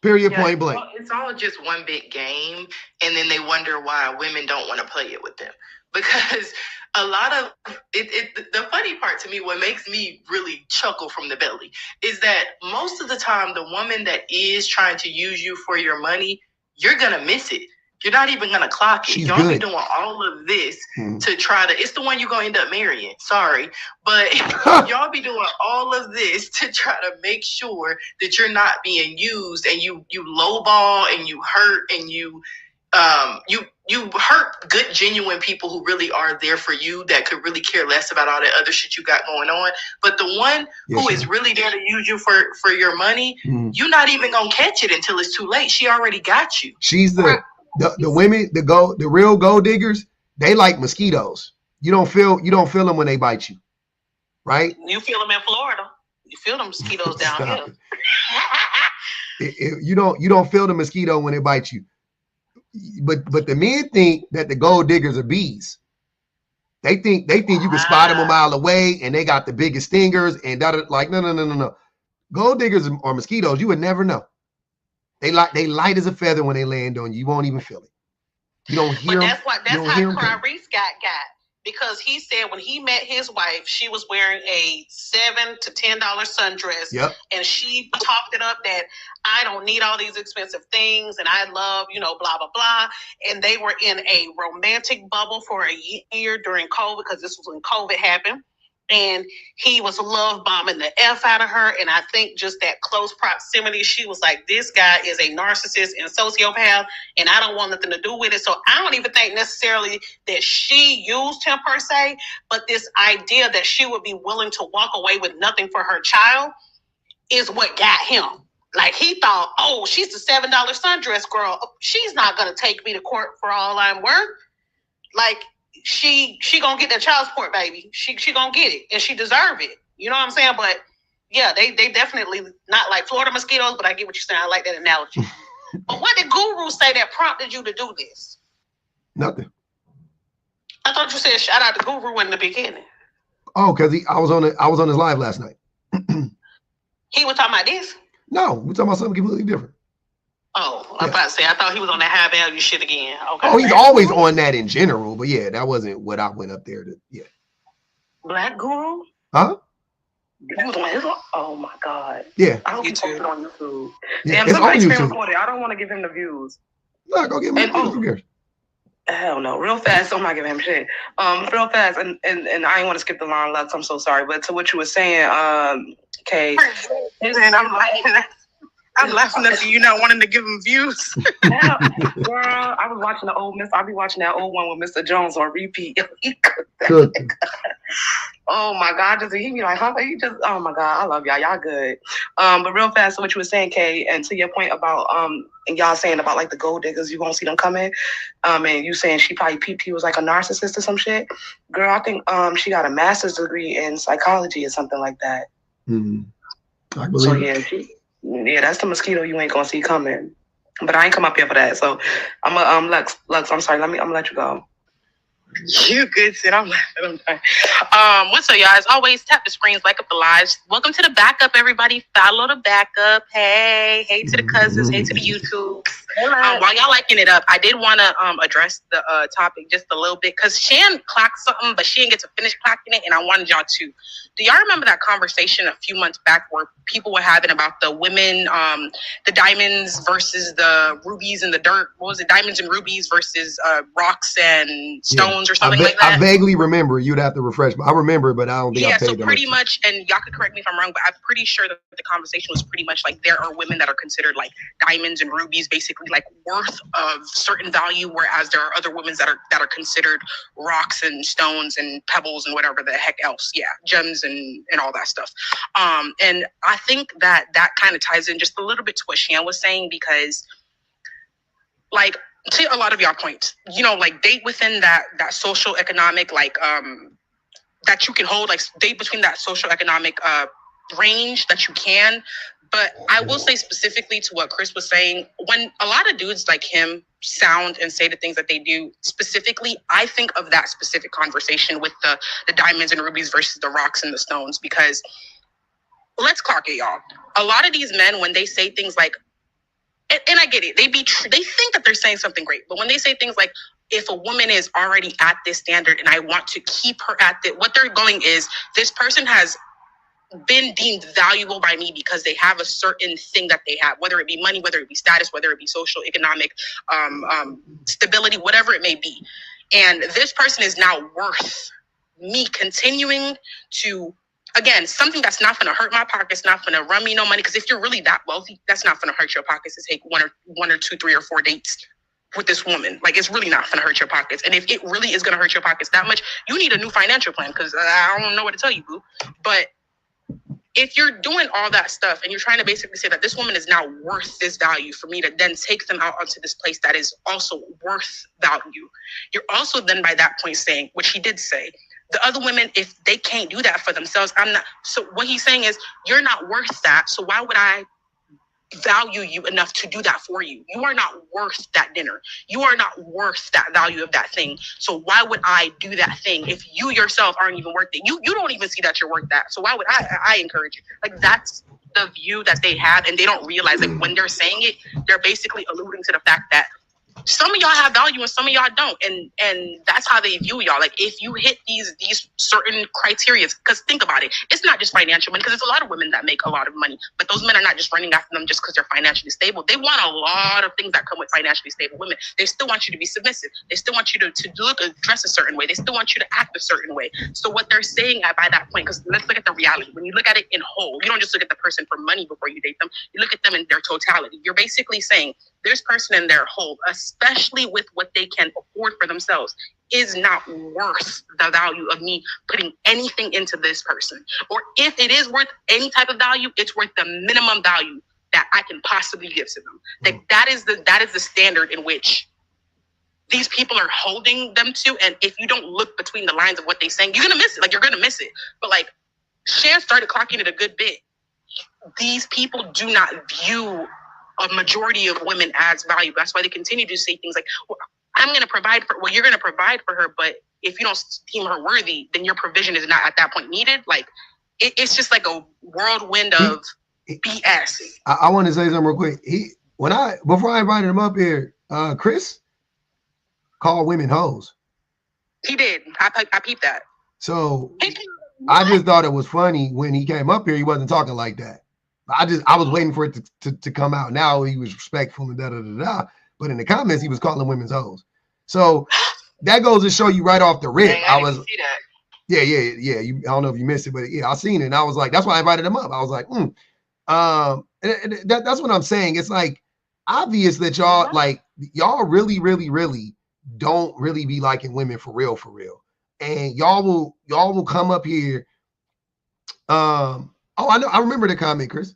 Period, point blank. It's all just one big game, and then they wonder why women don't want to play it with them. Because a lot of the funny part to me, what makes me really chuckle from the belly, is that most of the time, the woman that is trying to use you for your money, you're going to miss it. You're not even going to clock it. Y'all be doing all of this to try to, it's the one you're going to end up marrying. Sorry. But y'all be doing all of this to try to make sure that you're not being used, and you lowball and you hurt, and you hurt good, genuine people who really are there for you, that could really care less about all that other shit you got going on. But the one who is really there to use you for your money, you're not even going to catch it until it's too late. She already got you. She's the women, the real gold diggers, they like mosquitoes. You don't feel them when they bite you, right? You feel them in Florida. You feel them mosquitoes down here. You don't feel the mosquito when it bites you. But the men think that the gold diggers are bees. They think you can spot them a mile away, and they got the biggest stingers and like no. Gold diggers are mosquitoes. You would never know. They light as a feather when they land on you. You won't even feel it. You don't hear them. That's how Clarice got. Because he said when he met his wife, she was wearing a $7 to $10 sundress. Yep. And she talked it up that I don't need all these expensive things, and I love, blah, blah, blah. And they were in a romantic bubble for a year during COVID, because this was when COVID happened. And he was love bombing the F out of her. And I think just that close proximity, she was like, this guy is a narcissist and sociopath, and I don't want nothing to do with it. So I don't even think necessarily that she used him per se, but this idea that she would be willing to walk away with nothing for her child is what got him. Like, he thought, oh, she's the $7 sundress girl. She's not going to take me to court for all I'm worth. Like, she gonna get that child support, baby. She gonna get it, and she deserve it. You know what I'm saying? But yeah, they definitely not like Florida mosquitoes, but I get what you're saying. I like that analogy. But what did Guru say that prompted you to do this? Nothing. I thought you said shout out to Guru in the beginning. Oh, because I was on his live last night. He was talking about this? No, we're talking about something completely different. Oh, I'm about to say, I thought he was on that high value shit again. Okay. Oh, he's always on that in general, but yeah, that wasn't what I went up there to. Yeah. Black Guru? Huh? He was on his. Oh my God. Yeah. I hope he posted on YouTube. Yeah, damn, somebody's screen recorded. I don't want to give him the views. No, go get him. Who cares? Hell no, real fast. So I'm not giving him shit. Real fast, and I didn't want to skip the line, Lux. I'm so sorry, but to what you were saying, Kay. And I'm laughing at you not wanting to give him views. Girl, I was watching the old I'll be watching that old one with Mr. Jones on repeat. Oh my God, he be like, huh? Oh my God, I love y'all. Y'all good. But real fast, so what you were saying, Kay, and to your point about and y'all saying about like the gold diggers, you won't see them coming. And you saying she probably peeped he was like a narcissist or some shit. Girl, I think she got a master's degree in psychology or something like that. I believe so yeah, that's the mosquito you ain't gonna see coming. But I ain't come up here for that. So I'm Lux, I'm sorry, I'm gonna let you go. You good shit. I'm laughing. What's up, y'all? As always, tap the screens, like up the lives. Welcome to the backup, everybody. Follow the backup. Hey to the cousins. Hey to the YouTubes. While y'all liking it up, I did want to address the topic just a little bit, because Shan clocked something, but she didn't get to finish clocking it, and I wanted y'all to. Do y'all remember that conversation a few months back where people were having about the women, the diamonds versus the rubies and the dirt? What was it? Diamonds and rubies versus rocks and stones or something like that? I vaguely remember. You'd have to refresh. I remember, but I don't think I paid so pretty much, and y'all could correct me if I'm wrong, but I'm pretty sure that the conversation was pretty much like there are women that are considered like diamonds and rubies, basically like worth of certain value, whereas there are other women that are considered rocks and stones and pebbles and whatever the heck else. Yeah, gems and all that stuff. And I think that kind of ties in just a little bit to what Shan was saying, because like, to a lot of y'all points, like date within that social economic, like that you can hold, like date between that social economic range that you can, But I will say specifically to what Chris was saying, when a lot of dudes like him sound and say the things that they do, specifically, I think of that specific conversation with the diamonds and rubies versus the rocks and the stones, because let's clock it, y'all. A lot of these men, when they say things like, and I get it, they think that they're saying something great, but when they say things like, if a woman is already at this standard and I want to keep her at it, what they're going is, this person has been deemed valuable by me because they have a certain thing that they have, whether it be money, whether it be status, whether it be social, economic, stability, whatever it may be. And this person is now worth me continuing to, again, something that's not going to hurt my pockets, not going to run me no money. Because if you're really that wealthy, that's not going to hurt your pockets to take one or two, 3 or 4 dates with this woman. Like, it's really not going to hurt your pockets. And if it really is going to hurt your pockets that much, you need a new financial plan, because I don't know what to tell you, boo. But if you're doing all that stuff and you're trying to basically say that this woman is now worth this value for me to then take them out onto this place that is also worth value, you're also then by that point saying, which he did say, the other women, if they can't do that for themselves, I'm not. So what he's saying is, you're not worth that. So why would I value you enough to do that for you? You are not worth that dinner. You are not worth that value of that thing. So why would I do that thing if you yourself aren't even worth it? You don't even see that you're worth that. So why would I encourage you? Like, that's the view that they have, and they don't realize, like, when they're saying it, they're basically alluding to the fact that some of y'all have value and some of y'all don't, and that's how they view y'all. Like, if you hit these certain criteria, because think about it, it's not just financial money, because there's a lot of women that make a lot of money, but those men are not just running after them just because they're financially stable. They want a lot of things that come with financially stable women. They still want you to be submissive. They still want you to dress a certain way. They still want you to act a certain way. So what they're saying by that point, because let's look at the reality. When you look at it in whole, you don't just look at the person for money before you date them. You look at them in their totality. You're basically saying, this person in their whole, especially with what they can afford for themselves, is not worth the value of me putting anything into this person. Or if it is worth any type of value, it's worth the minimum value that I can possibly give to them. Like, that is the standard in which these people are holding them to. And if you don't look between the lines of what they're saying, you're gonna miss it. Like, you're gonna miss it. But like, Shan started clocking it a good bit. These people do not view a majority of women as valuable. That's why they continue to say things like, well, I'm going to provide for, well, you're going to provide for her, but if you don't deem her worthy, then your provision is not at that point needed. Like, it's just like a whirlwind of BS. I want to say something real quick. Before I invited him up here, Chris called women hoes. He did. I peeped that. So I just thought it was funny when he came up here, he wasn't talking like that. I was waiting for it to come out. Now he was respectful and da. But in the comments, he was calling women's hoes. So that goes to show you right off the rip. Dang, I didn't see that. Yeah. I don't know if you missed it, but yeah, I seen it. And I was like, that's why I invited him up. I was like, that's what I'm saying. It's like obvious that y'all really don't really be liking women for real. And y'all will come up here. I know. I remember the comment, Chris.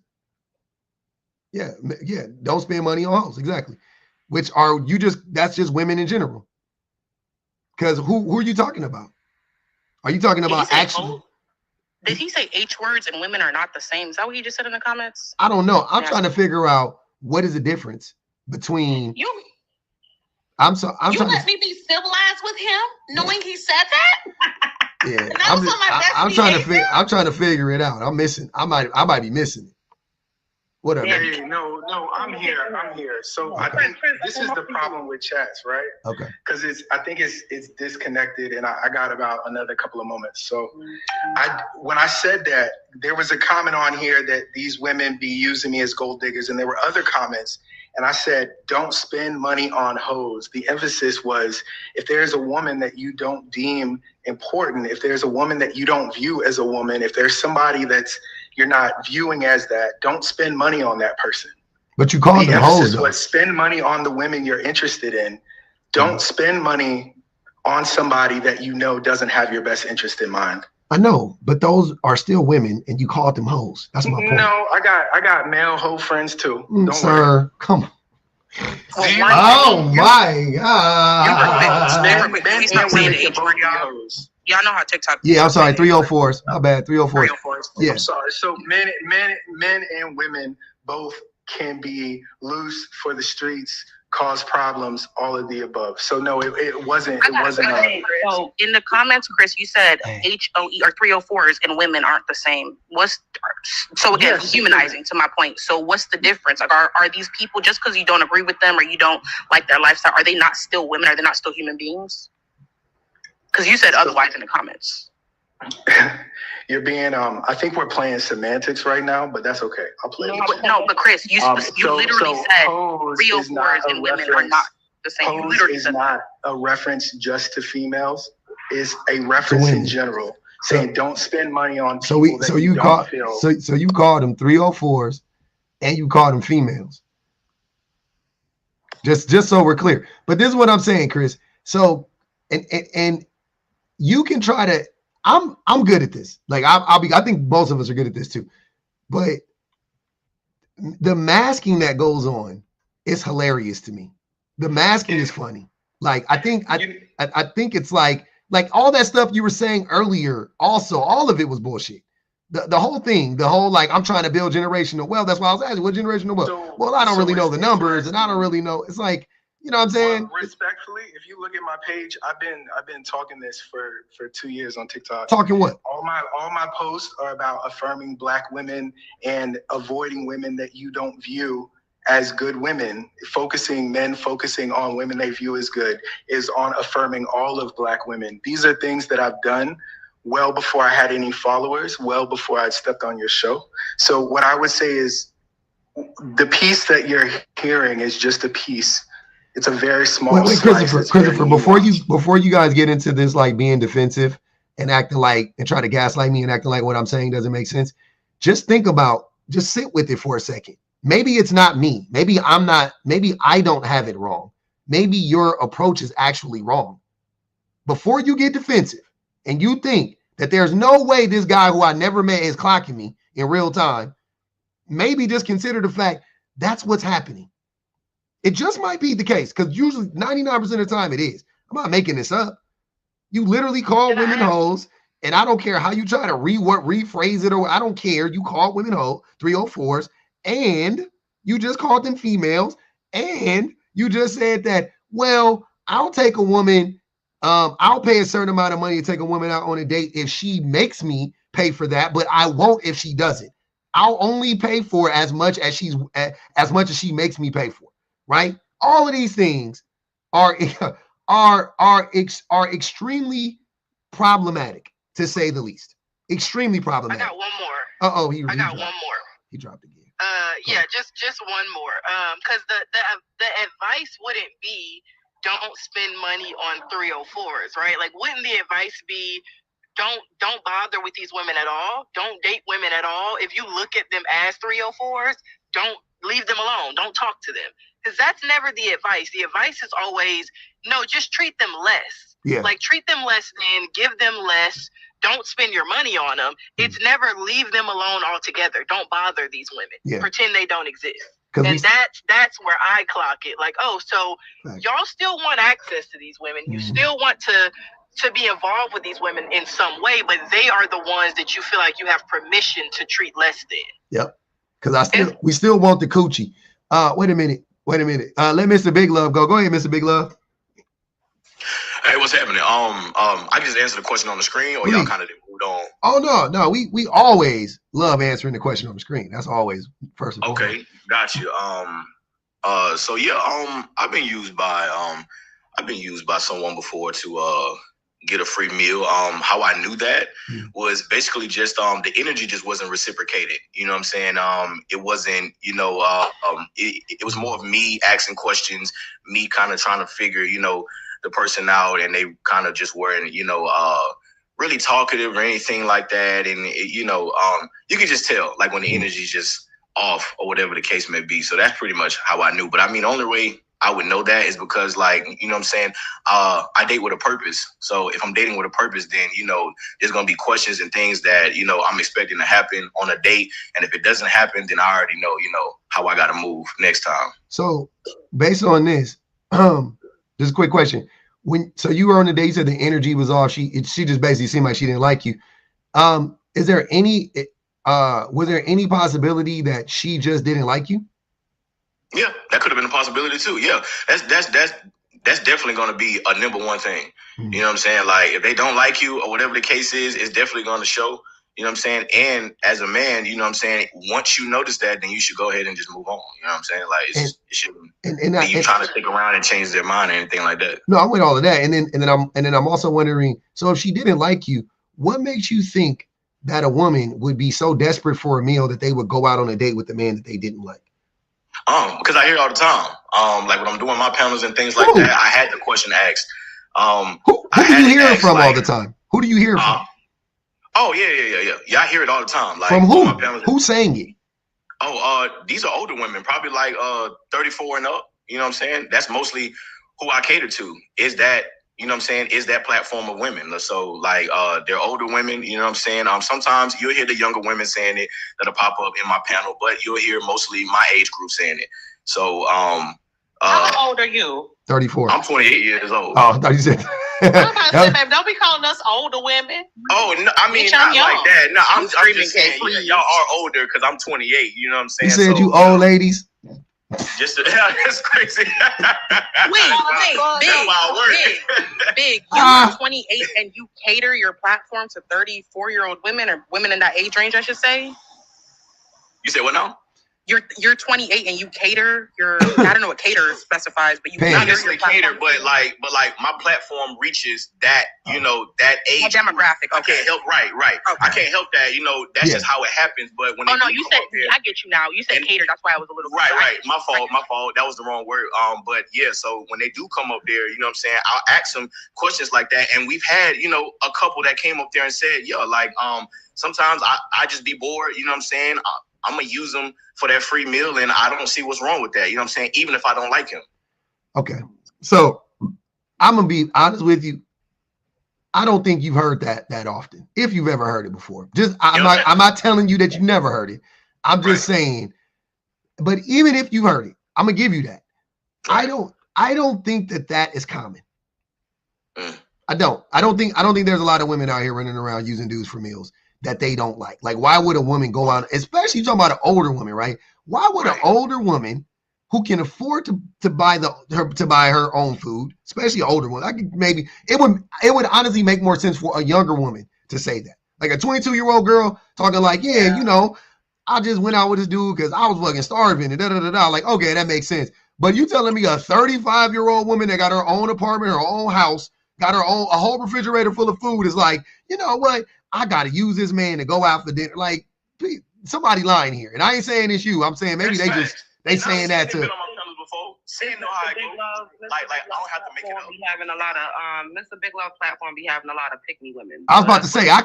Yeah. Don't spend money on hoes. Exactly. Which are that's just women in general. Because who are you talking about? Are you talking about actually? Did he say H words and women are not the same? Is that what he just said in the comments? I don't know. I'm trying to figure out what is the difference between you. You let me be civilized with him, knowing he said that. Yeah, I'm trying to figure it out. I might be missing it. Whatever. Hey, no, I'm here. So I think this is the problem with chats, right? Okay. Because I think it's disconnected, and I got about another couple of moments. So when I said that, there was a comment on here that these women be using me as gold diggers, and there were other comments. And I said, don't spend money on hoes. The emphasis was, if there's a woman that you don't deem important, if there's a woman that you don't view as a woman, if there's somebody that's you're not viewing as that, don't spend money on that person. But you call them hoes, though. Was spend money on the women you're interested in. Don't spend money on somebody that you know doesn't have your best interest in mind. I know, but those are still women, and you called them hoes. That's my point. No, I got male hoe friends too. Don't sir, worry. come on. Oh my God! He's not saying H word, y'all. Y'all know how TikTok. Yeah, I'm sorry, 304s. My bad, 304s. 304s. Yeah. I'm sorry. So men and women both can be loose for the streets, cause problems, all of the above. So no, it wasn't. It wasn't. So in the comments, Chris, you said HOE or 304s and women aren't the same. So again, humanizing to my point. So what's the difference? Like, are these people, just because you don't agree with them or you don't like their lifestyle, are they not still women? Are they not still human beings? Because you said otherwise in the comments. You're being I think we're playing semantics right now, but that's okay. I'll play. No, but Chris, you literally said 304s and women are not the same. You literally said not a reference just to females. It's a reference in general, saying don't spend money on people so you called them 304s and you called them females. Just so we're clear. But this is what I'm saying, Chris. So and you can try to. I'm good at this. Like I think both of us are good at this too. But the masking that goes on is hilarious to me. The masking is funny. Like I think it's like all that stuff you were saying earlier. Also, all of it was bullshit. The whole thing, like I'm trying to build generational wealth. That's why I was asking, what generational wealth? Well, I don't really know the numbers, and I don't really know. It's like, you know what I'm saying? Well, respectfully, if you look at my page, I've been talking this for 2 years on TikTok. Talking what? All my posts are about affirming Black women and avoiding women that you don't view as good women. Focusing on women they view as good is on affirming all of Black women. These are things that I've done well before I had any followers, well before I stepped on your show. So what I would say is the piece that you're hearing is just a piece. It's a very small. Wait, Christopher, before you guys get into this, like being defensive and acting like and try to gaslight me and acting like what I'm saying doesn't make sense, just sit with it for a second. Maybe it's not me. Maybe I don't have it wrong. Maybe your approach is actually wrong. Before you get defensive and you think that there's no way this guy who I never met is clocking me in real time, maybe just consider the fact that's what's happening. It just might be the case, because usually 99% of the time it is. I'm not making this up. You literally call women hoes, and I don't care how you try to rephrase it, or I don't care. You call women hoes, 304s, and you just called them females, and you just said that, well, I'll take a woman, I'll pay a certain amount of money to take a woman out on a date if she makes me pay for that, but I won't if she doesn't. I'll only pay for as much as she makes me pay for. Right? All of these things are extremely problematic, to say the least. Extremely problematic. I got one more. I got one more. He dropped again. Yeah, just one more. Because the advice wouldn't be don't spend money on 304s, right? Like, wouldn't the advice be don't bother with these women at all? Don't date women at all. If you look at them as 304s, don't leave them alone. Don't talk to them. Because that's never the advice. The advice is always, no, just treat them less. Yeah. Like, treat them less then, give them less. Don't spend your money on them. It's never leave them alone altogether. Don't bother these women. Yeah. Pretend they don't exist. And that's where I clock it. Like, oh, so y'all still want access to these women. You still want to be involved with these women in some way, but they are the ones that you feel like you have permission to treat less than. Yep. Because we still want the coochie. Wait a minute. Let Mr. Big Love go. Go ahead, Mr. Big Love. Hey, what's happening? I can just answer the question on the screen, or y'all kind of moved on. Oh no, we always love answering the question on the screen. That's always first. Okay, got you. So yeah, I've been used by someone before to get a free meal. How I knew that was basically just the energy just wasn't reciprocated. You know what I'm saying? It wasn't, it was more of me asking questions, me kind of trying to figure, the person out, and they kind of just weren't, really talkative or anything like that. And you can just tell, like, when the energy's just off or whatever the case may be. So that's pretty much how I knew. But I mean, the only way I would know that is because, like, you know what I'm saying? I date with a purpose. So if I'm dating with a purpose, then, there's going to be questions and things that, I'm expecting to happen on a date. And if it doesn't happen, then I already know, how I got to move next time. So based on this, just a quick question. So you were on the date, you said the energy was off. She just basically seemed like she didn't like you. Was there any possibility that she just didn't like you? Yeah, that could have been a possibility too. Yeah, that's definitely going to be a number one thing. Mm-hmm. You know what I'm saying? Like if they don't like you or whatever the case is, it's definitely going to show. You know what I'm saying? And as a man, you know what I'm saying? Once you notice that, then you should go ahead and just move on. You know what I'm saying? Like it shouldn't be you trying to stick around and change their mind or anything like that. No, I'm with all of that. And then I'm also wondering, so if she didn't like you, what makes you think that a woman would be so desperate for a meal that they would go out on a date with a man that they didn't like? Because I hear it all the time. Like when I'm doing my panels and things like that, I had the question asked. Who do you hear it from all the time? Who do you hear it from? Oh, yeah. I hear it all the time. Like from who? Who's saying it? These are older women, probably like 34 and up. You know what I'm saying? That's mostly who I cater to. Is that, you know what I'm saying, is that platform of women. So like they're older women, you know what I'm saying? Sometimes you'll hear the younger women saying it that'll pop up in my panel, but you'll hear mostly my age group saying it. So how old are you? 34. I'm 28 years old. Oh, I thought you said I'm about to say, babe, don't be calling us older women. Oh, no, I mean, not like that. No, I'm just saying, y'all are older because I'm 28. You know what I'm saying? You said you old ladies? Just that's crazy. Big. You are 28 and you cater your platform to 34-year-old women or women in that age range, I should say. You said what now? You're 28 and you cater your I don't know what cater specifies, but you not necessarily cater, but like my platform reaches that, you know, that age demographic. Okay. I can't help right. Okay. I can't help that, you know, that's just how it happens. But when you said I get you now. You said cater, that's why I was a little right. My fault. That was the wrong word. But yeah, so when they do come up there, you know what I'm saying, I'll ask them questions like that. And we've had, you know, a couple that came up there and said, sometimes I just be bored, you know what I'm saying? I'm going to use them for that free meal, and I don't see what's wrong with that. You know what I'm saying? Even if I don't like him. Okay. So I'm going to be honest with you. I don't think you've heard that often, if you've ever heard it before. I'm not telling you that you never heard it. I'm just saying, but even if you heard it, I'm going to give you that. I don't think that is common. I don't think there's a lot of women out here running around using dudes for meals that they don't like. Like, why would a woman go out, especially you're talking about an older woman, right? Why would an older woman who can afford to buy her own food, especially an older one? It would honestly make more sense for a younger woman to say that. Like a 22-year-old girl talking like, you know, I just went out with this dude because I was fucking starving and da-da-da-da. Like, okay, that makes sense. But you telling me a 35-year-old woman that got her own apartment, her own house, got a whole refrigerator full of food is like, you know what? I got to use this man to go out for dinner. Like, somebody lying here. And I ain't saying it's you. I'm saying maybe they saying that too. Like I don't have to make it up. Be having a lot of Mr. Big Love platform be having a lot of pick me women. I was about to say I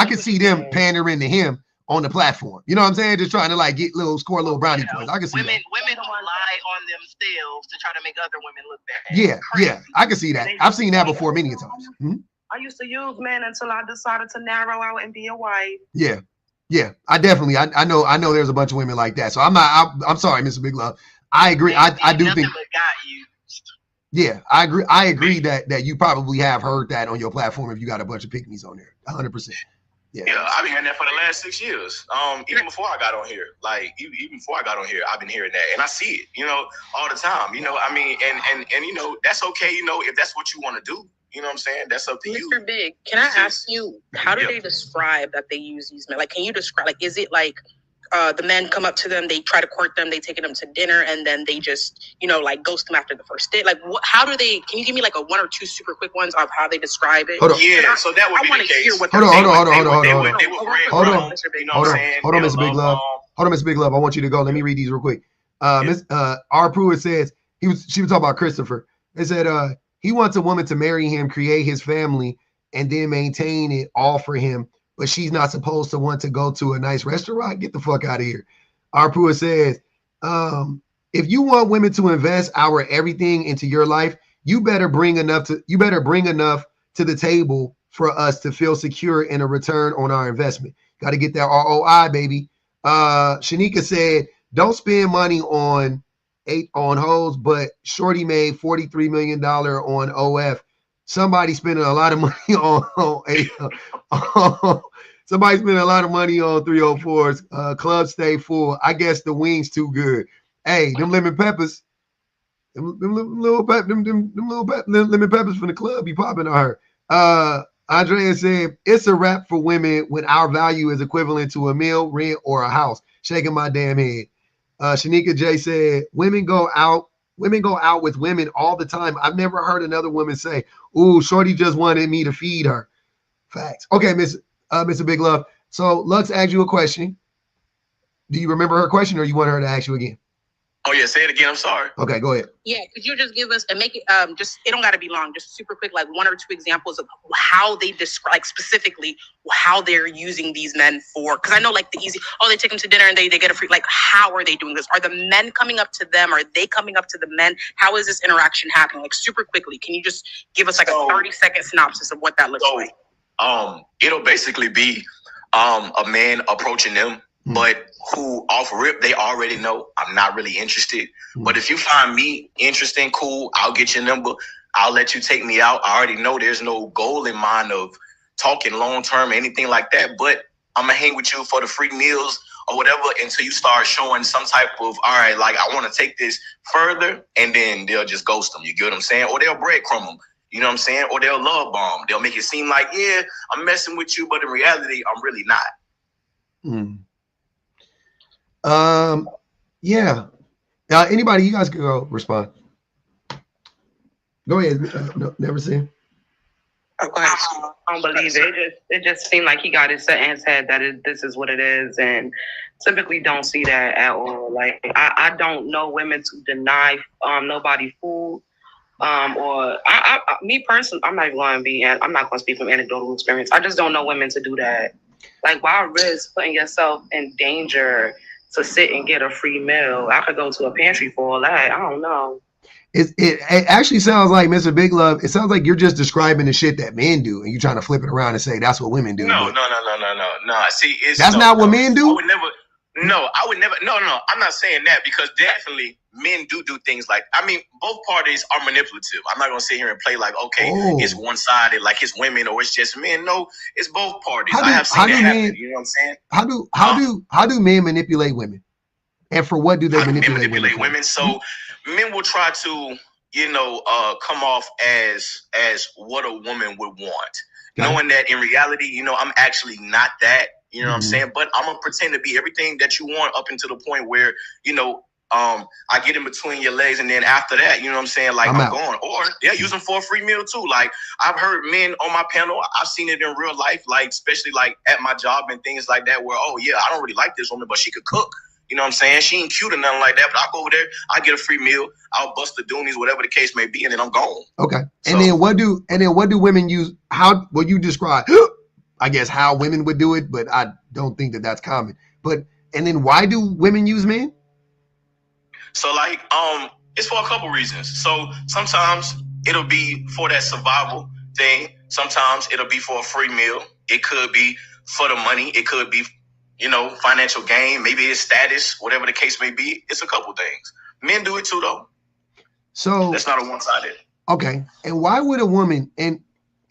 could see them pandering to him on the platform. You know what I'm saying? Just trying to score a little brownie points. I can see women who lie on themselves to try to make other women look bad. Yeah, I can see that. I've seen that before many times. I used to use men until I decided to narrow out and be a wife. Yeah. I definitely I know there's a bunch of women like that. So I'm sorry, Mr. Big Love. I agree. I do think. Yeah, I agree that you probably have heard that on your platform if you got a bunch of pick-me's on there. 100%. Yeah, I've been hearing that for the last 6 years. Even before I got on here, I've been hearing that, and I see it, you know, all the time. You know, I mean, and you know, that's okay. You know, if that's what you want to do, you know what I'm saying? That's up to you. Mr. Big, can I ask you, how do they describe that they use these men? Like, can you describe, like, is it like the men come up to them, they try to court them, they take them to dinner, and then they just, you know, like ghost them after the first date? Like, how do they, can you give me like a one or two super quick ones of how they describe it? Hold on. Yeah, so that would be the case. Hold on, Mr. Big Love. Hold on, Mr. Big Love. I want you to go. Let me read these real quick. Miss R. Pruitt says, she was talking about Christopher. They said, he wants a woman to marry him, create his family, and then maintain it all for him. But she's not supposed to want to go to a nice restaurant. Get the fuck out of here. R. Pruitt says, if you want women to invest our everything into your life, you better bring enough to the table for us to feel secure in a return on our investment. Got to get that ROI, baby. Shanika said, don't spend money on hoes, but Shorty made $43 million on OF. somebody spending a lot of money somebody spending a lot of money on 304s. Club stay full. I guess the wings too good. Hey, them lemon peppers, them lemon peppers from the club be popping on her. Andrea said, it's a wrap for women when our value is equivalent to a meal, rent, or a house. Shaking my damn head. Shanika J said, women go out with women all the time. I've never heard another woman say, ooh, shorty just wanted me to feed her. Facts. Okay, Mr. Big Love. So Lux asked you a question. Do you remember her question, or you want her to ask you again? Oh yeah, say it again. I'm sorry. Okay, go ahead. Yeah, could you just give us and make it just it don't got to be long, just super quick, like 1 or 2 examples of how they describe, like specifically how they're using these men for? Because I know like the easy, they take them to dinner and they get a free. Like, how are they doing this? Are the men coming up to them? Are they coming up to the men? How is this interaction happening? Like super quickly, can you just give us like a 30-second synopsis of what that looks like? It'll basically be a man approaching them, but who off rip, they already know I'm not really interested. But if you find me interesting, cool, I'll get your number. I'll let you take me out. I already know there's no goal in mind of talking long term or anything like that. But I'm going to hang with you for the free meals or whatever until you start showing some type of, all right, like I want to take this further, and then they'll just ghost them. You get what I'm saying? Or they'll breadcrumb them. You know what I'm saying? Or they'll love bomb. They'll make it seem like, yeah, I'm messing with you, but in reality, I'm really not. Yeah. Anybody, you guys can go respond. Go ahead. No, never seen. I don't believe it. It just seemed like he got it set in his head that this is what it is, and typically don't see that at all. Like I don't know women to deny nobody food, or me personally, I'm not going to speak from anecdotal experience. I just don't know women to do that. Like, why risk putting yourself in danger to sit and get a free meal? I could go to a pantry for all that. I don't know. It actually sounds like, Mr. Big Love, it sounds like you're just describing the shit that men do, and you're trying to flip it around and say that's what women do. No. See, that's not what men do. I would never. No, I'm not saying that, because definitely men do things like, I mean, both parties are manipulative. I'm not going to sit here and play like, okay, it's one-sided, like it's women or it's just men. No, it's both parties. I have seen that happen. You know what I'm saying? How do men manipulate women? And for what do they manipulate women? So men will try to, come off as what a woman would want, knowing that in reality, I'm actually not that. You know what I'm saying? But I'm going to pretend to be everything that you want up until the point where, I get in between your legs, and then after that, you know what I'm saying? Like, I'm going. Or, use them for a free meal too. Like, I've heard men on my panel, I've seen it in real life, like, especially like at my job and things like that, where, I don't really like this woman, but she could cook. You know what I'm saying? She ain't cute or nothing like that, but I'll go over there, I get a free meal, I'll bust the doonies, whatever the case may be, and then I'm gone. Okay. So, and then what do women use? How will you describe, I guess, how women would do it, but I don't think that that's common. And then why do women use men? So like, it's for a couple reasons. So sometimes it'll be for that survival thing. Sometimes it'll be for a free meal. It could be for the money. It could be, financial gain. Maybe it's status, whatever the case may be. It's a couple things. Men do it too, though. So that's not a one-sided. Okay. And why would a woman, and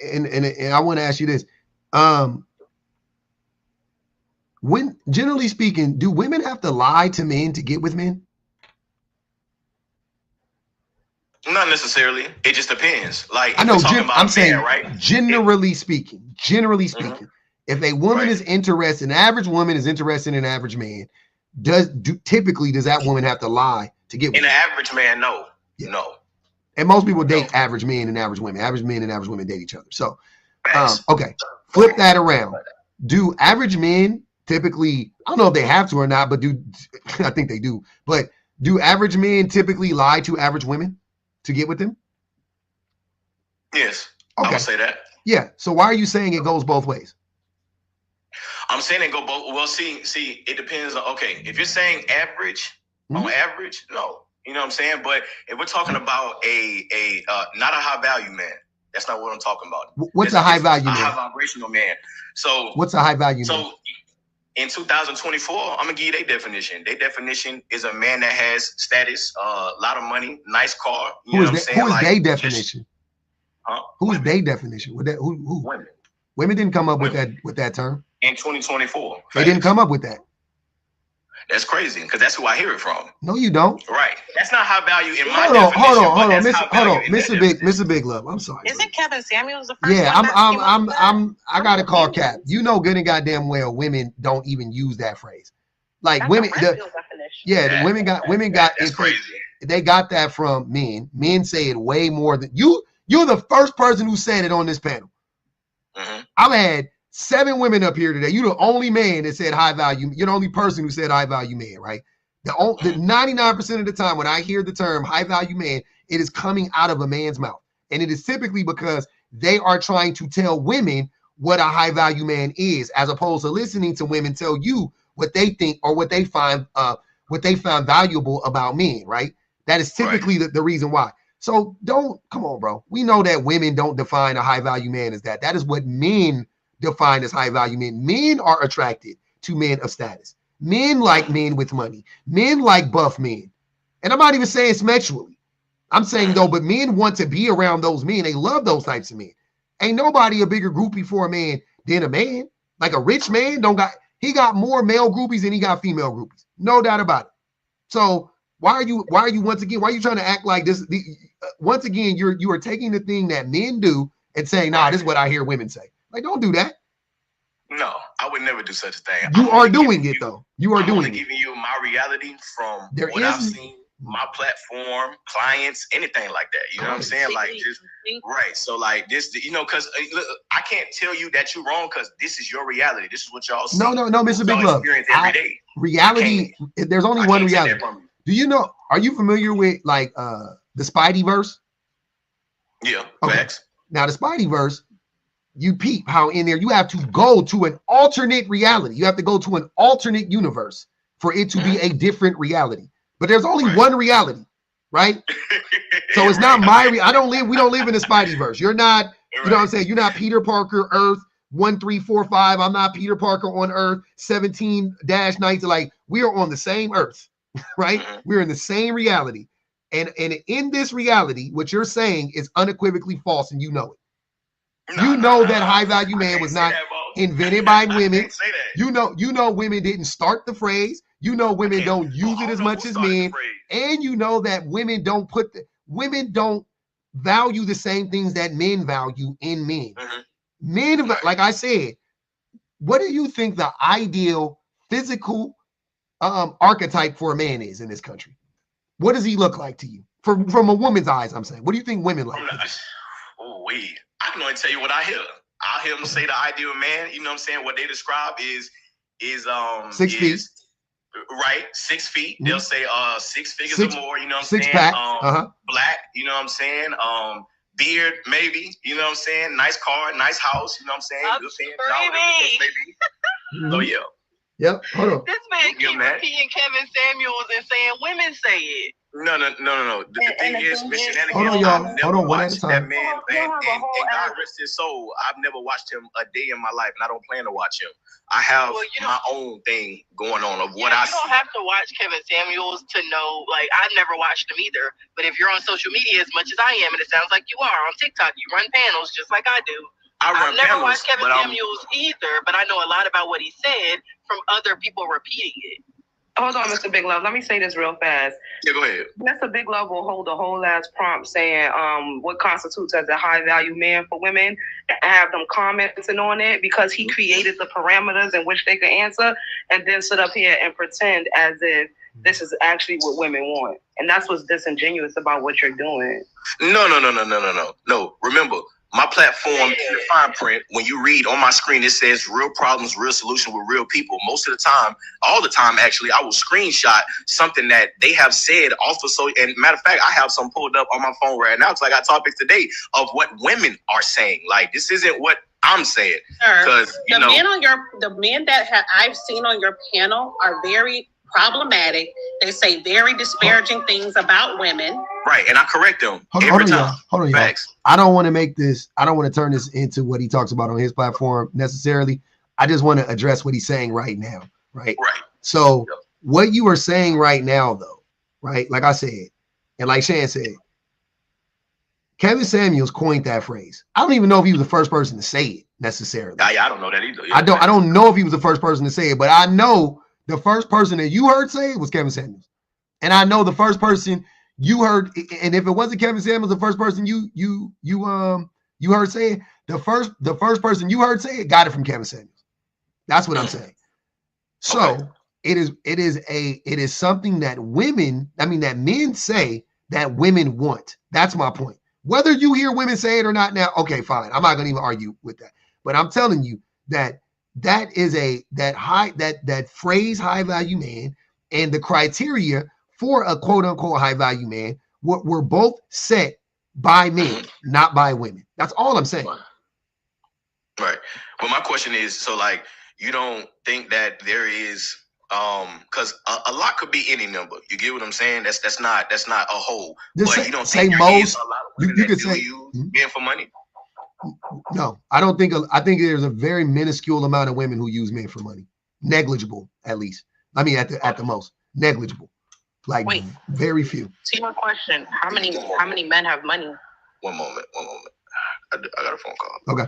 I want to ask you this, when, generally speaking, do women have to lie to men to get with men? Not necessarily. It just depends. Like, I know, I'm saying, right? Generally speaking, if a woman is interested, an average woman is interested in an average man, typically does that woman have to lie to get with an average man? No. Yeah. No. And most people date average men and average women. Average men and average women date each other. So, okay, flip that around. Do average men typically, I don't know if they have to or not, but I think they do, but do average men typically lie to average women to get with them? Yes, okay. I would say that. Yeah, so why are you saying it goes both ways? I'm saying it go both. Well, see, it depends on, okay, if you're saying average, on average, no. You know what I'm saying? But if we're talking about a not a high value man, that's not what I'm talking about. What's a high value man? A high vibrational man. So what's a high value man? So in 2024, I'm gonna give you their definition. Their definition is a man that has status, a lot of money, nice car. You know what I'm saying? Who is their definition? Who's they definition? With that, who? Women. Women didn't come up with that term. In 2024. They didn't come up with that. That's crazy, because that's who I hear it from. No, you don't. Right. That's not high value in my definition. Hold on, Mr. Mr. Big Love. I'm sorry. Isn't Kevin Samuels the first? Yeah, I gotta call Cap. You know good and goddamn well women don't even use that phrase. Like That's women, the women got that's crazy. They got that from men. Men say it way more than you. You're the first person who said it on this panel. Mm-hmm. I've had 7 women up here today. You're the only man that said high value. You're the only person who said high value man, right? The 99% of the time when I hear the term high value man, it is coming out of a man's mouth. And it is typically because they are trying to tell women what a high value man is, as opposed to listening to women tell you what they think or what they find valuable about men, right? That is typically the reason why. So come on, bro. We know that women don't define a high value man as that. That is what men define as high value men. Men are attracted to men of status. Men like men with money. Men like buff men. And I'm not even saying sexually. I'm saying though, but men want to be around those men. They love those types of men. Ain't nobody a bigger groupie for a man than a man. Like a rich man he got more male groupies than he got female groupies. No doubt about it. So why are you trying to act like this? Once again, you are taking the thing that men do and saying, nah, this is what I hear women say. Like, don't do that. No, I would never do such a thing. You are doing it though. You are doing it. I'm giving you my reality from what I've seen, my platform, clients, anything like that. You know what I'm saying? Like just right. So like this, because I can't tell you that you're wrong because this is your reality. This is what y'all see. No, Mr. Big Love. Every day. Reality. There's only one reality. Do you know? Are you familiar with like the Spideyverse? Yeah. Okay. Facts. Now the Spideyverse, you peep how in there you have to go to an alternate reality. You have to go to an alternate universe for it to be a different reality. But there's only one reality, right? So it's not we don't live in the Spideyverse. You're not, you know what I'm saying? You're not Peter Parker, Earth 1345. I'm not Peter Parker on Earth 17-19. Like we are on the same Earth, right? We're in the same reality. And in this reality, what you're saying is unequivocally false, and you know it. You know that high value man was not invented by women. You know women didn't start the phrase. You know women don't use it as much as men. And you know that women don't value the same things that men value in men. Men, like I said, what do you think the ideal physical archetype for a man is in this country? What does he look like to you? From a woman's eyes, I'm saying. What do you think women like? I can only tell you what I hear. I'll hear them say the ideal man, you know what I'm saying? What they describe is 6 feet. Right, 6 feet. Mm-hmm. They'll say 6 figures or more, you know what I'm saying? Six-pack. Black, you know what I'm saying? Beard, maybe, you know what I'm saying? Nice car, nice house, you know what I'm saying? Good paying job, maybe. So yeah. Yep. Hold on. This man keep repeating Kevin Samuels and saying women say it. No. The thing is, Missionary, hold on, y'all. Hold on, one at a time. That man, and God rest his soul. I've never watched him a day in my life, and I don't plan to watch him. I have my own thing going on of what I see. You don't have to watch Kevin Samuels to know. Like, I've never watched him either. But if you're on social media as much as I am, and it sounds like you are on TikTok, you run panels just like I do. I've never watched Kevin Samuels either, but I know a lot about what he said from other people repeating it. Hold on, Mr. Big Love. Let me say this real fast. Yeah, go ahead. Mr. Big Love will hold a whole ass prompt saying what constitutes as a high value man for women and have them commenting on it because he created the parameters in which they can answer and then sit up here and pretend as if this is actually what women want. And that's what's disingenuous about what you're doing. No. Remember, my platform in the fine print, when you read on my screen, it says real problems, real solution with real people. Most of the time, all the time, actually, I will screenshot something that they have said off of. So, and matter of fact, I have some pulled up on my phone right now because I got topics today of what women are saying. Like, this isn't what I'm saying. Because, the men that I've seen on your panel are very problematic. They say very disparaging things about women. Right, and I correct them every time. Hold on, y'all. I don't want to turn this into what he talks about on his platform necessarily. I just want to address what he's saying right now, right? Right. So what you are saying right now, though, right? Like I said, and like Shan said, Kevin Samuels coined that phrase. I don't even know if he was the first person to say it necessarily. Yeah, I don't know that either. Yeah, I don't know if he was the first person to say it, but I know the first person that you heard say it was Kevin Samuels. And I know the first person you heard, and if it wasn't Kevin Samuels, the first person you heard say it, the first person you heard say it got it from Kevin Samuels. That's what I'm saying. So it is something that that men say that women want. That's my point. Whether you hear women say it or not now, okay, fine. I'm not gonna even argue with that. But I'm telling you that is that phrase high value man and the criteria for a quote unquote high value man were both set by men, not by women. That's all I'm saying. Right. Well, my question is, so like, you don't think that there is, because a lot could be any number. You get what I'm saying? That's not a whole. Just but say, you don't say think most. There is a lot of women You that could do say use men for money. No, I don't think. I think there's a very minuscule amount of women who use men for money. Negligible, at least. I mean, at the most, negligible. Like very few. See my question: How many men have money? One moment. I got a phone call. Okay.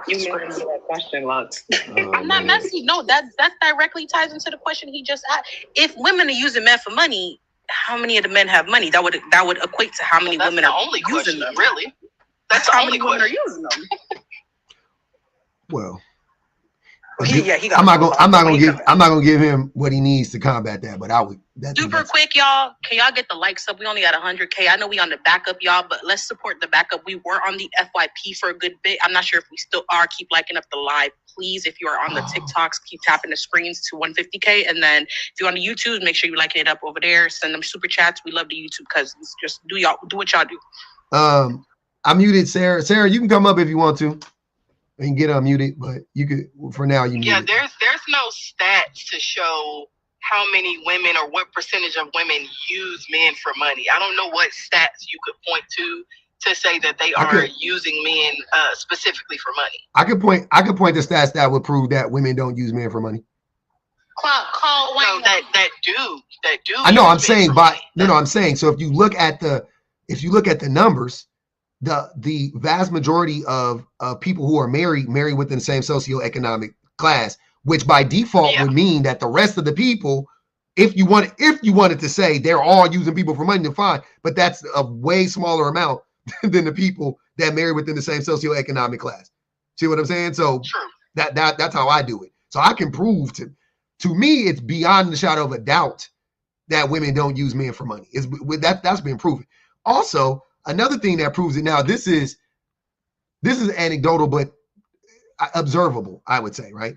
You missed that question, Lux. I'm not messy. No, that directly ties into the question he just asked. If women are using men for money, how many of the men have money? That would equate to how many women are using them. Really? That's how many women are using them. Well, I'm not gonna give him what he needs to combat that, but I would. Super quick, y'all. Can y'all get the likes up? We only got 100K. I know we on the backup, y'all, but let's support the backup. We were on the FYP for a good bit. I'm not sure if we still are. Keep liking up the live, please. If you are on the TikToks, keep tapping the screens to 150K, and then if you're on the YouTube, make sure you liking it up over there. Send them super chats. We love the YouTube cousins. Just do what y'all do. I muted Sarah. Sarah, you can come up if you want to. And get unmuted, but you could for now. You there's no stats to show how many women or what percentage of women use men for money. I don't know what stats you could point to say that they are using men specifically for money. I could point to stats that would prove that women don't use men for money. No, that do. I know. I'm saying, but no. I'm saying. So if you look at the numbers. The vast majority of people who are married within the same socioeconomic class, which by default would mean that the rest of the people, if you wanted to say they're all using people for money, then fine, but that's a way smaller amount than the people that marry within the same socioeconomic class. See what I'm saying? So that's how I do it. So I can prove to me it's beyond the shadow of a doubt that women don't use men for money. That's been proven. Also, another thing that proves it now, this is anecdotal, but observable, I would say, right?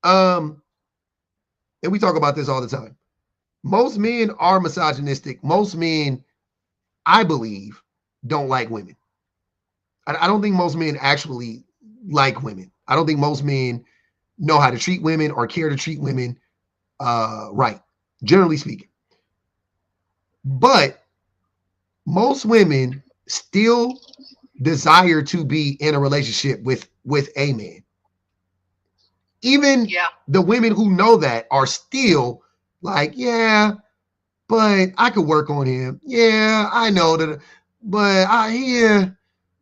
And we talk about this all the time. Most men are misogynistic. Most men, I believe, don't like women. I don't think most men actually like women. I don't think most men know how to treat women or care to treat women right, generally speaking. But most women still desire to be in a relationship with a man. Even the women who know that are still like, yeah, but I could work on him. Yeah, I know that, but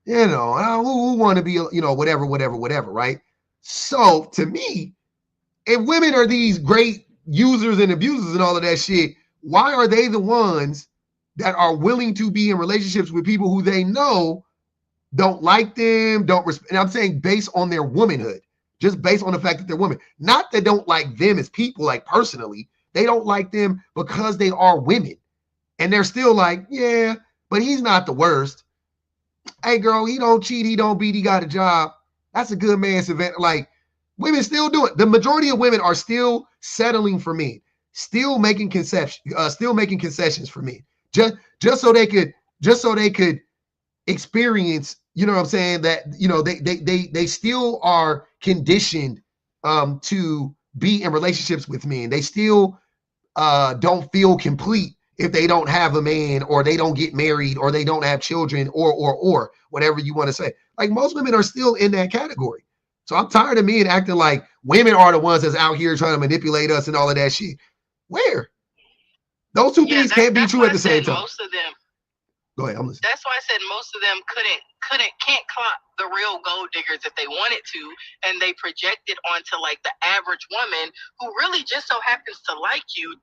who want to be, whatever, right? So to me, if women are these great users and abusers and all of that shit, why are they the ones that are willing to be in relationships with people who they know don't like them, don't respect? And I'm saying based on their womanhood, just based on the fact that they're women. Not that they don't like them as people, like personally. They don't like them because they are women. And they're still like, yeah, but he's not the worst. Hey, girl, he don't cheat, he don't beat, he got a job. That's a good man's event. Like, women still do it. The majority of women are still settling for men, still making concessions for men. Just so they could experience, you know what I'm saying, that, you know, they still are conditioned to be in relationships with men. They still don't feel complete if they don't have a man, or they don't get married, or they don't have children, or whatever you want to say. Like, most women are still in that category. So I'm tired of men acting like women are the ones that's out here trying to manipulate us and all of that shit. Where? Those two things can't be true at the same time. Go ahead, I'm listening. That's why I said most of them can't clock the real gold diggers if they wanted to, and they project it onto like the average woman who really just so happens to like you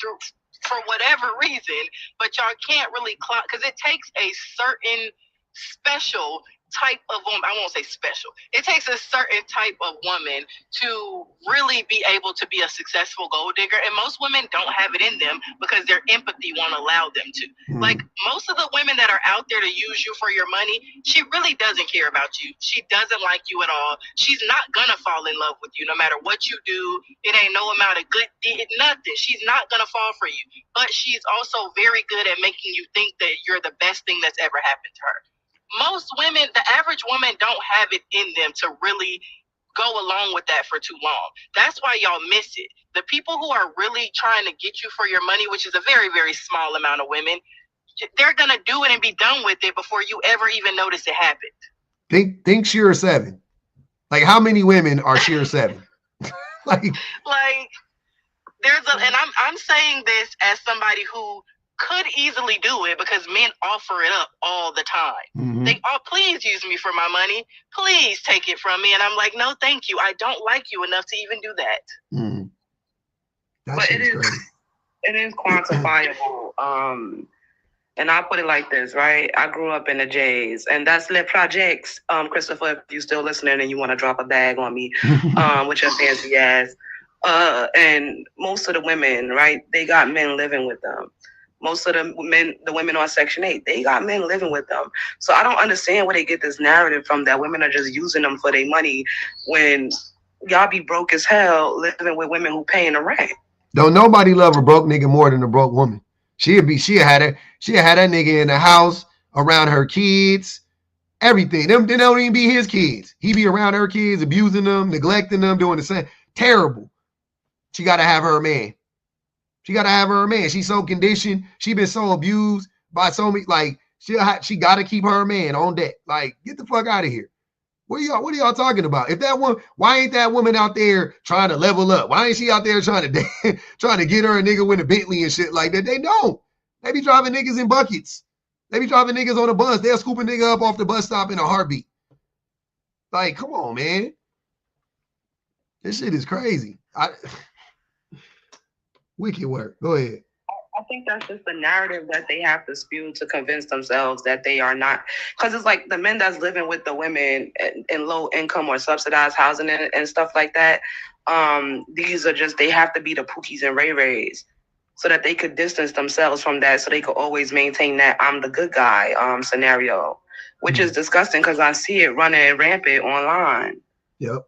for whatever reason, but y'all can't really clock because it takes a certain special type of woman. I won't say special. It takes a certain type of woman to really be able to be a successful gold digger, and most women don't have it in them because their empathy won't allow them to. Like most of the women that are out there to use you for your money, she really doesn't care about you. She doesn't like you at all. She's not gonna fall in love with you no matter what you do. It ain't no amount of good deed, nothing. She's not gonna fall for you, but she's also very good at making you think that you're the best thing that's ever happened to her. Most women, the average woman, don't have it in them to really go along with that for too long. That's why y'all miss it. The people who are really trying to get you for your money, which is a very, very small amount of women, they're going to do it and be done with it before you ever even notice it happened. Think Sheer 7. Like, how many women are Sheer 7? like there's a, and I'm saying this as somebody who could easily do it because men offer it up all the time. Mm-hmm. They please use me for my money. Please take it from me. And I'm like, no, thank you. I don't like you enough to even do that. Mm-hmm. But it is quantifiable. And I'll put it like this, right? I grew up in the J's, and that's Les Projects. Christopher, if you're still listening and you want to drop a bag on me with your fancy ass. And most of the women, right, they got men living with them. Most of the women on Section 8, they got men living with them. So I don't understand where they get this narrative from that women are just using them for their money when y'all be broke as hell living with women who paying the rent. Don't nobody love a broke nigga more than a broke woman. She had that nigga in the house around her kids, everything. They don't even be his kids. He be around her kids, abusing them, neglecting them, doing the same. Terrible. She got to have her man. She's so conditioned. She been so abused by so many. Like she got to keep her man on deck. Like, get the fuck out of here. What are y'all talking about? If that one, why ain't that woman out there trying to level up? Why ain't she out there trying to get her a nigga with a Bentley and shit like that? They don't. They be driving niggas in buckets. They be driving niggas on a bus. They'll scoop a nigga up off the bus stop in a heartbeat. Like, come on, man. This shit is crazy. Wicked work. Go ahead. I think that's just the narrative that they have to spew to convince themselves that they are not. Because it's like the men that's living with the women in low income or subsidized housing and stuff like that. These are just, they have to be the Pookies and Ray Rays so that they could distance themselves from that, so they could always maintain that I'm the good guy scenario, which is disgusting because I see it running rampant online. Yep.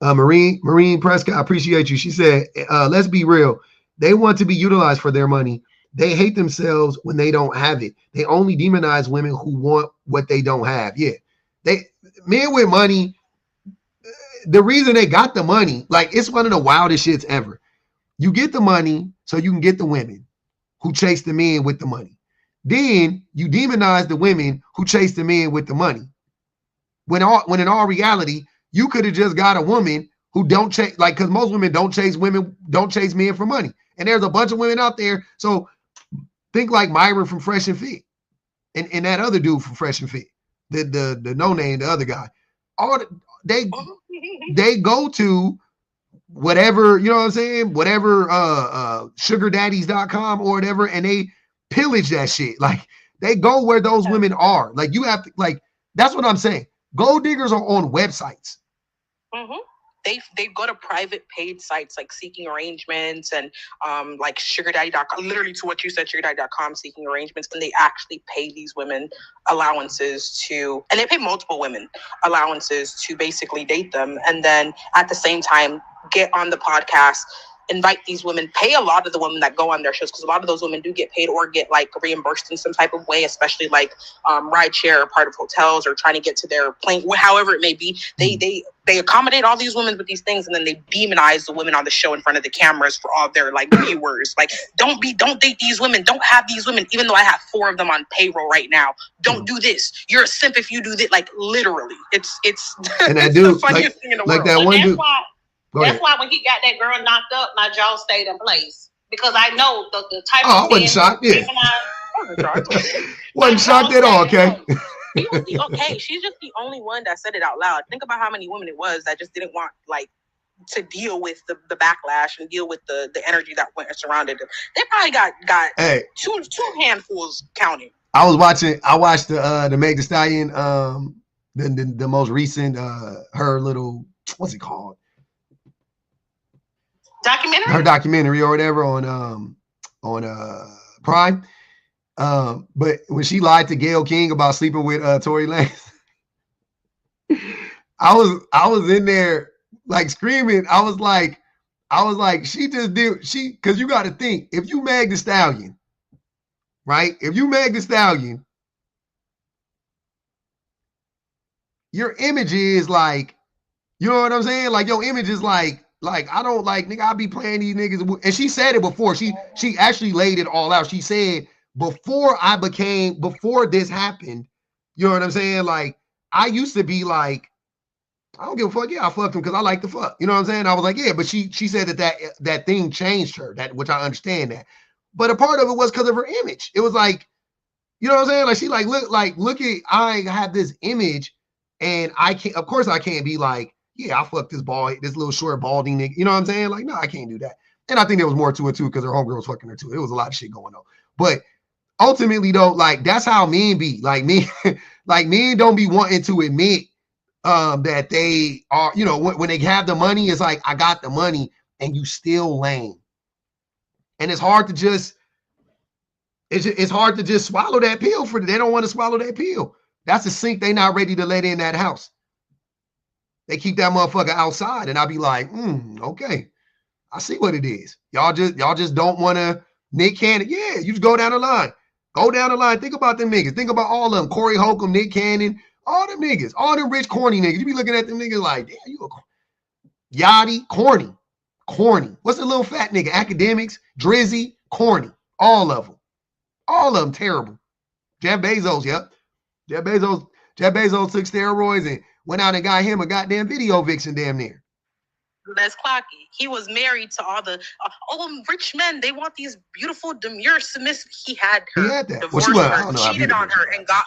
Marine Prescott, I appreciate you. She said, let's be real. They want to be utilized for their money. They hate themselves when they don't have it. They only demonize women who want what they don't have. Yeah. Men with money, the reason they got the money, like, it's one of the wildest shits ever. You get the money so you can get the women who chase the men with the money. Then you demonize the women who chase the men with the money. When in all reality, you could have just got a woman who don't chase, like, because most women don't chase men for money. And there's a bunch of women out there. So think like Myron from Fresh and Fit, and that other dude from Fresh and Fit, the no name, the other guy. They go to whatever, you know what I'm saying, whatever sugardaddies.com or whatever, and they pillage that shit. Like, they go where those women are. Like, you have to, like, that's what I'm saying. Gold diggers are on websites. Mm-hmm. They go to private paid sites like Seeking Arrangements and like sugardaddy.com, literally to what you said, sugardaddy.com, Seeking Arrangements, and they actually pay these women allowances to, and they pay multiple women allowances to basically date them, and then at the same time get on the podcast, invite these women, pay a lot of the women that go on their shows, because a lot of those women do get paid or get like reimbursed in some type of way, especially like rideshare, part of hotels, or trying to get to their plane, however it may be. They accommodate all these women with these things, and then they demonize the women on the show in front of the cameras for all their like viewers. Like, don't date these women, don't have these women, even though I have 4 of them on payroll right now. Don't do this. You're a simp if you do this. Like, literally, it's and that it's dude, the funniest thing in the like world. that one dude. That's why when he got that girl knocked up, my jaw stayed in place, because I know the type I of wasn't shocked. Yeah. Wasn't shocked at all, okay? Okay, she's just the only one that said it out loud. Think about how many women it was that just didn't want to deal with the backlash and deal with the energy that went surrounded them. They probably got two handfuls counting. I watched the Meg Thee Stallion, the most recent her little, what's it called? Documentary? Her documentary or whatever on Prime. But when she lied to Gayle King about sleeping with Tory Lanez, I was in there like screaming. I was like, because you got to think, if you Meg Thee Stallion, right? If you Meg Thee Stallion, your image is like, you know what I'm saying? Like your image is like I don't like, nigga, I be playing these niggas. And she said it before. She actually laid it all out. She said, before this happened, you know what I'm saying? Like, I used to be like, I don't give a fuck. Yeah, I fucked him because I like the fuck. You know what I'm saying? I was like, yeah, but she said that thing changed her, which I understand that. But a part of it was because of her image. It was like, you know what I'm saying? Like, she look at, I have this image and of course I can't be like, yeah, I fucked this little short balding nigga. You know what I'm saying? Like, no, I can't do that. And I think there was more to it too, because her homegirl was fucking her too. It was a lot of shit going on. But ultimately though, like, that's how men be. Like, men don't be wanting to admit that they are, you know, when they have the money, it's like, I got the money and you still lame. And it's hard to just swallow that pill for them. They don't want to swallow that pill. That's a sink they not ready to let in that house. They keep that motherfucker outside, and I'll be like, okay, I see what it is. Y'all just don't want to Nick Cannon. Yeah, you just go down the line. Go down the line. Think about them niggas. Think about all of them. Corey Holcomb, Nick Cannon, all them niggas, all them rich, corny niggas. You be looking at them niggas like, damn, you a Yachty, corny. What's the little fat nigga? Academics, Drizzy, corny. All of them terrible. Jeff Bezos, yep. Jeff Bezos took steroids and went out and got him a goddamn video vixen damn near. Les Clocky. He was married to all the rich men. They want these beautiful, demure, submissive. He had her, divorced her, cheated on her, and got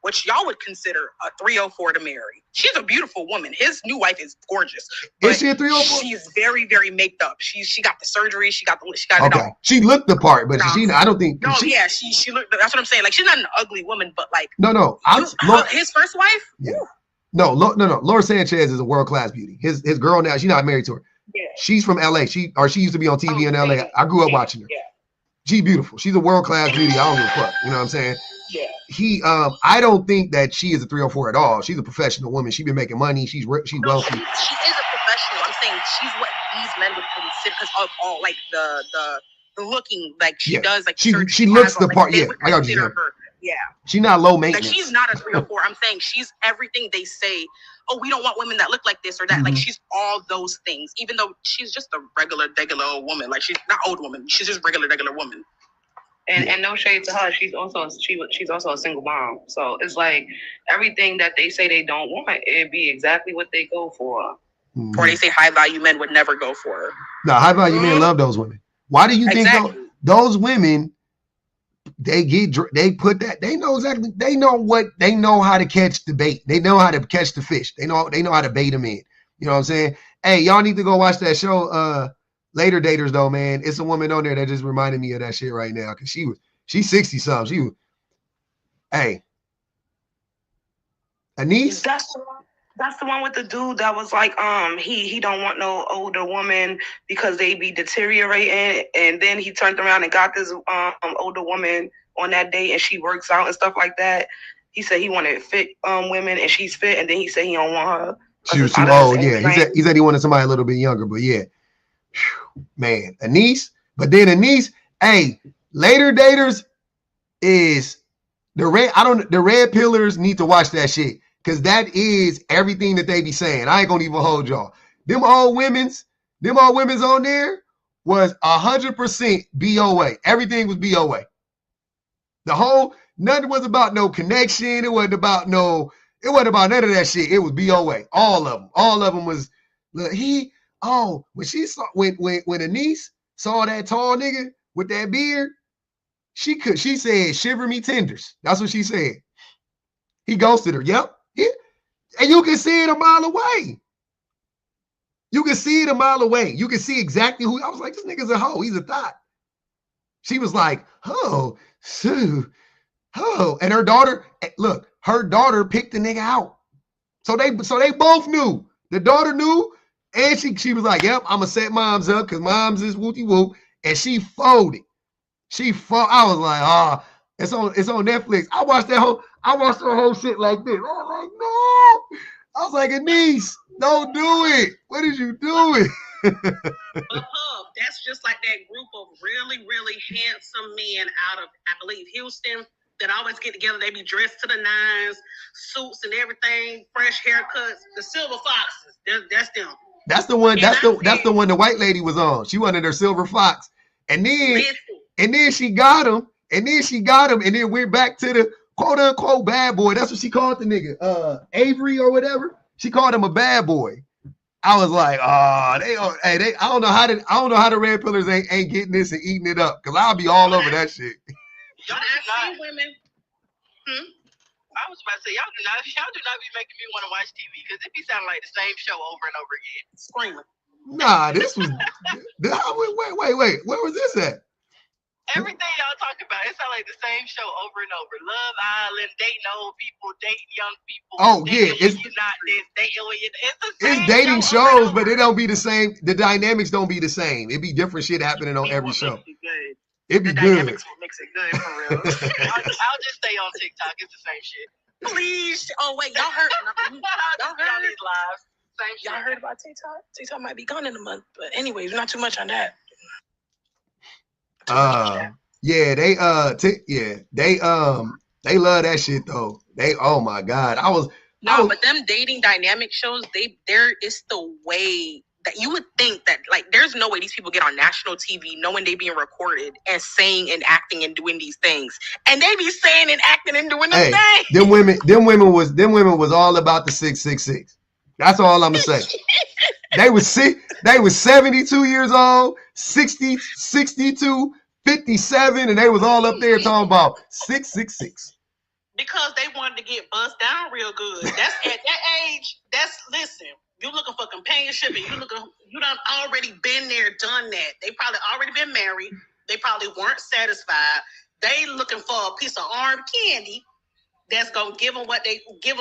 what y'all would consider a 304 to marry. She's a beautiful woman. His new wife is gorgeous. Is she a 304? She's very, very made up. She got the surgery. She got it all. She looked the part, but I don't think. No, she looked. That's what I'm saying. Like, she's not an ugly woman, but like. No. His first wife. Yeah. No. Laura Sanchez is a world-class beauty. His girl now, she's not married to her. Yeah. She's from LA. She used to be on TV in LA. I grew up watching her. Yeah. She's beautiful. She's a world-class beauty. I don't give a fuck. You know what I'm saying? Yeah. I don't think that she is a 304 at all. She's a professional woman. She's been making money. She's wealthy. She is a professional. I'm saying she's what these men would consider, because of all like the looking, like she does, like she looks the part. Yeah, I got you. Yeah. She's not low maintenance. Like, she's not a 304. I'm saying she's everything they say. Oh, we don't want women that look like this or that. Mm-hmm. Like, she's all those things, even though she's just a regular old woman. Like, she's not old woman. She's just regular woman. And no shade to her. She's also a single mom. So it's like everything that they say they don't want, it'd be exactly what they go for. Mm-hmm. Or they say high value men would never go for her. No, high value men love those women. Why do you think those women? They put that, they know exactly, they know how to catch the bait. They know how to catch the fish. They know how to bait them in. You know what I'm saying? Hey, y'all need to go watch that show, Later Daters, though, man. It's a woman on there that just reminded me of that shit right now. Cause she's 60 something. Hey, Anise? That's the one with the dude that was like, he don't want no older woman because they be deteriorating. And then he turned around and got this older woman on that date, and she works out and stuff like that. He said he wanted fit women, and she's fit. And then he said he don't want her. She was too old. Yeah, he said he wanted somebody a little bit younger. But yeah, man, Anise. But then Anise, hey, Later Daters is the red pillars need to watch that shit. Because that is everything that they be saying. I ain't gonna even hold y'all. Them old women's on there was 100% BOA. Everything was BOA. Nothing was about no connection. It wasn't about none of that shit. It was BOA. All of them was, look, when Anise saw that tall nigga with that beard, She said, shiver me tenders. That's what she said. He ghosted her. Yep. Yeah. And you can see it a mile away. You can see it a mile away. You can see exactly who. I was like, this nigga's a hoe. He's a thought. She was like, oh, Sue, oh. And her daughter, look, her daughter picked the nigga out. So they both knew. The daughter knew, and she was like, yep, I'm gonna set moms up because moms is whoopty whoop. And she folded. I was like, it's on Netflix. I watched the whole shit like this. I was like, no. I was like, Anise, don't do it. What is you doing? That's just like that group of really, really handsome men out of, I believe, Houston that always get together. They be dressed to the nines, suits and everything, fresh haircuts. The Silver Foxes. That's them. That's the one. That's the one the white lady was on. She wanted her Silver Fox, and then she got him, and then went back to the quote unquote bad boy. That's what she called the nigga, Avery or whatever. She called him a bad boy. I was like, I don't know how the red pillars ain't getting this and eating it up, because I'll be all over that shit. Y'all see women. I was about to say, y'all do not be making me want to watch TV, because it be sounding like the same show over and over again. Screaming. Nah, this was wait, where was this at? Everything y'all talk about, it sounds like the same show over and over. Love Island, dating old people, dating young people. Oh yeah, it's dating shows, but it don't be the same. The dynamics don't be the same. It be different shit happening on every show. It be good. Dynamics will mix it good for real. I'll just stay on TikTok. It's the same shit. Please. Oh wait, y'all heard? Y'all heard on these lives. Same shit. Y'all heard about TikTok? TikTok might be gone in a month, but anyways, not too much on that. Yeah, they love that shit though. Oh my God. But them dating dynamic shows, it's the way that you would think that, like, there's no way these people get on national TV knowing they being recorded and saying and acting and doing these things. And they be saying and acting and doing the things. Them women was all about the 666. That's all I'm gonna say. They was 72 years old, 60, 62, 57, and they was all up there talking about 666. Because they wanted to get buzzed down real good. That's at that age. Listen. You looking for companionship, and you done already been there, done that. They probably already been married. They probably weren't satisfied. They looking for a piece of armed candy that's gonna give them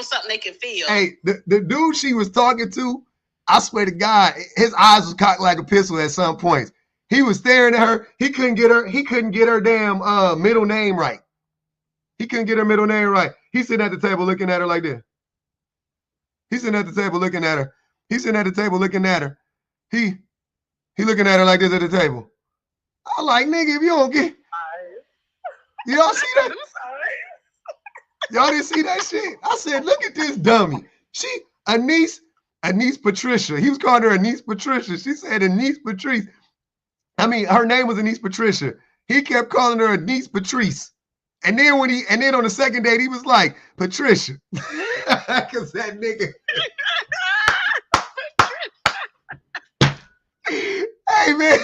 something they can feel. Hey, the dude she was talking to, I swear to God, his eyes was cocked like a pistol at some points. He was staring at her. He couldn't get her damn middle name right. He couldn't get her middle name right. He's sitting at the table looking at her like this. He's sitting at the table looking at her. He's sitting at the table looking at her. He looking at her like this at the table. I'm like, nigga, if you don't get... Y'all see that? Y'all didn't see that shit? I said, look at this dummy. Anise Patricia. He was calling her Anise Patricia. She said Anise Patrice. I mean, her name was Anise Patricia. He kept calling her Anise Patrice. And then on the second date, he was like, Patricia. Because that nigga... Hey man,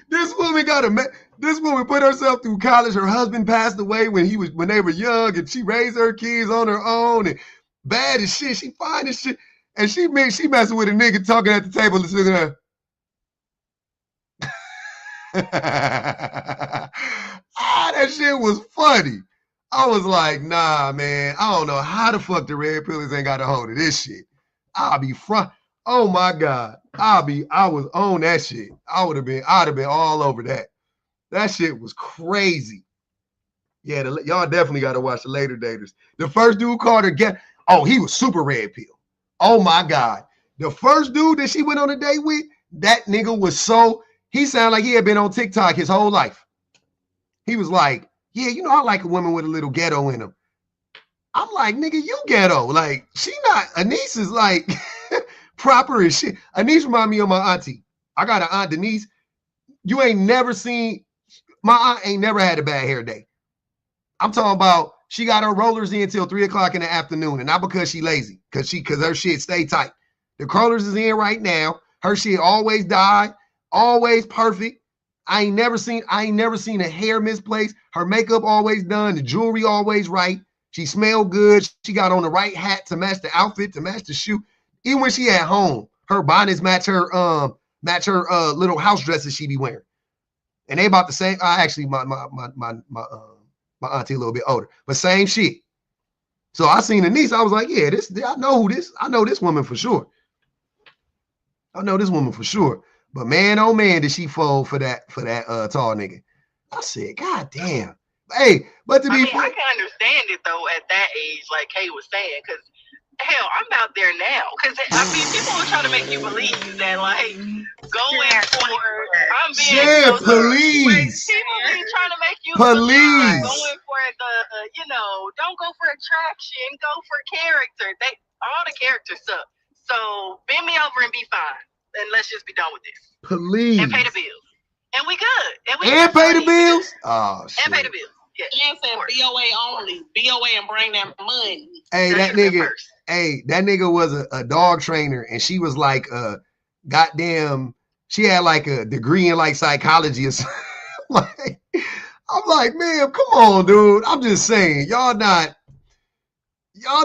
this woman put herself through college. Her husband passed away when they were young, and she raised her kids on her own, and bad as shit. She fine as shit, and she messing with a nigga talking at the table, listening to her. That shit was funny. I was like, nah, man, I don't know how the fuck the red pillars ain't got a hold of this shit. I'll be front. Oh my God. I was on that shit. I'd have been all over that. That shit was crazy. Yeah, y'all definitely got to watch the later daters. The first dude called her he was super red pill. Oh my God. The first dude that she went on a date with, that nigga was he sounded like he had been on TikTok his whole life. He was like, yeah, I like a woman with a little ghetto in him. I'm like, nigga, you ghetto. Like, Anise is like proper as shit. Anise remind me of my auntie. I got an aunt, Denise. You ain't never seen, my aunt ain't never had a bad hair day. I'm talking about she got her rollers in till 3:00 in the afternoon, and not because she lazy, because her shit stay tight. The curlers is in right now. Her shit always dyed, always perfect. I ain't never seen a hair misplaced. Her makeup always done. The jewelry always right. She smelled good. She got on the right hat to match the outfit, to match the shoe. Even when she at home, her bonnets match her little house dresses she be wearing. And they about the same. Actually, my auntie a little bit older, but same shit. So I seen the niece. I was like, yeah, I know who this. I know this woman for sure. I know this woman for sure. But man, oh man, did she fold for that tall nigga. I said, God damn. Hey, but to be fair, I can understand it though at that age, like Kay was saying, because hell, I'm out there now. Because I mean, people will try to make you believe that, like, going for I'm being so police. People be trying to make you believe going for the, don't go for attraction, go for character. All the characters suck. So bend me over and be fine, and let's just be done with this. Police. And pay the bills. And we good. And pay the bills? Oh, shit. And pay the bills. Yeah. And said BOA only. BOA and bring that money. Hey, that nigga was a dog trainer, and she was like goddamn, she had like a degree in like psychology or something. I'm like, man, come on, dude. I'm just saying, y'all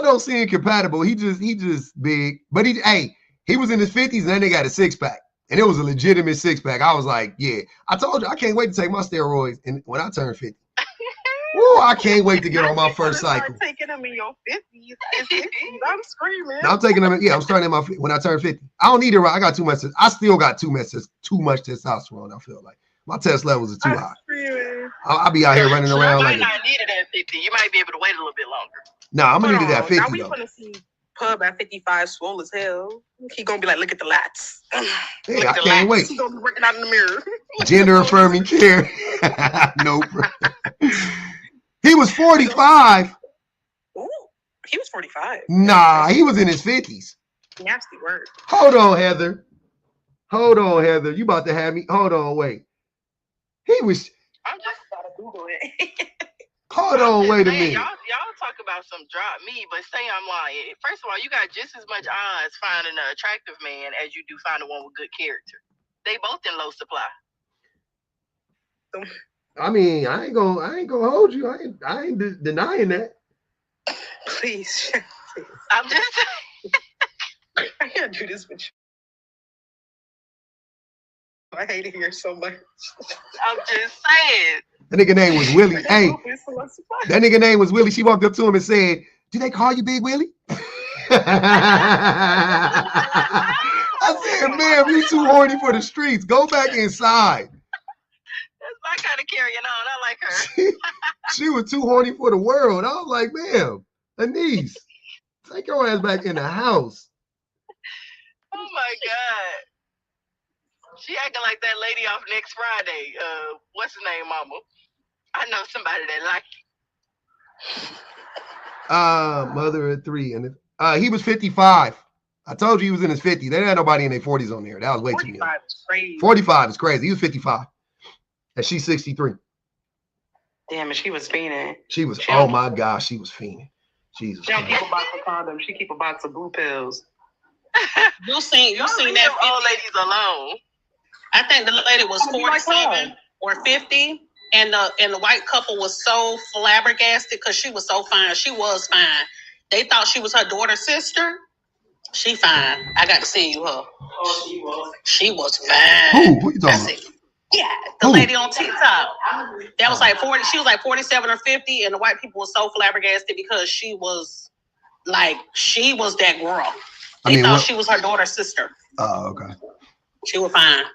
don't seem compatible. He just big. But he was in his 50s, and then they got a 6-pack. And it was a legitimate 6-pack. I was like, yeah. I told you, I can't wait to take my steroids when I turn 50. Woo, I can't wait to get on my first cycle. Start taking them in your 50s. I'm screaming. I'm taking them. Yeah, I'm starting when I turn 50. I don't need it. I got too much. I still got too much testosterone. I feel like my test levels are too high. I'll be out here running around. You might not need it at 50. You might be able to wait a little bit longer. No, I'm gonna need it at 50. Now we want to see Pub at 55 swole as hell. He gonna be like, look at the lats. Hey, I can't wait. He's gonna be working out in the mirror. Gender affirming care. Nope. He was 45. Ooh, he was 45. Nah, he was in his 50s. Nasty word. Hold on, Heather. You about to have me? Hold on, wait. He was. I'm just about to Google it. Hold on, wait a minute. Y'all talk about some drop me, but say I'm lying. First of all, you got just as much odds finding an attractive man as you do finding one with good character. They both in low supply. I mean, I ain't gonna hold you. I ain't denying that. Please. I'm just saying. I can't do this with you. I hate it here so much. I'm just saying. That nigga name was Willie. Hey, that nigga name was Willie. She walked up to him and said, "Do they call you Big Willie?" I said, "Ma'am, you too horny for the streets. Go back inside." That's my kind of carrying on. I like her. She was too horny for the world. I was like, "Ma'am, Anise, take your ass back in the house." Oh my God. She acting like that lady off Next Friday. What's her name, Mama? I know somebody that like it. Mother of 3. And he was 55. I told you he was in his 50s. They had nobody in their 40s on there. That was way too young. 45 is crazy. 45 is crazy. He was 55. And she's 63. Damn, and she was fiending. She was, oh my gosh, she was fiending. Jesus. She don't keep a box of condoms. She keep a box of blue pills. You seen that old ladies alone. I think the lady was 47 or 50, and the white couple was so flabbergasted because she was so fine. She was fine. They thought she was her daughter's sister. She fine. I got to see you her. Oh, she was fine. Who you talking about? Yeah, the lady on TikTok. That was like 40. She was like 47 or 50, and the white people were so flabbergasted because she was that girl. They thought she was her daughter's sister. Oh, okay. She was fine.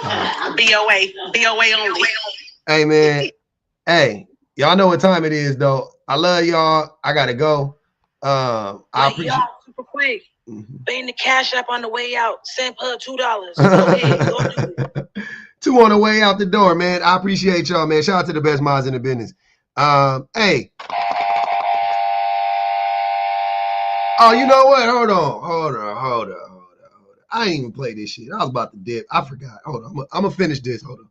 BOA only. Hey man, hey, y'all know what time it is though. I love y'all. I gotta go. I appreciate y'all super quick. Bang the cash up on the way out. Send her $2. 2 on the way out the door, man. I appreciate y'all, man. Shout out to the best minds in the business. Hey. Oh, you know what? Hold on. I ain't even play this shit. I was about to dip. I forgot. Hold on. I'm gonna finish this. Hold on.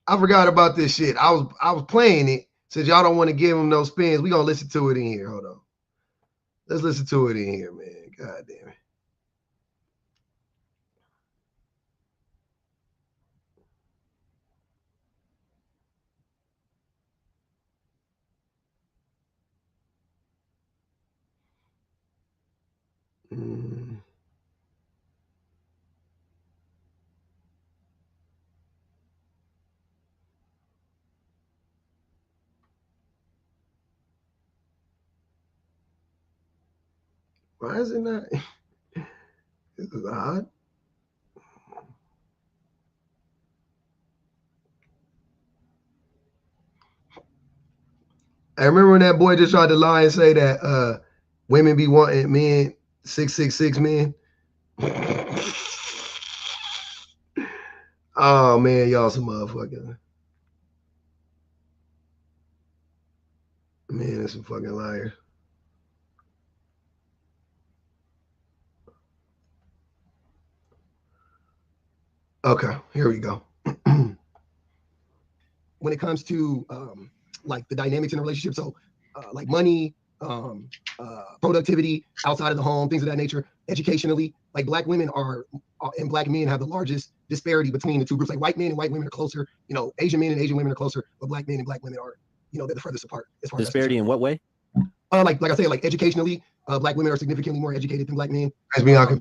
I forgot about this shit. I was playing it Since y'all don't want to give him no spins, we gonna listen to it in here. Hold on. Let's listen to it in here, man. God damn it. Why is it not? This is odd. I remember when that boy just tried to lie and say that women be wanting men 666 men. Oh man, y'all some motherfucking man, that's some fucking liars. Okay, here we go. When it comes to like the dynamics in a relationship, so like money, productivity outside of the home, things of that nature, educationally, like black women are and black men have the largest disparity between the two groups. Like white men and white women are closer, you know, Asian men and Asian women are closer, but black men and black women are, you know, they're the furthest apart as far as disparity in what way? Like I said, like educationally, black women are significantly more educated than black men,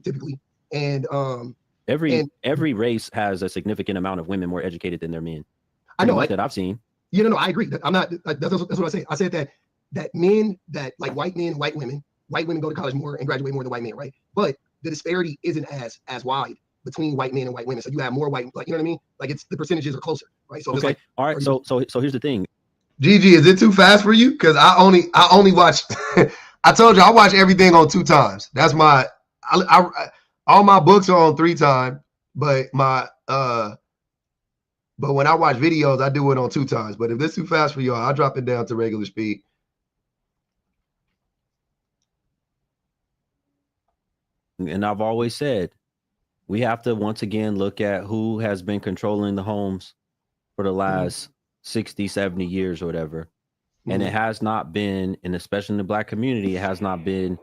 typically. And every race has a significant amount of women more educated than their men. I know that I've seen. You know, I agree. I'm not. That's what I say. I said that men, that like white men, white women go to college more and graduate more than white men, right? But the disparity isn't as wide between white men and white women. So you have more white, like, you know what I mean? Like it's the percentages are closer, right? So okay, like, all right. So here's the thing. Gigi, is it too fast for you? Because I only watch. I told you I watch everything on 2 times. That's my. I all my books are on 3 times, but my But when I watch videos, I do it on 2 times. But if this is too fast for y'all, I'll drop it down to regular speed. And I've always said, we have to once again look at who has been controlling the homes for the last 60, 70 years or whatever. And it has not been, and especially in the black community, it has not been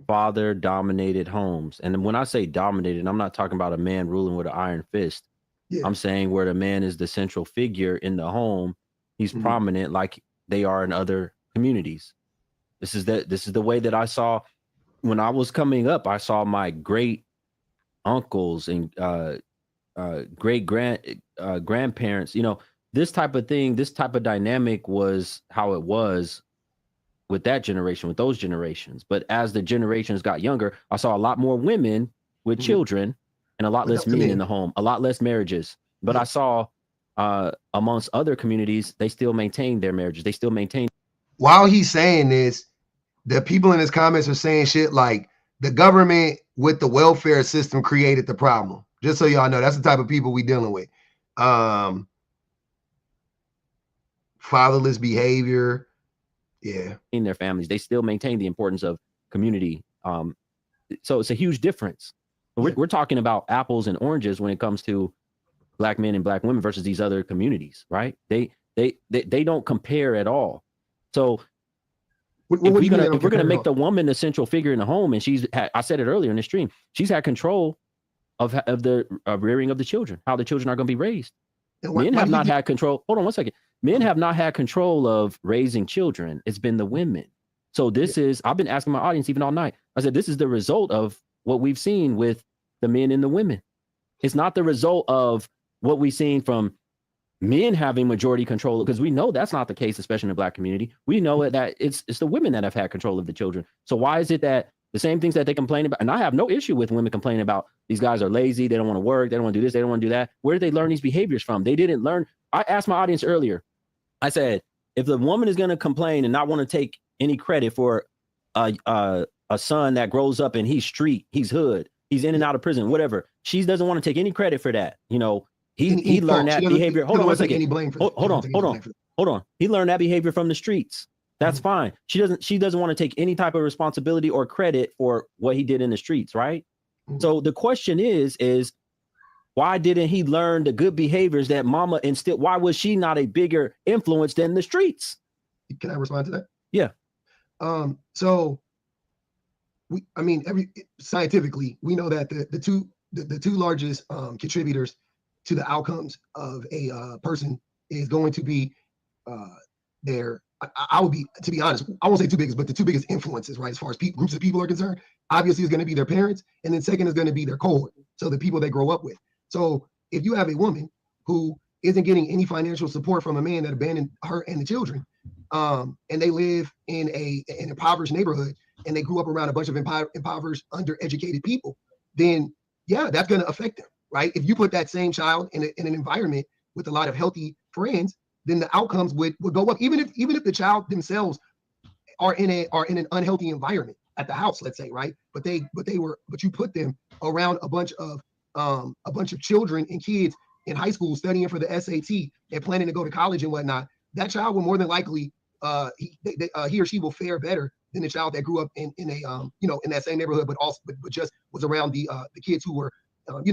father-dominated homes. And when I say dominated, I'm not talking about a man ruling with an iron fist. Yeah. I'm saying where the man is the central figure in the home. He's prominent like they are in other communities. This is the way that I saw when I was coming up. I saw my great uncles and great grandparents, you know, this type of thing, this type of dynamic was how it was with that generation, with those generations. But as the generations got younger, I saw a lot more women with children and a lot less men in the home, a lot less marriages. But I saw amongst other communities, they still maintain their marriages. They still maintain. While he's saying this, the people in his comments are saying shit like the government with the welfare system created the problem. Just so y'all know, that's the type of people we dealing with. Fatherless behavior. Yeah. In their families, they still maintain the importance of community. So it's a huge difference. We're talking about apples and oranges when it comes to black men and black women versus these other communities, right? They don't compare at all. So if we're gonna make the woman the central figure in the home, and I said it earlier in the stream, she's had control of the rearing of the children, how the children are going to be raised. Men have not had control. Hold on one second. Men have not had control of raising children. It's been the women. So this is, I've been asking my audience even all night. I said, this is the result of what we've seen with the men and the women. It's not the result of what we've seen from men having majority control, because we know that's not the case, especially in the black community. We know that it's the women that have had control of the children. So why is it that the same things that they complain about, and I have no issue with women complaining about these guys are lazy, they don't want to work, they don't want to do this, they don't want to do that. Where did they learn these behaviors from? They didn't learn. I asked my audience earlier, I said, if the woman is going to complain and not want to take any credit for a son that grows up and he's street, he's hood, he's in and out of prison, whatever, she doesn't want to take any credit for that. You know, he learned that behavior. Hold on one second. Hold on. He learned that behavior from the streets. That's fine. She doesn't want to take any type of responsibility or credit for what he did in the streets, right? So the question is Why didn't he learn the good behaviors that mama instilled? Why was she not a bigger influence than the streets? Can I respond to that? Yeah. So scientifically, we know that the two largest contributors to the outcomes of a person is going to be their. I would be, to be honest, I won't say two biggest, but the two biggest influences, right? As far as groups of people are concerned, obviously is going to be their parents, and then second is going to be their cohort, so the people they grow up with. So if you have a woman who isn't getting any financial support from a man that abandoned her and the children, and they live in an impoverished neighborhood, and they grew up around a bunch of impoverished, undereducated people, then yeah, that's going to affect them, right? If you put that same child in an environment with a lot of healthy friends, then the outcomes would go up, even if the child themselves are in an unhealthy environment at the house, let's say, right? But you put them around a bunch of children and kids in high school studying for the SAT and planning to go to college and whatnot. That child will more than likely he or she will fare better than the child that grew up in that same neighborhood, but just was around the kids who were of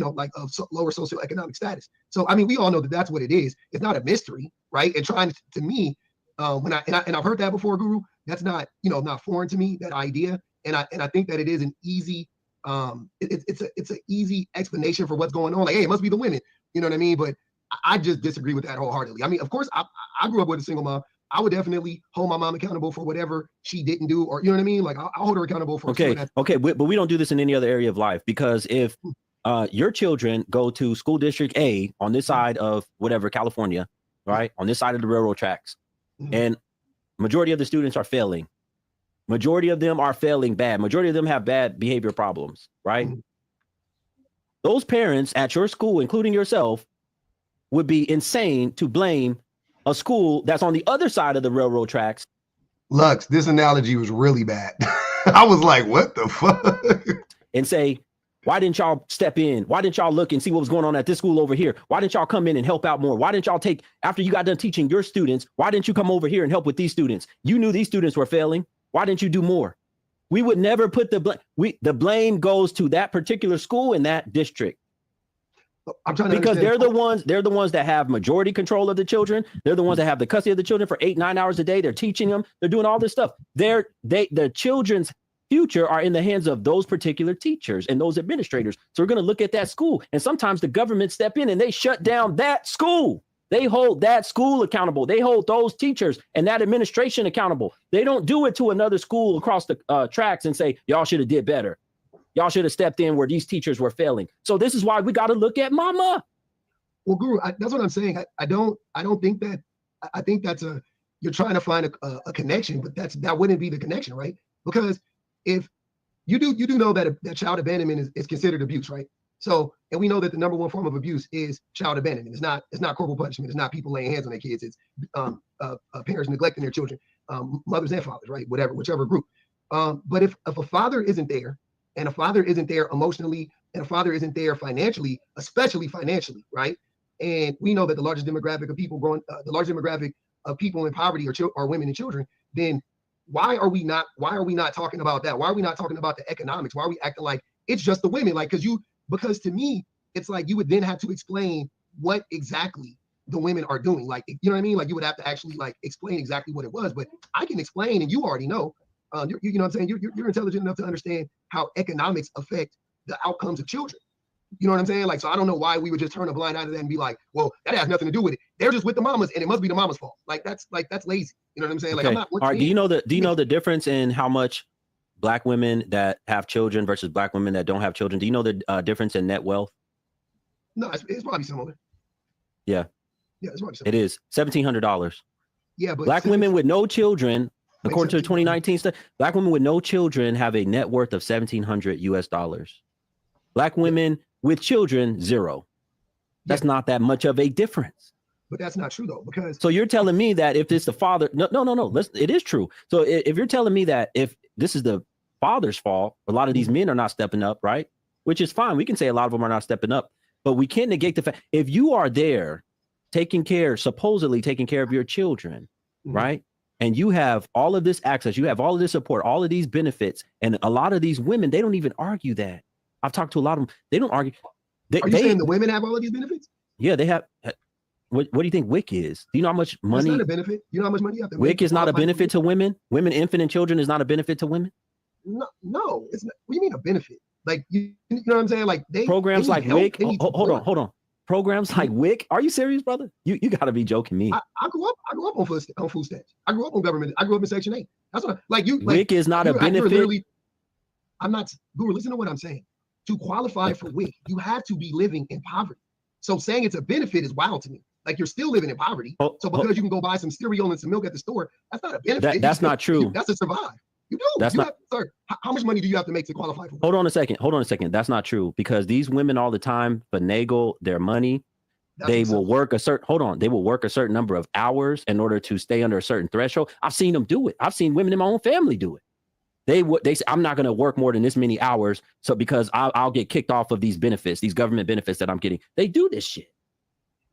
lower socioeconomic status. So I mean, we all know that that's what it is. It's not a mystery, right? And trying to me, when I've heard that before, Guru, that's not not foreign to me, that idea. And I think that it is an easy it's an easy explanation for what's going on. Like, hey, it must be the women, you know what I mean? But I just disagree with that wholeheartedly. I mean, of course, I grew up with a single mom. I would definitely hold my mom accountable for whatever she didn't do, or you know what I mean? Like I'll hold her accountable for. Okay, but we don't do this in any other area of life, because if your children go to school district A on this side of whatever, California, right? On this side of the railroad tracks, and majority of the students are failing. Majority of them are failing bad. Majority of them have bad behavior problems, right? Those parents at your school, including yourself, would be insane to blame a school that's on the other side of the railroad tracks. Lux, this analogy was really bad. I was like, what the fuck? And say, why didn't y'all step in? Why didn't y'all look and see what was going on at this school over here? Why didn't y'all come in and help out more? Why didn't y'all take, after you got done teaching your students, why didn't you come over here and help with these students? You knew these students were failing. Why didn't you do more? We would never put the blame. The blame goes to that particular school in that district. I'm trying to because they're the ones that have majority control of the children. They're the ones that have the custody of the children for 8-9 hours a day. They're teaching them. They're doing all this stuff. The children's future are in the hands of those particular teachers and those administrators. So we're going to look at that school, and sometimes the government step in and they shut down that school. They hold that school accountable. They hold those teachers and that administration accountable. They don't do it to another school across the tracks and say, y'all should have did better. Y'all should have stepped in where these teachers were failing. So this is why we got to look at mama. Well, Guru, that's what I'm saying. I don't think that. I think that's you're trying to find a connection, but that wouldn't be the connection, right? Because if you do know that child abandonment is considered abuse, right? So, and we know that the number one form of abuse is child abandonment. It's not corporal punishment. It's not people laying hands on their kids. It's parents neglecting their children, mothers and fathers, right? Whichever group. But if a father isn't there, and a father isn't there emotionally, and a father isn't there financially, especially financially, right? And we know that the largest demographic of people in poverty are women and children. Then why are we not talking about that? Why are we not talking about the economics? Why are we acting like it's just the women? Like, because to me, it's like you would then have to explain what exactly the women are doing. Like, you know what I mean? Like, you would have to actually like explain exactly what it was. But I can explain, and you already know. You know what I'm saying? You're intelligent enough to understand how economics affect the outcomes of children. You know what I'm saying? Like, so I don't know why we would just turn a blind eye to that and be like, well, that has nothing to do with it. They're just with the mamas, and it must be the mama's fault. That's lazy. You know what I'm saying? Okay. Like, all right. Do you know the difference in how much Black women that have children versus Black women that don't have children? Do you know the difference in net wealth? No, it's probably similar. Yeah. Yeah, it's probably similar. It is $1,700. Yeah, but Black women with no children, according to the 2019 study, Black women with no children have a net worth of $1,700 US. Black women with children, $0. That's not that much of a difference. But that's not true though, because so you're telling me that if it's the father, no, it is true. So if you're telling me that if this is the father's fault, a lot of these men are not stepping up, right? Which is fine. We can say a lot of them are not stepping up, but we can't negate the fact if you are there supposedly taking care of your children, right? And you have all of this access, you have all of this support, all of these benefits, and a lot of these women, they don't even argue that. I've talked to a lot of them. They don't argue. Are you saying the women have all of these benefits? Yeah, they have. What do you think WIC is? Do you know how much money? That's not a benefit. You know how much money you have to WIC make is not a benefit to women. Women, infant, and children is not a benefit to women. No, it's not. What do you mean a benefit? Like you know what I'm saying? Like programs they like WIC. Hold on. Programs like WIC. Are you serious, brother? You got to be joking me. I grew up on food stamps. I grew up on government. I grew up in Section 8. That's what WIC is not a benefit. I'm not. Guru, listen to what I'm saying. To qualify for WIC, you have to be living in poverty. So saying it's a benefit is wild to me. Like you're still living in poverty. So because you can go buy some cereal and some milk at the store, that's not a benefit. That's not true. That's to survive. You do. That's not. Sir, how much money do you have to make to qualify for WIC? Hold on a second. That's not true because these women all the time finagle their money. They will work a certain number of hours in order to stay under a certain threshold. I've seen them do it. I've seen women in my own family do it. They say, I'm not going to work more than this many hours. So because I'll get kicked off of these benefits, these government benefits that I'm getting. They do this shit.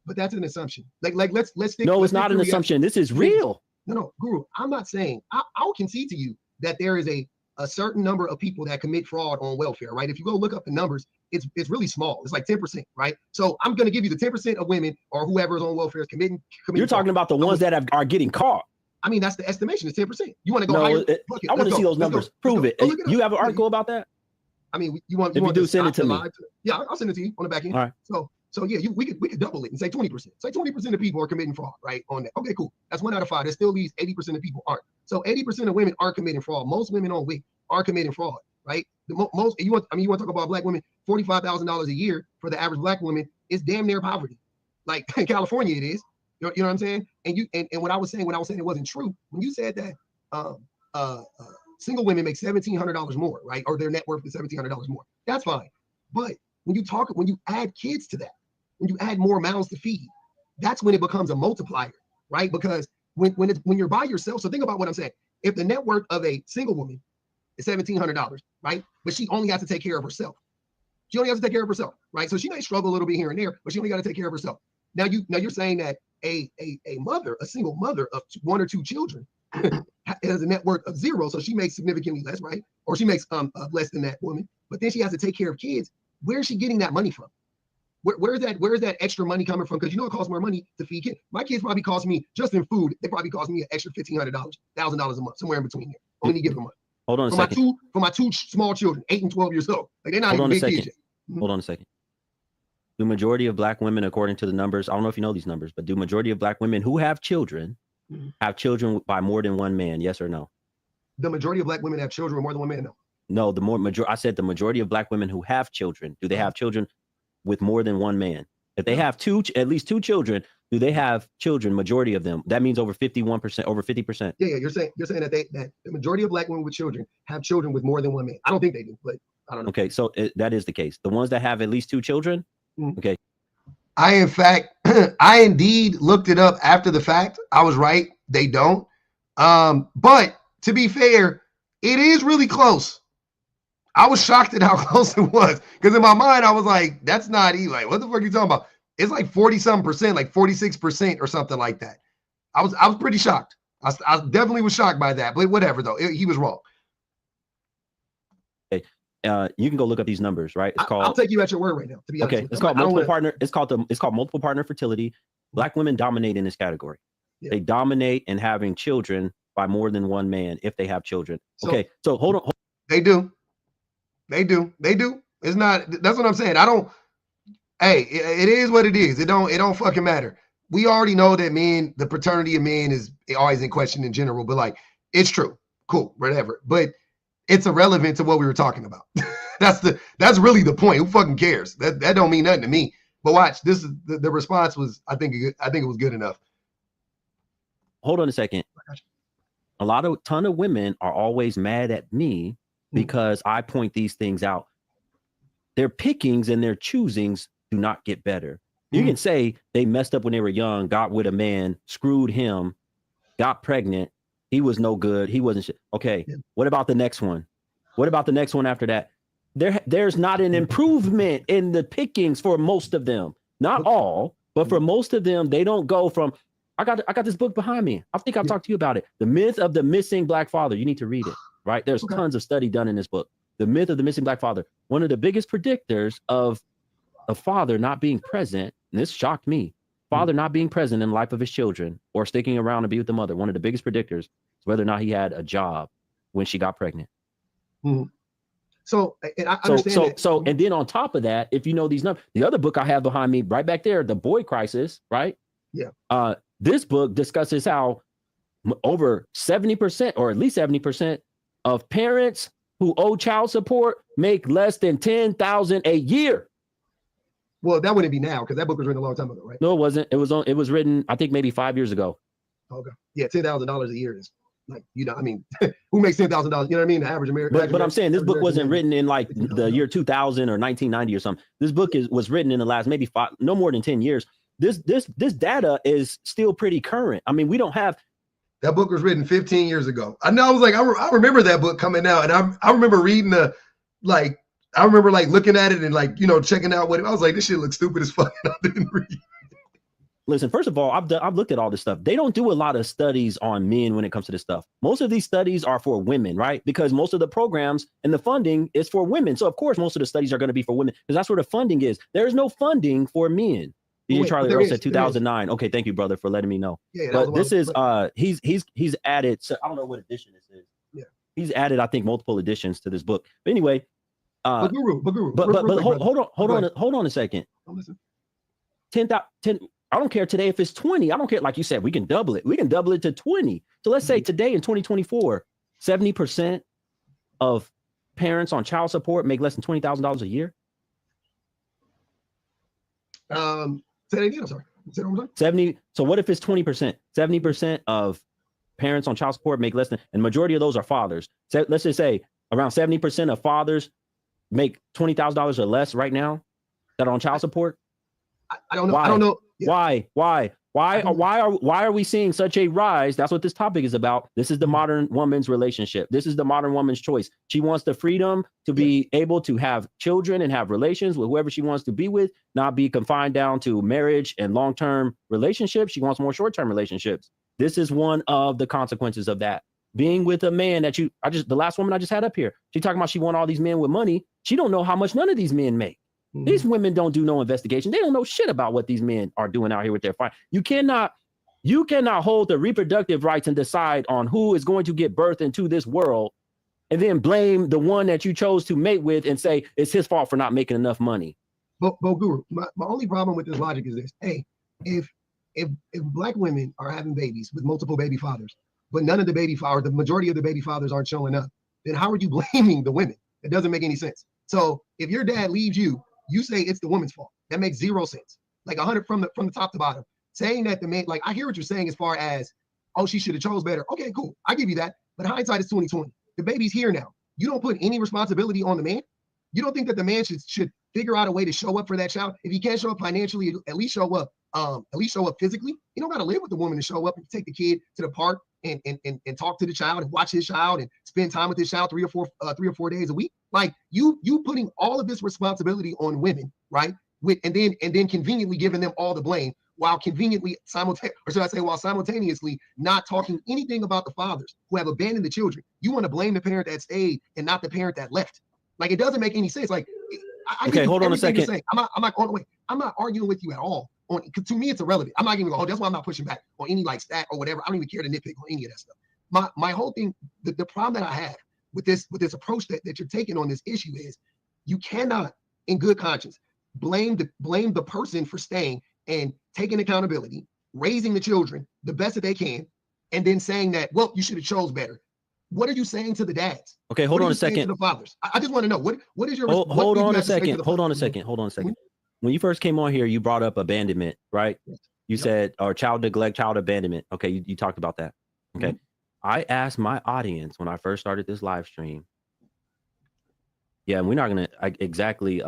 But that's an assumption. Like let's stick. No, it's not an assumption. This is real. No, Guru, I'm not saying. I'll concede to you that there is a certain number of people that commit fraud on welfare, right? If you go look up the numbers, it's really small. It's like 10%, right? So I'm going to give you the 10% of women or whoever is on welfare is committing. You're talking about the ones that are getting caught. I mean, that's the estimation. It's 10%. You want to go higher? I want to see those numbers. Prove it. You have an article about that? I mean, you want to send it to me. Yeah, I'll send it to you on the back end. All right. So yeah, we could double it and say 20%. Say 20% of people are committing fraud, right? On that. Okay, cool. That's 1 out of 5. There still leaves 80% of people aren't. So 80% of women are committing fraud. Most women on WIC are committing fraud, right? You want to talk about black women? $45,000 a year for the average black woman is damn near poverty. Like in California, it is. You know what I'm saying? And what I was saying it wasn't true. When you said that single women make $1,700 more, right? Or their net worth is $1,700 more. That's fine. But when you add kids to that, when you add more mouths to feed, that's when it becomes a multiplier, right? Because when you're by yourself, so think about what I'm saying. If the net worth of a single woman is $1,700, right? But she only has to take care of herself. She only has to take care of herself, right? So she may struggle a little bit here and there, but she only got to take care of herself. Now you're saying that a single mother of 1 or 2 children has a net worth of 0, so she makes significantly less, right? Or she makes less than that woman, but then she has to take care of kids. Where is she getting that money from? Where is that extra money coming from? Because it costs more money to feed kids. My kids probably cost me, just in food, they probably cost me an extra $1,500, $1,000 a month, somewhere in between here on any given month. Hold on a second. For my two small children, 8 and 12 years old. Like they're not even big kids yet. Hold on a second. The majority of black women, according to the numbers, I don't know if you know these numbers, but do majority of black women who have children by more than one man? Yes or no? The majority of black women have children with more than one man? No. I said the majority of black women who have children, do they have children with more than one man? If they have at least 2 children, do they have children? Majority of them. That means over 51%, over 50%. Yeah. You're saying that the majority of black women with children have children with more than one man. I don't think they do, but I don't know. Okay, so that is the case. The ones that have at least 2 children. Okay. I indeed looked it up after the fact. I was right. They don't. But to be fair, it is really close. I was shocked at how close it was because in my mind, I was like, that's not even like, what the fuck are you talking about? It's like 40-something%, like 46% or something like that. I was pretty shocked. I definitely was shocked by that, but whatever though, he was wrong. Okay. You can go look up these numbers, right? It's called. I'll take you at your word right now. To be honest, okay, it's called multiple partner. It's called multiple partner fertility. Black women dominate in this category. Yeah. They dominate in having children by more than one man if they have children. Okay, so hold on. They do. It's not. That's what I'm saying. Hey, it is what it is. It don't fucking matter. We already know that men, the paternity of men is always in question in general. But like, it's true. Cool, whatever. But it's irrelevant to what we were talking about. That's really the point. Who fucking cares? That don't mean nothing to me. But watch, this is the response was, I think it was good enough. Hold on a second. Ton of women are always mad at me because I point these things out. Their pickings and their choosings do not get better. You can say they messed up when they were young, got with a man, screwed him, got pregnant. He was no good. He wasn't shit. Okay. Yeah. What about the next one? What about the next one after that? There's not an improvement in the pickings for most of them. Not all, but for most of them, they don't go from, I got this book behind me. I think I've talked to you about it. The Myth of the Missing Black Father. You need to read it, right? There's tons of study done in this book. The Myth of the Missing Black Father. One of the biggest predictors of a father not being present, and this shocked me, father not being present in the life of his children or sticking around to be with the mother, one of the biggest predictors is whether or not he had a job when she got pregnant. So, and I understand that. So, and then on top of that, if you know these numbers, the other book I have behind me right back there, The Boy Crisis, right? Yeah. This book discusses how over 70% or at least 70% of parents who owe child support make less than $10,000 a year. Well, that wouldn't be now because that book was written a long time ago, right? No, it wasn't. It was written, I think, maybe 5 years ago. Okay. Yeah, $10,000 a year is like, you know, I mean, who makes $10,000? You know what I mean? The average American. But I'm saying this book wasn't written in like the year 2000 or 1990 or something. This book was written in the last maybe no more than 10 years. This data is still pretty current. I mean, we don't have. That book was written 15 years ago. I know. I was like, I remember that book coming out, and I remember reading I remember like looking at it and like, you know, checking out I was like, this shit looks stupid as fuck. I didn't read. Listen, first of all, I've looked at all this stuff. They don't do a lot of studies on men when it comes to this stuff. Most of these studies are for women, right? Because most of the programs and the funding is for women. So of course, most of the studies are going to be for women because that's where the funding is. There is no funding for men. Charlie Earl said 2009. Okay, thank you, brother, for letting me know. Yeah, but this is he's added. So I don't know what edition this is. Yeah, he's added, I think, multiple editions to this book. But anyway, but hold on a second. 10,000. I don't care today if it's 20. I don't care. Like you said, we can double it. We can double it to 20. So let's say today in 2024, 70% of parents on child support make less than $20,000 a year. Say that again. I'm sorry. Say that one more time. 70. So what if it's 20%? 70% of parents on child support make less than, and majority of those are fathers. So let's just say around 70% of fathers make $20,000 or less right now that are on child support. I don't know. Why? I don't know. Yeah. Why are we seeing such a rise? That's what this topic is about. This is the modern woman's relationship. This is the modern woman's choice. She wants the freedom to be able to have children and have relations with whoever she wants to be with, not be confined down to marriage and long-term relationships. She wants more short-term relationships. This is one of the consequences of that. Being with a man that the last woman I just had up here, she talking about she want all these men with money. She don't know how much none of these men make. These women don't do no investigation. They don't know shit about what these men are doing out here with their fine. You cannot hold the reproductive rights and decide on who is going to get birth into this world and then blame the one that you chose to mate with and say it's his fault for not making enough money. But Guru, my only problem with this logic is this. Hey, if black women are having babies with multiple baby fathers, but none of the baby fathers, the majority of the baby fathers aren't showing up, then how are you blaming the women? It doesn't make any sense. So if your dad leaves you, you say it's the woman's fault. That makes zero sense. Like 100 from the top to bottom. Saying that the man, like I hear what you're saying as far as, oh, she should have chose better. Okay, cool. I give you that. But hindsight is 2020. The baby's here now. You don't put any responsibility on the man. You don't think that the man should figure out a way to show up for that child. If he can't show up financially, at least show up physically. You don't gotta live with the woman to show up and take the kid to the park and talk to the child and watch his child and spend time with his child 3 or 4 days a week. Like you putting all of this responsibility on women, right? And then conveniently giving them all the blame while simultaneously not talking anything about the fathers who have abandoned the children. You want to blame the parent that stayed and not the parent that left. Like it doesn't make any sense. Like okay, hold on a second. I'm not arguing with you at all. To me, it's irrelevant. I'm not even that's why I'm not pushing back on any like stat or whatever. I don't even care to nitpick on any of that stuff. My whole thing, the problem that I have with this approach that you're taking on this issue is you cannot, in good conscience, blame the person for staying and taking accountability, raising the children the best that they can, and then saying that, well, you should have chose better. What are you saying to the dads? Okay, hold on a second. To the fathers, I just want to know what is your hold on a second. When you first came on here, you brought up abandonment, right? You said, or child neglect, child abandonment. Okay, you talked about that. Okay. Mm-hmm. I asked my audience when I first started this live stream. Yeah, and we're not going to exactly,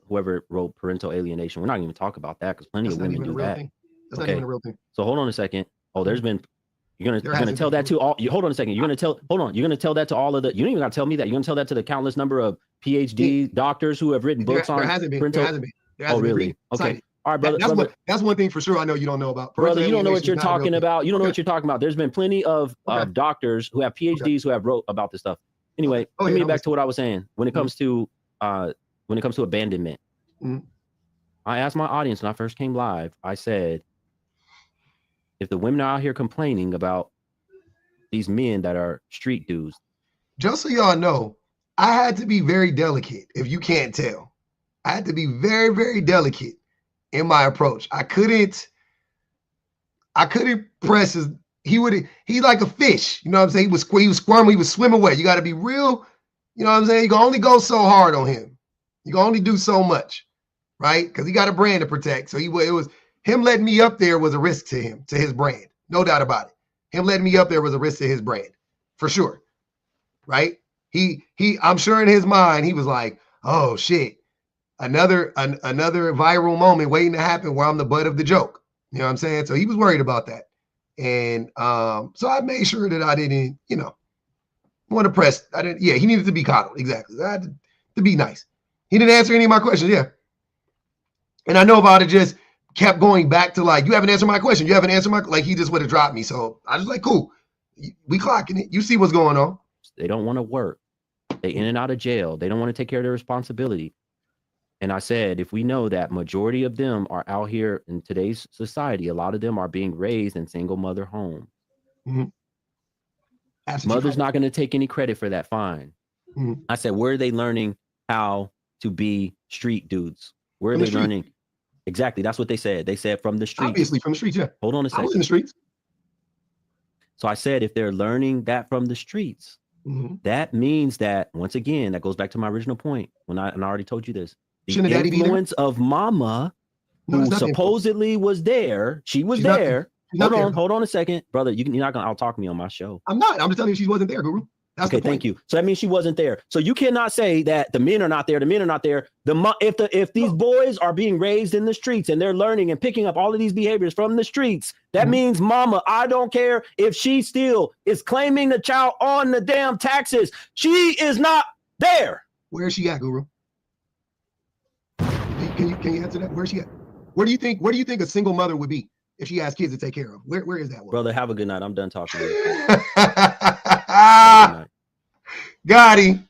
whoever wrote parental alienation, we're not going to talk about that because plenty of women do that. That's not even a real thing. So hold on a second. Oh, you're gonna tell that to all. Hold on a second. You're gonna tell that to all of the. You don't even gotta tell me that. You're gonna tell that to the countless number of PhD doctors who have written books on. There hasn't been. Oh, really? Okay. All right, brother. That's one thing for sure. I know you don't know about. Brother, you don't know what you're talking about. You don't know what you're talking about. There's been plenty of doctors who have PhDs who have wrote about this stuff. Anyway, let me get back to what I was saying. When it comes to abandonment, I asked my audience when I first came live, I said, if the women are out here complaining about these men that are street dudes. Just so y'all know, I had to be very delicate, if you can't tell. I had to be very, very delicate in my approach. I couldn't press his, he's like a fish. You know what I'm saying? He was squirming, he was swimming away. You got to be real, you know what I'm saying? You can only go so hard on him. You can only do so much, right? Because he got a brand to protect. So it was him letting me up there was a risk to him, to his brand. No doubt about it. Him letting me up there was a risk to his brand, for sure. Right? I'm sure in his mind, he was like, oh shit, another viral moment waiting to happen where I'm the butt of the joke. You know what I'm saying? So he was worried about that. And so I made sure that I didn't, want to press. He needed to be coddled. Exactly. I had to be nice. He didn't answer any of my questions. Yeah. And I know about it just kept going back to like, you haven't answered my question. You haven't answered my, like he just would have dropped me. So I was like, cool. We clocking it. You see what's going on. They don't want to work. They in and out of jail. They don't want to take care of their responsibility. And I said, if we know that majority of them are out here in today's society, a lot of them are being raised in single mother homes. Mm-hmm. Mother's not going to take any credit for that. Fine. Mm-hmm. I said, where are they learning how to be street dudes? Where are they learning? Exactly. That's what they said. They said from the streets. Obviously from the streets, yeah. Hold on a second. I was in the streets. So I said, if they're learning that from the streets, mm-hmm. that means that, once again, that goes back to my original point when I already told you this. The Shouldn't influence of mama, who supposedly was there, she was there. Hold on a second, brother. You're not gonna out-talk me on my show. I'm not. I'm just telling you she wasn't there, Guru. That's okay, thank you. So that means she wasn't there. So you cannot say that the men are not there. The men are not there. If these boys are being raised in the streets and they're learning and picking up all of these behaviors from the streets, that means mama, I don't care if she still is claiming the child on the damn taxes. She is not there. Where is she at, Guru? Can you answer that? Where is she at? Where do you think a single mother would be if she has kids to take care of? Where is that one? Brother, have a good night. I'm done talking to you. Got him.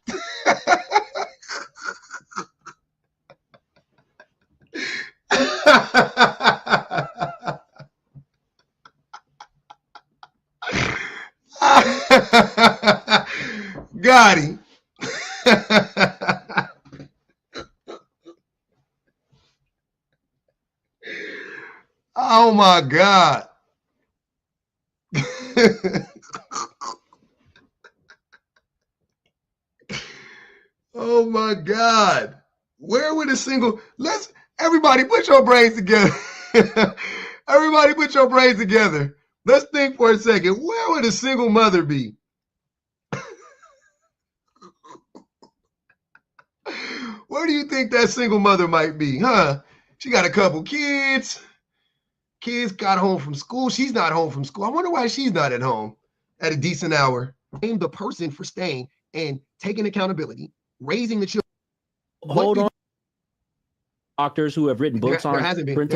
Got him. Oh my God. Oh my God. Where would a single, everybody put your brains together. Everybody put your brains together. Let's think for a second. Where would a single mother be? Where do you think that single mother might be, huh? She got a couple kids. Kids got home from school. She's not home from school. I wonder why she's not at home at a decent hour. Blame the person for staying and taking accountability, raising the children. Hold on. Doctors who have written books on. There hasn't been.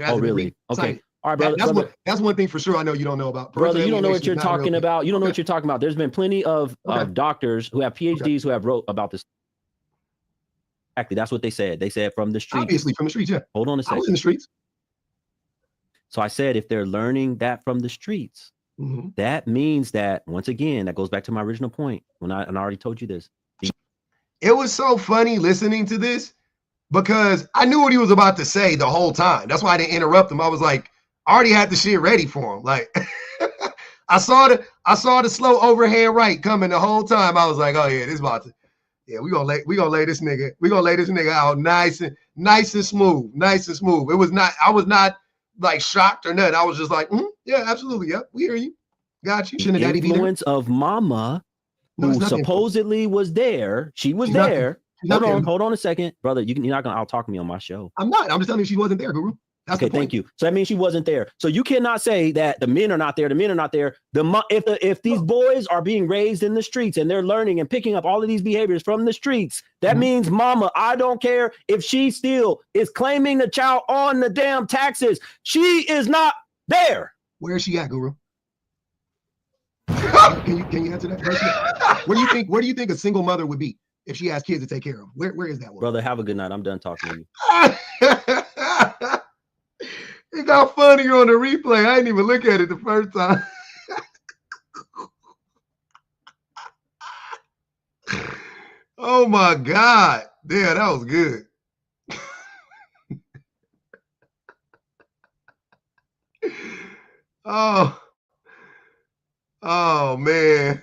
Oh, really? Okay. All right, brother. That's one thing for sure I know you don't know about. Brother, you don't know what you're talking about. You don't know what you're talking about. There's been plenty of doctors who have PhDs who have wrote about this. Exactly. That's what they said. They said from the streets. Obviously from the streets, yeah. Hold on a second. I was in the streets. So I said, if they're learning that from the streets, that means that, once again, that goes back to my original point when I already told you this. It was so funny listening to this because I knew what he was about to say the whole time. That's why I didn't interrupt him. I was like, I already had the shit ready for him. Like I saw the slow overhand right coming the whole time. I was like, oh yeah, this about to, yeah, we gonna lay this nigga out nice and smooth. It was not, I was not like shocked or nothing. I was just like, yeah, absolutely. Yep, we hear you. Got you. The influence of mama, who supposedly was there. She was there. Hold on a second, brother. You're not gonna out-talk me on my show. I'm not. I'm just telling you she wasn't there, Guru. That's okay, thank you. So that means she wasn't there. So you cannot say that the men are not there. The men are not there. If these boys are being raised in the streets and they're learning and picking up all of these behaviors from the streets, that means mama, I don't care if she still is claiming the child on the damn taxes. She is not there. Where is she at, Guru? Can you answer that? Where do you think a single mother would be if she has kids to take care of? Where is that one? Brother, have a good night. I'm done talking to you. It got funnier on the replay. I didn't even look at it the first time. Oh my God. Damn, that was good. Oh man.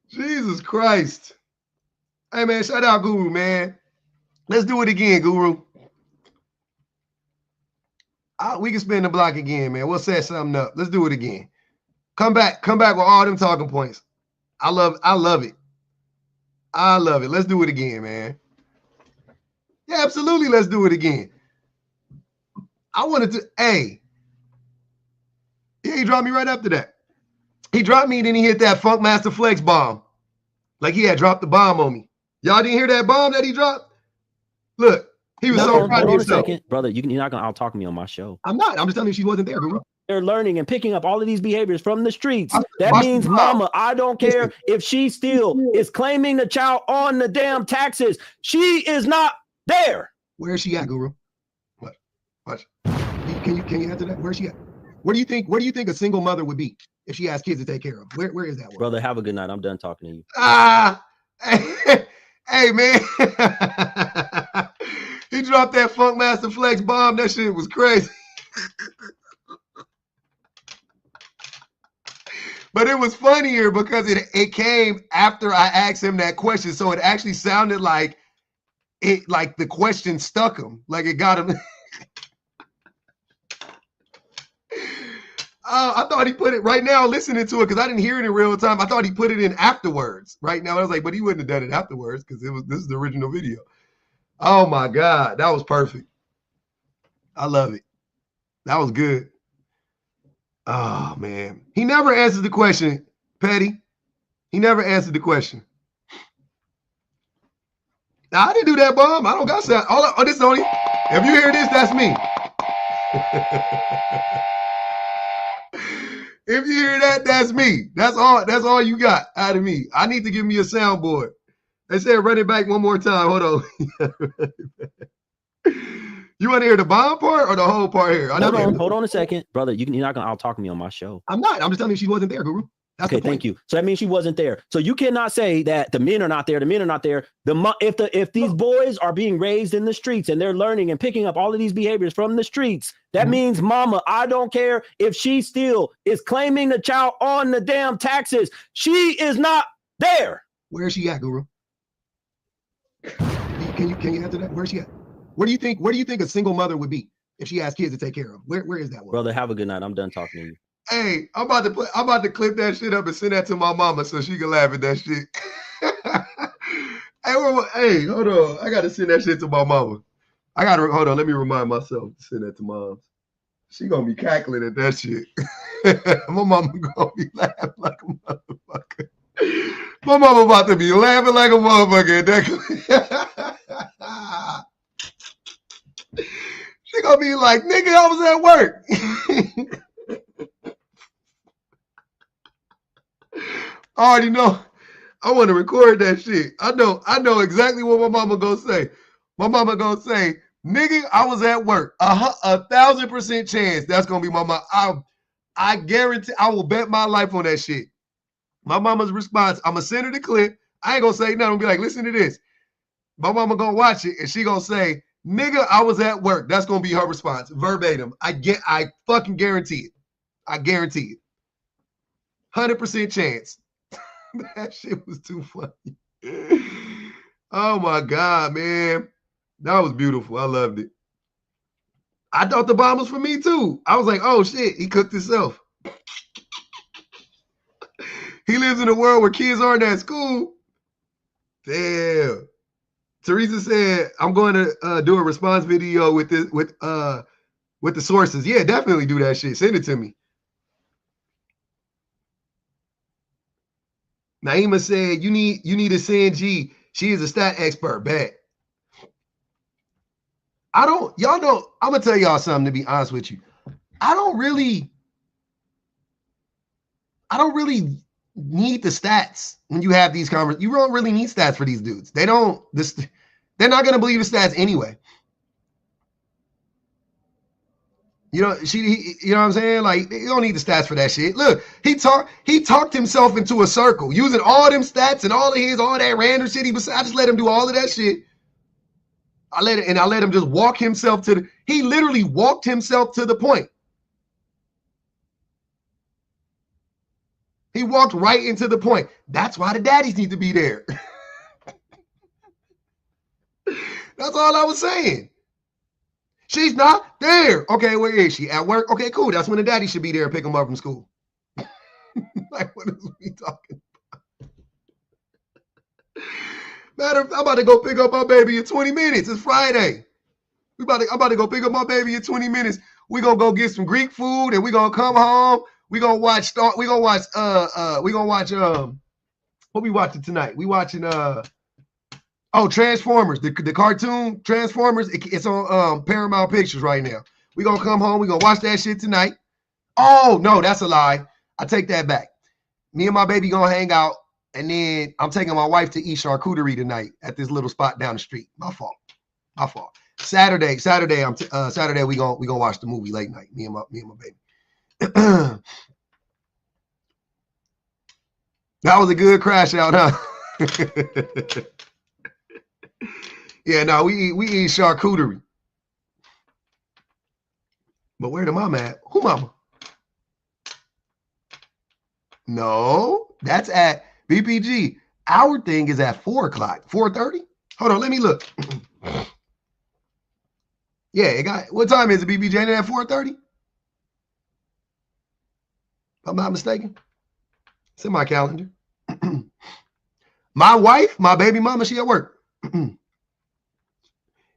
Jesus Christ. Hey man, shout out Guru, man. Let's do it again, Guru. We can spin the block again, man. We'll set something up. Let's do it again. Come back with all them talking points. I love it. I love it. Let's do it again, man. Yeah, absolutely. Let's do it again. I wanted to, yeah, he dropped me right after that. He dropped me, then he hit that Funk Master Flex bomb. Like he had dropped the bomb on me. Y'all didn't hear that bomb that he dropped? Look, he was so proud of himself. Hold on a second, brother. You're not going to out-talk me on my show. I'm not. I'm just telling you she wasn't there, Guru. They're learning and picking up all of these behaviors from the streets. That means, mama, I don't care if she still is claiming the child on the damn taxes. She is not there. Where is she at, Guru? What? Can you answer that? Where is she at? Where do you think a single mother would be if she has kids to take care of? Where is that one? Brother, have a good night. I'm done talking to you. Hey man. He dropped that Funk Master Flex bomb. That shit was crazy. But it was funnier because it came after I asked him that question. So it actually sounded like the question stuck him. Like it got him. I thought he put it right now listening to it because I didn't hear it in real time. I thought he put it in afterwards. Right now I was like, but he wouldn't have done it afterwards because this is the original video. Oh my God, that was perfect. I love it. That was good. Oh man, he never answered the question, Petty. He never answered the question. Now I didn't do that, bomb. I don't got sound. This is only. If you hear this, that's me. If you hear that, that's me. That's all you got out of me. I need to give me a soundboard. They said run it back one more time. Hold on. You want to hear the bomb part or the whole part here? Hold on a second, brother. You're not gonna out-talk me on my show. I'm not. I'm just telling you she wasn't there, Guru. That's okay, thank you. So that means she wasn't there. So you cannot say that the men are not there. The men are not there. If these boys are being raised in the streets and they're learning and picking up all of these behaviors from the streets, that means, mama, I don't care if she still is claiming the child on the damn taxes. She is not there. Where is she at, Guru? Can you answer that? Where is she at? Where do you think a single mother would be if she has kids to take care of? Where is that one? Brother, have a good night. I'm done talking to you. Hey, I'm about to clip that shit up and send that to my mama so she can laugh at that shit. Hey, hold on. I gotta send that shit to my mama. Hold on, let me remind myself to send that to mom. She gonna be cackling at that shit. My mama gonna be laughing like a motherfucker. My mama about to be laughing like a motherfucker at that. She gonna be like, nigga, I was at work. I already know. I want to record that shit. I know exactly what my mama gonna say. My mama gonna say, nigga, I was at work. 1,000% chance that's gonna be my mama. I guarantee, I will bet my life on that shit. My mama's response, I'm gonna send her the clip. I ain't gonna say nothing. I'm gonna be like, listen to this. My mama gonna watch it and she gonna say, nigga, I was at work. That's gonna be her response, verbatim. I fucking guarantee it. I guarantee it. 100% chance. That shit was too funny. Oh my God, man. That was beautiful. I loved it. I thought the bomb was for me too. I was like, oh shit, he cooked himself. He lives in a world where kids aren't at school. Damn. Teresa said, I'm going to do a response video with the sources. Yeah, definitely do that shit. Send it to me. Naima said, you need to send G. She is a stat expert. Bet. Y'all know, I'm going to tell y'all something, to be honest with you. I don't really need the stats when you have these conversations. You don't really need stats for these dudes. They're not going to believe the stats anyway. You know, you know what I'm saying? Like, you don't need the stats for that shit. Look, he talked himself into a circle using all them stats and all that random shit. I just let him do all of that shit. I let him just walk himself he literally walked himself to the point. He walked right into the point. That's why the daddies need to be there. That's all I was saying. She's not there. Okay, where is she? At work? Okay, cool. That's when the daddy should be there and pick him up from school. Like, what is we talking about? I'm about to go pick up my baby in 20 minutes. It's Friday. I'm about to go pick up my baby in 20 minutes. We're gonna go get some Greek food and we're gonna come home. We're gonna watch what we watching tonight? We watching Transformers, the cartoon Transformers. It's on Paramount Pictures right now. We're gonna come home, we're gonna watch that shit tonight. Oh no, that's a lie. I take that back. Me and my baby gonna hang out, and then I'm taking my wife to eat charcuterie tonight at this little spot down the street. My fault. Saturday we gonna watch the movie late night. Me and my baby. That was a good crash out, huh? Yeah, no, we eat charcuterie. But where the mama at? Who mama? No, that's at BPG. Our thing is at 4 o'clock, 4:30. Hold on, let me look. Yeah, what time is it, BPG? Ain't it at 4:30? If I'm not mistaken. It's in my calendar. My wife, my baby mama, she at work.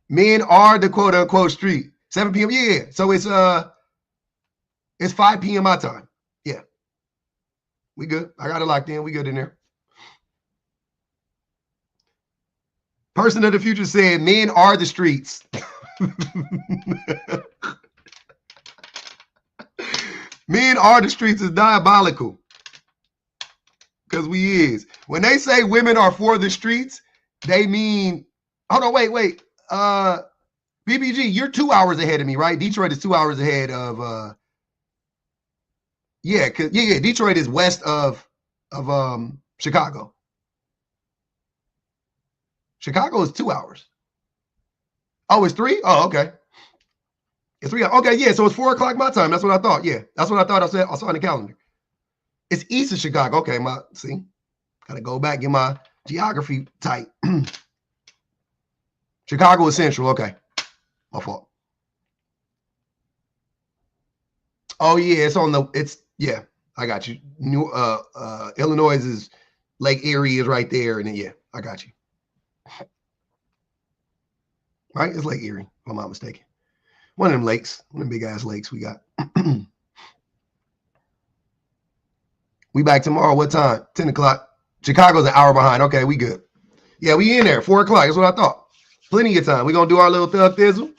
Men are the quote unquote street. 7 p.m. Yeah. So it's 5 p.m. my time. Yeah. We good. I got it locked in. We good in there. Person of the future said men are the streets. Men are the streets is diabolical. Because we is. When they say women are for the streets, they mean, hold on, wait. BBG, you're 2 hours ahead of me, right? Detroit is 2 hours ahead of Detroit is west of Chicago. Chicago is 2 hours. Oh, it's 3? Oh, okay. It's 3. Okay, yeah, so it's 4 o'clock my time. That's what I thought. Yeah, that's what I thought I saw on the calendar. It's east of Chicago. Okay, gotta go back, get my geography tight. Chicago is central. Okay, my fault. Oh yeah, I got you. Illinois is Lake Erie is right there, and then yeah, I got you. Right, it's Lake Erie, if I'm not mistaken. One of them lakes, one of them big ass lakes we got. We back tomorrow. What time? 10 o'clock. Chicago's an hour behind. Okay, we good. Yeah, we in there. 4 o'clock. That's what I thought. Plenty of time. We're going to do our little thug thizzle.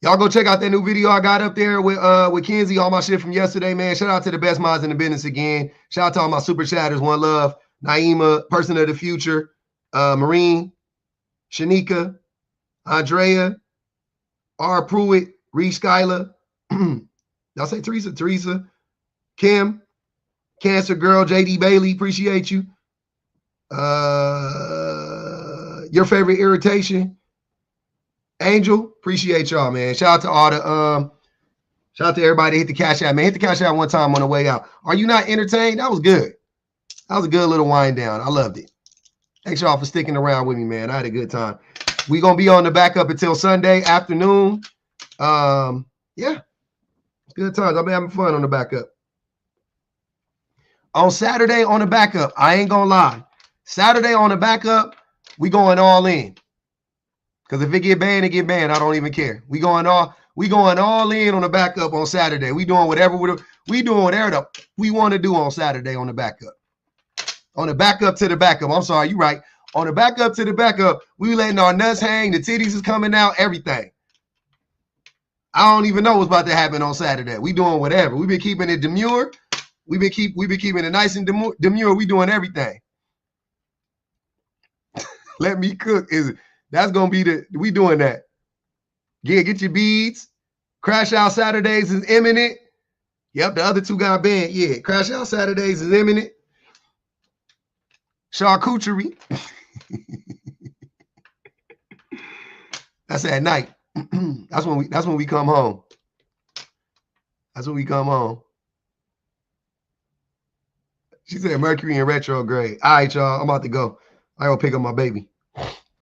Y'all go check out that new video I got up there with Kenzie, all my shit from yesterday, man. Shout out to the best minds in the business again. Shout out to all my super chatters. One love. Naima, person of the future. Marine. Shanika. Andrea. R. Pruitt. Reese Skyler. Y'all say Teresa. Kim. Cancer Girl, JD Bailey, appreciate you. Your favorite irritation, Angel, appreciate y'all, man. Shout out to all the shout out to everybody. Hit the cash out, man. Hit the cash out one time on the way out. Are you not entertained? That was good. That was a good little wind down. I loved it. Thanks y'all for sticking around with me, man. I had a good time. We're gonna be on the backup until Sunday afternoon. Yeah, good times. I've been having fun on the backup. On Saturday on the backup, I ain't gonna lie. Saturday on the backup, we going all in. Because if it get banned, it get banned. I don't even care. We going all in on the backup on Saturday. We doing whatever we want to do on Saturday on the backup. On the backup to the backup. I'm sorry, you right. On the backup to the backup, we letting our nuts hang. The titties is coming out. Everything. I don't even know what's about to happen on Saturday. We doing whatever. We've been keeping it demure. We've been keeping it nice and demure. We doing everything. Let me cook. That's gonna be we doing that. Yeah, get your beads. Crash out Saturdays is imminent. Yep, the other two got banned. Yeah, crash out Saturdays is imminent. Charcuterie. That's at night. That's when we come home. That's when we come home. She said Mercury in retrograde. All right, y'all. I'm about to go. I gotta pick up my baby.